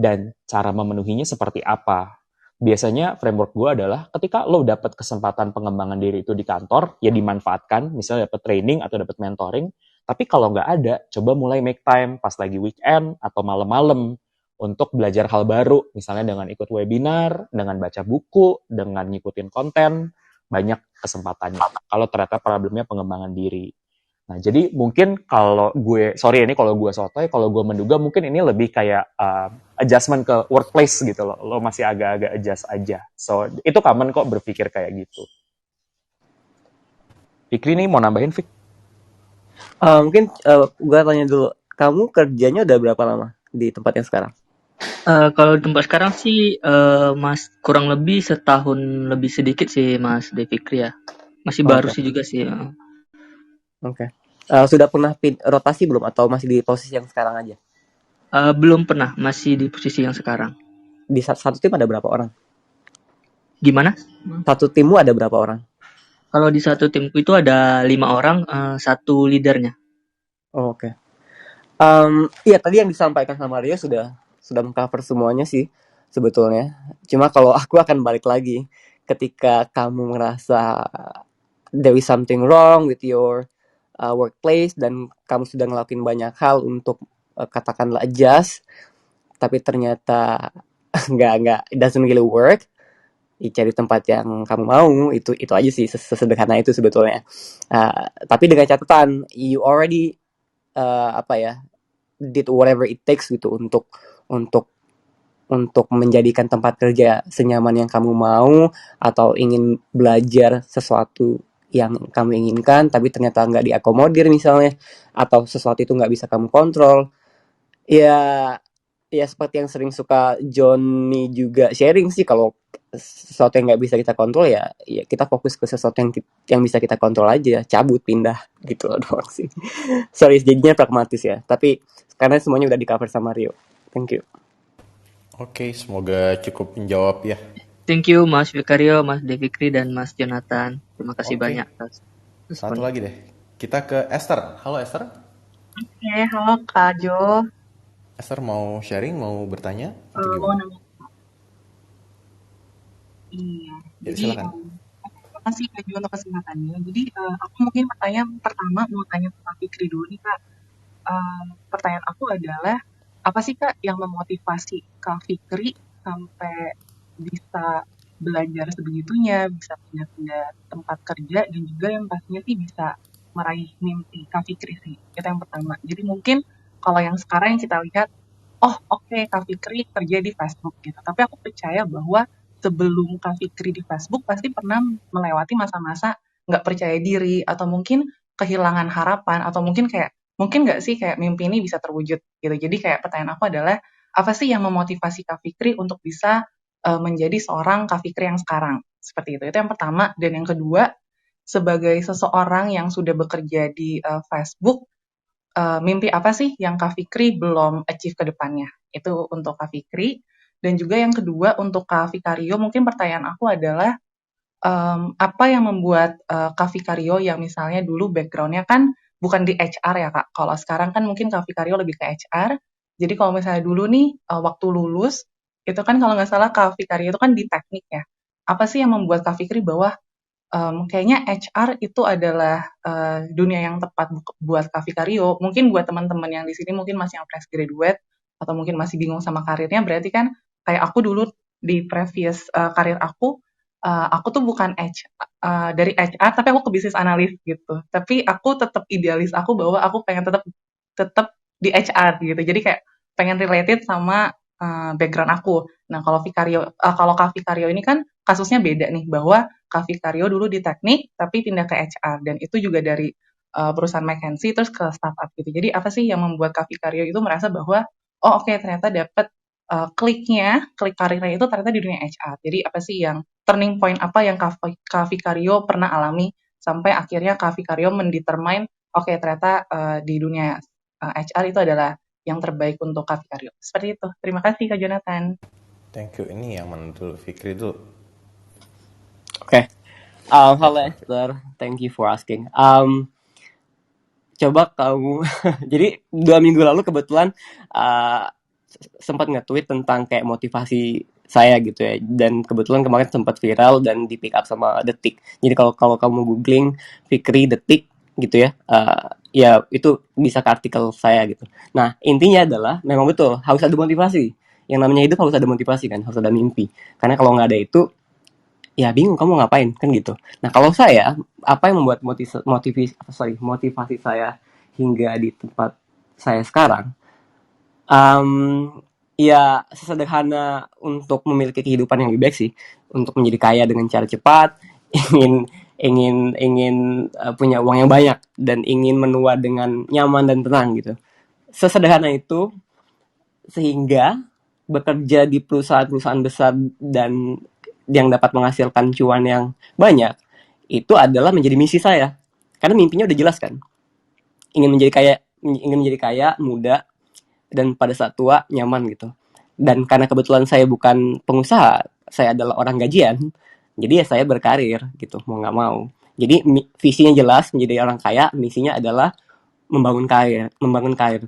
Speaker 2: dan cara memenuhinya seperti apa. Biasanya framework gue adalah ketika lo dapat kesempatan pengembangan diri itu di kantor, ya dimanfaatkan, misalnya dapat training atau dapat mentoring, tapi kalau nggak ada, coba mulai make time pas lagi weekend atau malam-malam untuk belajar hal baru, misalnya dengan ikut webinar, dengan baca buku, dengan ngikutin konten, banyak kesempatannya. Kalau ternyata problemnya pengembangan diri. Nah, jadi mungkin kalau gue, sorry ini kalau gue sotoy, kalau gue menduga mungkin ini lebih kayak adjustment ke workplace gitu loh. Lo masih agak-agak adjust aja. So, itu common kok berpikir kayak gitu. Fikri nih mau nambahin, Fik?
Speaker 3: Mungkin gue tanya dulu, kamu kerjanya udah berapa lama di tempat yang sekarang?
Speaker 7: Kalau di tempat sekarang sih Mas kurang lebih setahun lebih sedikit sih Mas Devikri ya. Masih baru
Speaker 3: Oke.
Speaker 7: sih juga sih.
Speaker 3: Oke. Sudah pernah rotasi belum atau masih di posisi yang sekarang aja?
Speaker 7: Belum pernah, masih di posisi yang sekarang.
Speaker 3: Di satu tim ada berapa orang?
Speaker 7: Gimana?
Speaker 3: Satu timmu ada berapa orang?
Speaker 7: Kalau di satu timku itu ada 5 orang, satu leadernya.
Speaker 3: Oh, oke. Iya tadi yang disampaikan sama Rio sudah mengcover semuanya sih sebetulnya. Cuma kalau aku akan balik lagi ketika kamu merasa there is something wrong with your workplace dan kamu sudah ngelakuin banyak hal untuk katakanlah adjust, tapi ternyata nggak it doesn't really work. Cari tempat yang kamu mau, itu aja sih, sesederhana itu sebetulnya. Tapi dengan catatan you already did whatever it takes gitu untuk menjadikan tempat kerja senyaman yang kamu mau, atau ingin belajar sesuatu yang kamu inginkan tapi ternyata nggak diakomodir misalnya, atau sesuatu itu nggak bisa kamu kontrol. Ya seperti yang sering suka Johnny juga sharing sih, kalau sesuatu yang nggak bisa kita kontrol ya kita fokus ke sesuatu yang bisa kita kontrol aja, cabut, pindah gitu loh doang sih. Sorry jadinya pragmatis ya, tapi karena semuanya udah di cover sama Rio. Thank you.
Speaker 1: Oke, semoga cukup menjawab ya.
Speaker 7: Thank you Mas Vikario, Mas Devikri, dan Mas Jonathan. Terima kasih
Speaker 1: Oke.
Speaker 7: banyak atas
Speaker 1: Satu
Speaker 7: responnya.
Speaker 1: lagi deh. Kita ke Esther. Halo Esther.
Speaker 8: Oke, halo Kak Jo.
Speaker 1: Esther mau sharing, mau bertanya atau
Speaker 8: Mau
Speaker 1: gimana?
Speaker 8: nanya. Iya,
Speaker 1: Ya,
Speaker 8: jadi
Speaker 1: silakan.
Speaker 8: terima kasih Kak Jo untuk kesempatannya. Jadi aku mungkin pertanyaan pertama mau tanya tentang Fikri dulu nih Kak. Pertanyaan aku adalah, apa sih Kak yang memotivasi Kak Fikri sampai bisa belajar sebegitunya, bisa pindah-pindah tempat kerja, dan juga yang pastinya sih bisa meraih mimpi Kak Fikri sih. Itu yang pertama. Jadi mungkin kalau yang sekarang yang kita lihat, oh oke, Kak Fikri kerja di Facebook gitu. Tapi aku percaya bahwa sebelum Kak Fikri di Facebook pasti pernah melewati masa-masa nggak percaya diri, atau mungkin kehilangan harapan, atau mungkin nggak sih kayak mimpi ini bisa terwujud gitu. Jadi kayak pertanyaan aku adalah, apa sih yang memotivasi Kak Fikri untuk bisa menjadi seorang Kak Fikri yang sekarang? Seperti itu. Itu yang pertama. Dan yang kedua, sebagai seseorang yang sudah bekerja di Facebook, mimpi apa sih yang Kak Fikri belum achieve ke depannya? Itu untuk Kak Fikri. Dan juga yang kedua untuk Kak Fikario, mungkin pertanyaan aku adalah, apa yang membuat Kak Fikario yang misalnya dulu background-nya kan bukan di HR ya Kak, kalau sekarang kan mungkin Kak Fikario lebih ke HR. Jadi kalau misalnya dulu nih waktu lulus, itu kan kalau nggak salah Kak Fikario itu kan di teknik ya. Apa sih yang membuat Kak Fikri bahwa kayaknya HR itu adalah dunia yang tepat buat Kak Fikario. Mungkin buat teman-teman yang di sini mungkin masih yang fresh graduate atau mungkin masih bingung sama karirnya, berarti kan kayak aku dulu di previous karir aku tuh bukan dari HR tapi aku ke bisnis analis gitu. Tapi aku tetap idealis aku bahwa aku pengen tetap di HR gitu. Jadi kayak pengen related sama background aku. Nah, kalau Kak Fikario ini kan kasusnya beda nih, bahwa Kak Fikario dulu di teknik tapi pindah ke HR, dan itu juga dari perusahaan McKinsey terus ke startup gitu. Jadi apa sih yang membuat Kak Fikario itu merasa bahwa oh oke, ternyata dapat klik karirnya itu ternyata di dunia HR. Jadi apa sih yang turning point apa yang Kak Fikario pernah alami sampai akhirnya Kak Fikario mendetermine oke, ternyata di dunia HR itu adalah yang terbaik untuk Kak Fikario. Seperti itu. Terima kasih Kak Jonathan.
Speaker 1: Thank you. Ini yang mana dulu? Fikri dulu.
Speaker 3: Oke. Halo Esther, thank you for asking. Coba kamu, jadi 2 minggu lalu kebetulan uh, sempat nge-tweet tentang kayak motivasi saya gitu ya, dan kebetulan kemarin sempat viral dan di pick up sama Detik. Jadi kalau kalau kamu googling Fikri Detik gitu ya, ya itu bisa ke artikel saya gitu. Nah intinya adalah memang betul harus ada motivasi. Yang namanya hidup harus ada motivasi kan, harus ada mimpi. Karena kalau nggak ada itu, ya bingung kamu ngapain kan gitu. Nah kalau saya, apa yang membuat motivasi saya hingga di tempat saya sekarang, ya sesederhana untuk memiliki kehidupan yang lebih baik sih, untuk menjadi kaya dengan cara cepat, ingin ingin ingin punya uang yang banyak dan ingin menua dengan nyaman dan tenang gitu. Sesederhana itu, sehingga bekerja di perusahaan-perusahaan besar dan yang dapat menghasilkan cuan yang banyak itu adalah menjadi misi saya. Karena mimpinya udah jelas kan. Ingin menjadi kaya muda dan pada saat tua nyaman gitu. Dan karena kebetulan saya bukan pengusaha, saya adalah orang gajian, jadi ya saya berkarir gitu, mau nggak mau. Jadi visinya jelas menjadi orang kaya, misinya adalah membangun karir.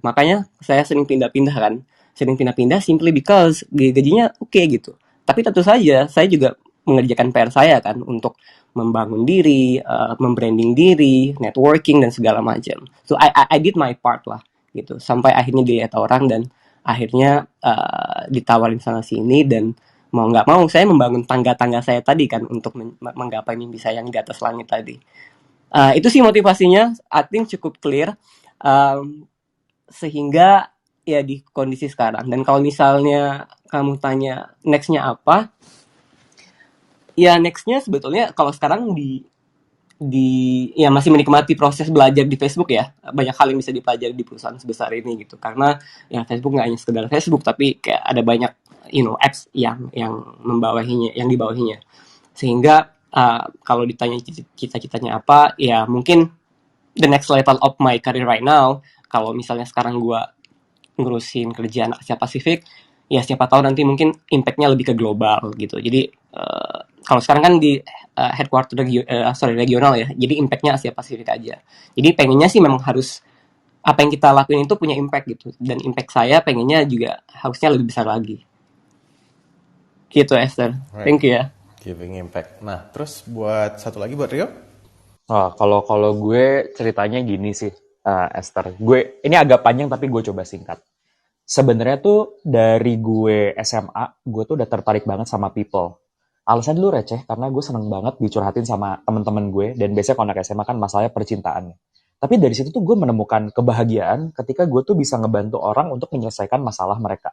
Speaker 3: Makanya saya sering pindah-pindah kan, sering pindah-pindah simply because gajinya oke gitu. Tapi tentu saja saya juga mengerjakan PR saya kan untuk membangun diri, membranding diri, networking dan segala macam. So I did my part lah gitu. Sampai akhirnya dilihat orang dan akhirnya ditawarin sana sini, dan mau nggak mau saya membangun tangga-tangga saya tadi kan untuk menggapai mimpi saya yang di atas langit tadi. Itu sih motivasinya, I think cukup clear. Sehingga ya di kondisi sekarang. Dan kalau misalnya kamu tanya next-nya apa, ya next-nya sebetulnya kalau sekarang ya masih menikmati proses belajar di Facebook ya. Banyak hal yang bisa dipelajari di perusahaan sebesar ini gitu. Karena ya Facebook nggak hanya sekedar Facebook, tapi kayak ada banyak apps yang di bawahinya. Sehingga kalau ditanya cita-citanya apa, ya mungkin the next level of my career right now, kalau misalnya sekarang gue ngurusin kerjaan Asia Pasifik, ya siapa tahu nanti mungkin impact-nya lebih ke global gitu. Jadi kalau sekarang kan di headquarter regional ya, jadi impact-nya Asia Pasifik aja. Jadi pengennya sih memang harus apa yang kita lakuin itu punya impact gitu, dan impact saya pengennya juga harusnya lebih besar lagi. Gitu Esther,
Speaker 1: Right.
Speaker 3: thank you ya.
Speaker 1: Giving impact. Nah, terus buat satu lagi buat Rio?
Speaker 2: Kalau gue ceritanya gini sih, Esther. Ini agak panjang tapi gue coba singkat. Sebenarnya tuh dari gue SMA, gue tuh udah tertarik banget sama people. Alasan dulu receh, karena gue seneng banget dicurhatin sama temen-temen gue, dan biasanya kalau anak SMA kan masalahnya percintaan. Tapi dari situ tuh gue menemukan kebahagiaan ketika gue tuh bisa ngebantu orang untuk menyelesaikan masalah mereka.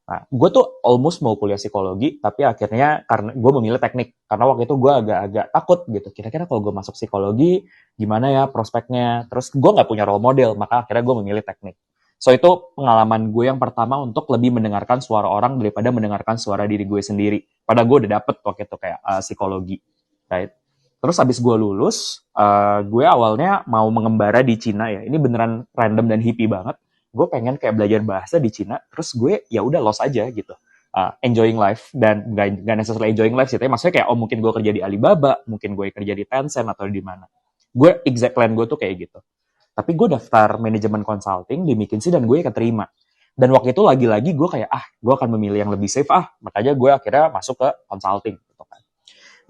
Speaker 2: Nah, gue tuh almost mau kuliah psikologi, tapi akhirnya karena gue memilih teknik. Karena waktu itu gue agak-agak takut gitu. Kira-kira kalau gue masuk psikologi, gimana ya prospeknya? Terus gue nggak punya role model, maka akhirnya gue memilih teknik. So, itu pengalaman gue yang pertama untuk lebih mendengarkan suara orang daripada mendengarkan suara diri gue sendiri. Padahal gue udah dapet waktu itu kayak psikologi. Right? Terus abis gue lulus, gue awalnya mau mengembara di Cina ya. Ini beneran random dan hippie banget. Gue pengen kayak belajar bahasa di Cina, terus gue ya udah lost aja gitu, enjoying life, dan nggak necessarily enjoying life sih, tapi maksudnya kayak mungkin gue kerja di Alibaba, mungkin gue kerja di Tencent atau di mana. Gue exact plan gue tuh kayak gitu. Tapi gue daftar manajemen consulting di McKinsey dan gue keterima. Dan waktu itu lagi-lagi gue kayak gue akan memilih yang lebih safe makanya gue akhirnya masuk ke consulting gitu kan.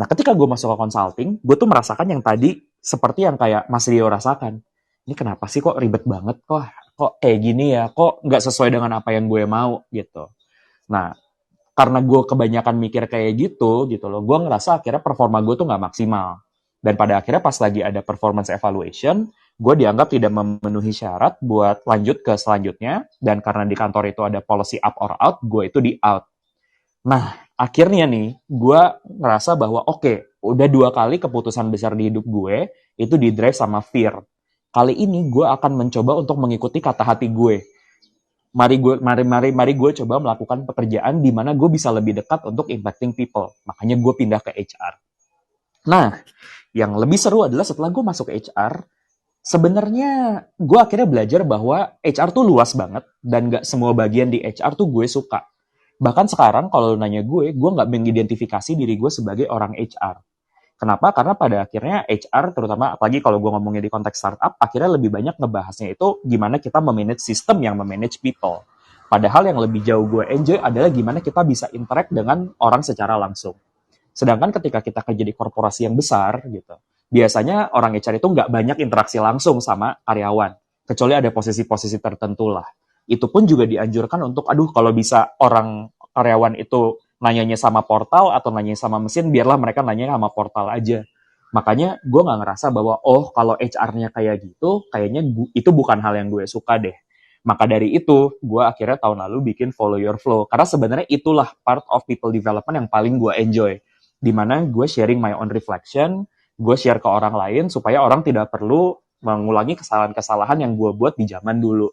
Speaker 2: Nah ketika gue masuk ke consulting, gue tuh merasakan yang tadi seperti yang kayak Mas Rio rasakan. Ini kenapa sih kok ribet banget, kok kayak gini ya, kok nggak sesuai dengan apa yang gue mau gitu. Nah, karena gue kebanyakan mikir kayak gitu loh, gue ngerasa akhirnya performa gue tuh nggak maksimal. Dan pada akhirnya pas lagi ada performance evaluation, gue dianggap tidak memenuhi syarat buat lanjut ke selanjutnya, dan karena di kantor itu ada policy up or out, gue itu di out. Nah, akhirnya nih, gue ngerasa bahwa oke, udah 2 kali keputusan besar di hidup gue, itu di drive sama fear. Kali ini gue akan mencoba untuk mengikuti kata hati gue. Mari gue coba melakukan pekerjaan di mana gue bisa lebih dekat untuk impacting people. Makanya gue pindah ke HR. Nah, yang lebih seru adalah setelah gue masuk ke HR, sebenarnya gue akhirnya belajar bahwa HR tuh luas banget dan gak semua bagian di HR tuh gue suka. Bahkan sekarang kalau lu nanya gue nggak mengidentifikasi diri gue sebagai orang HR. Kenapa? Karena pada akhirnya HR, terutama apalagi kalau gue ngomongnya di konteks startup, akhirnya lebih banyak ngebahasnya itu gimana kita memanage sistem yang memanage people. Padahal yang lebih jauh gue enjoy adalah gimana kita bisa interact dengan orang secara langsung. Sedangkan ketika kita kerja di korporasi yang besar gitu, biasanya orang HR itu nggak banyak interaksi langsung sama karyawan, kecuali ada posisi-posisi tertentu lah. Itu pun juga dianjurkan untuk, kalau bisa orang karyawan itu nanyanya sama portal atau nanyanya sama mesin, biarlah mereka nanya sama portal aja. Makanya gue nggak ngerasa bahwa, kalau HR-nya kayak gitu, kayaknya itu bukan hal yang gue suka deh. Maka dari itu, gue akhirnya tahun lalu bikin Follow Your Flow. Karena sebenarnya itulah part of people development yang paling gue enjoy. Dimana gue sharing my own reflection, gue share ke orang lain supaya orang tidak perlu mengulangi kesalahan-kesalahan yang gue buat di zaman dulu.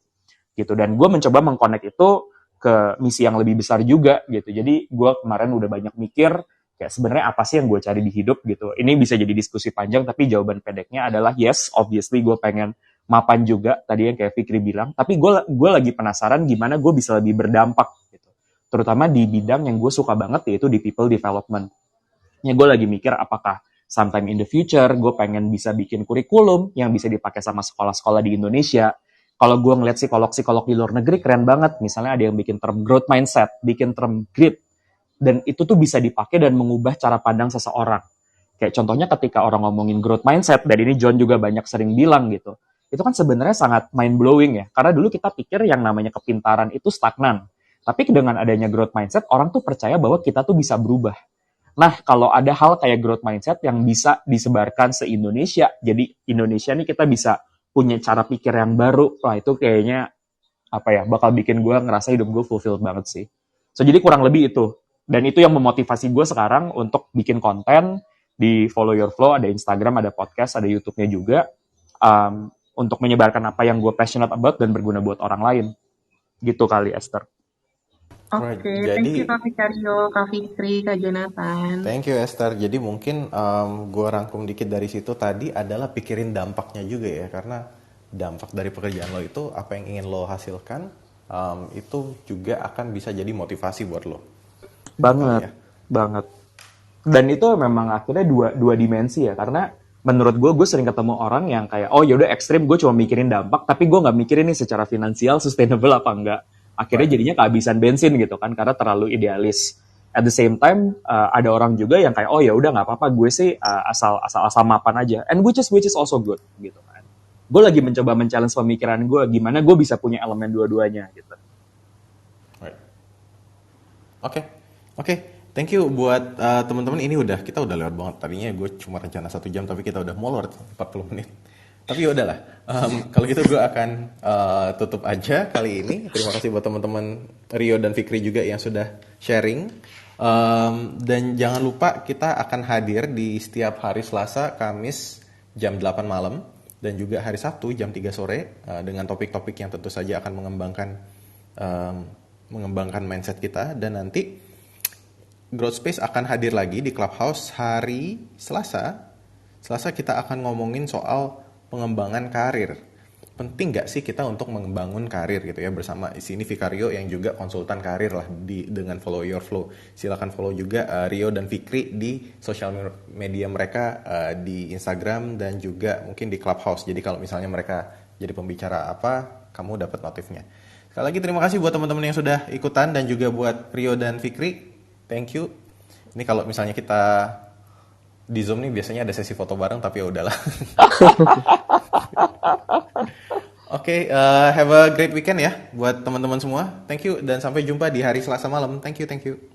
Speaker 2: Gitu. Dan gue mencoba mengconnect itu ke misi yang lebih besar juga gitu. Jadi gue kemarin udah banyak mikir kayak sebenarnya apa sih yang gue cari di hidup gitu. Ini bisa jadi diskusi panjang, tapi jawaban pendeknya adalah yes, obviously gue pengen mapan juga tadi yang kayak Fikri bilang. Tapi gue lagi penasaran gimana gue bisa lebih berdampak gitu. Terutama di bidang yang gue suka banget, yaitu di people development. Ya gue lagi mikir apakah sometime in the future gue pengen bisa bikin kurikulum yang bisa dipakai sama sekolah-sekolah di Indonesia. Kalau gue ngeliat psikolog-psikolog di luar negeri keren banget. Misalnya ada yang bikin term growth mindset, bikin term grit. Dan itu tuh bisa dipakai dan mengubah cara pandang seseorang. Kayak contohnya ketika orang ngomongin growth mindset, dan ini John juga banyak sering bilang gitu. Itu kan sebenarnya sangat mind-blowing ya. Karena dulu kita pikir yang namanya kepintaran itu stagnan. Tapi dengan adanya growth mindset, orang tuh percaya bahwa kita tuh bisa berubah. Nah, kalau ada hal kayak growth mindset yang bisa disebarkan se-Indonesia, jadi Indonesia nih kita bisa punya cara pikir yang baru, wah itu kayaknya bakal bikin gue ngerasa hidup gue fulfilled banget sih. So jadi kurang lebih itu, dan itu yang memotivasi gue sekarang untuk bikin konten di Follow Your Flow, ada Instagram, ada podcast, ada YouTube-nya juga, untuk menyebarkan apa yang gue passionate about dan berguna buat orang lain. Gitu kali, Esther.
Speaker 8: Oke, thank you Kak Vicario, Kak Fikri, Kak Jonathan.
Speaker 1: Thank you Esther. Jadi mungkin gue rangkum dikit dari situ tadi adalah pikirin dampaknya juga ya. Karena dampak dari pekerjaan lo itu, apa yang ingin lo hasilkan, itu juga akan bisa jadi motivasi buat lo.
Speaker 2: Banget, banget. Dan itu memang akhirnya dua dimensi ya. Karena menurut gue sering ketemu orang yang kayak, yaudah ekstrim, gue cuma mikirin dampak, tapi gue nggak mikirin nih secara finansial sustainable apa enggak. Akhirnya jadinya kehabisan bensin gitu kan, karena terlalu idealis. At the same time, ada orang juga yang kayak, ya udah nggak apa-apa, gue sih asal mapan aja. And which is also good gitu kan. Gue lagi mencoba men-challenge pemikiran gue, gimana gue bisa punya elemen dua-duanya gitu.
Speaker 1: Oke. Thank you buat teman-teman. Ini kita udah lewat banget. Tadinya gue cuma rencana 1 jam, tapi kita udah molor 40 menit. Tapi ya udahlah. Kalau gitu gue akan tutup aja kali ini. Terima kasih buat teman-teman Rio dan Fikri juga yang sudah sharing. Dan jangan lupa kita akan hadir di setiap hari Selasa, Kamis jam 8 malam dan juga hari Sabtu jam 3 sore dengan topik-topik yang tentu saja akan mengembangkan mindset kita. Dan nanti Growth Space akan hadir lagi di Clubhouse hari Selasa. Selasa kita akan ngomongin soal pengembangan karir. Penting nggak sih kita untuk membangun karir gitu ya, bersama di sini Vicario yang juga konsultan karir lah dengan Follow Your Flow. Silakan follow juga Rio dan Fikri di sosial media mereka, di Instagram dan juga mungkin di Clubhouse. Jadi kalau misalnya mereka jadi pembicara apa, kamu dapat notifnya. Sekali lagi terima kasih buat teman-teman yang sudah ikutan dan juga buat Rio dan Fikri. Thank you. Ini kalau misalnya kita di Zoom nih biasanya ada sesi foto bareng, tapi ya udahlah. Oke, have a great weekend ya buat teman-teman semua. Thank you dan sampai jumpa di hari Selasa malam. Thank you.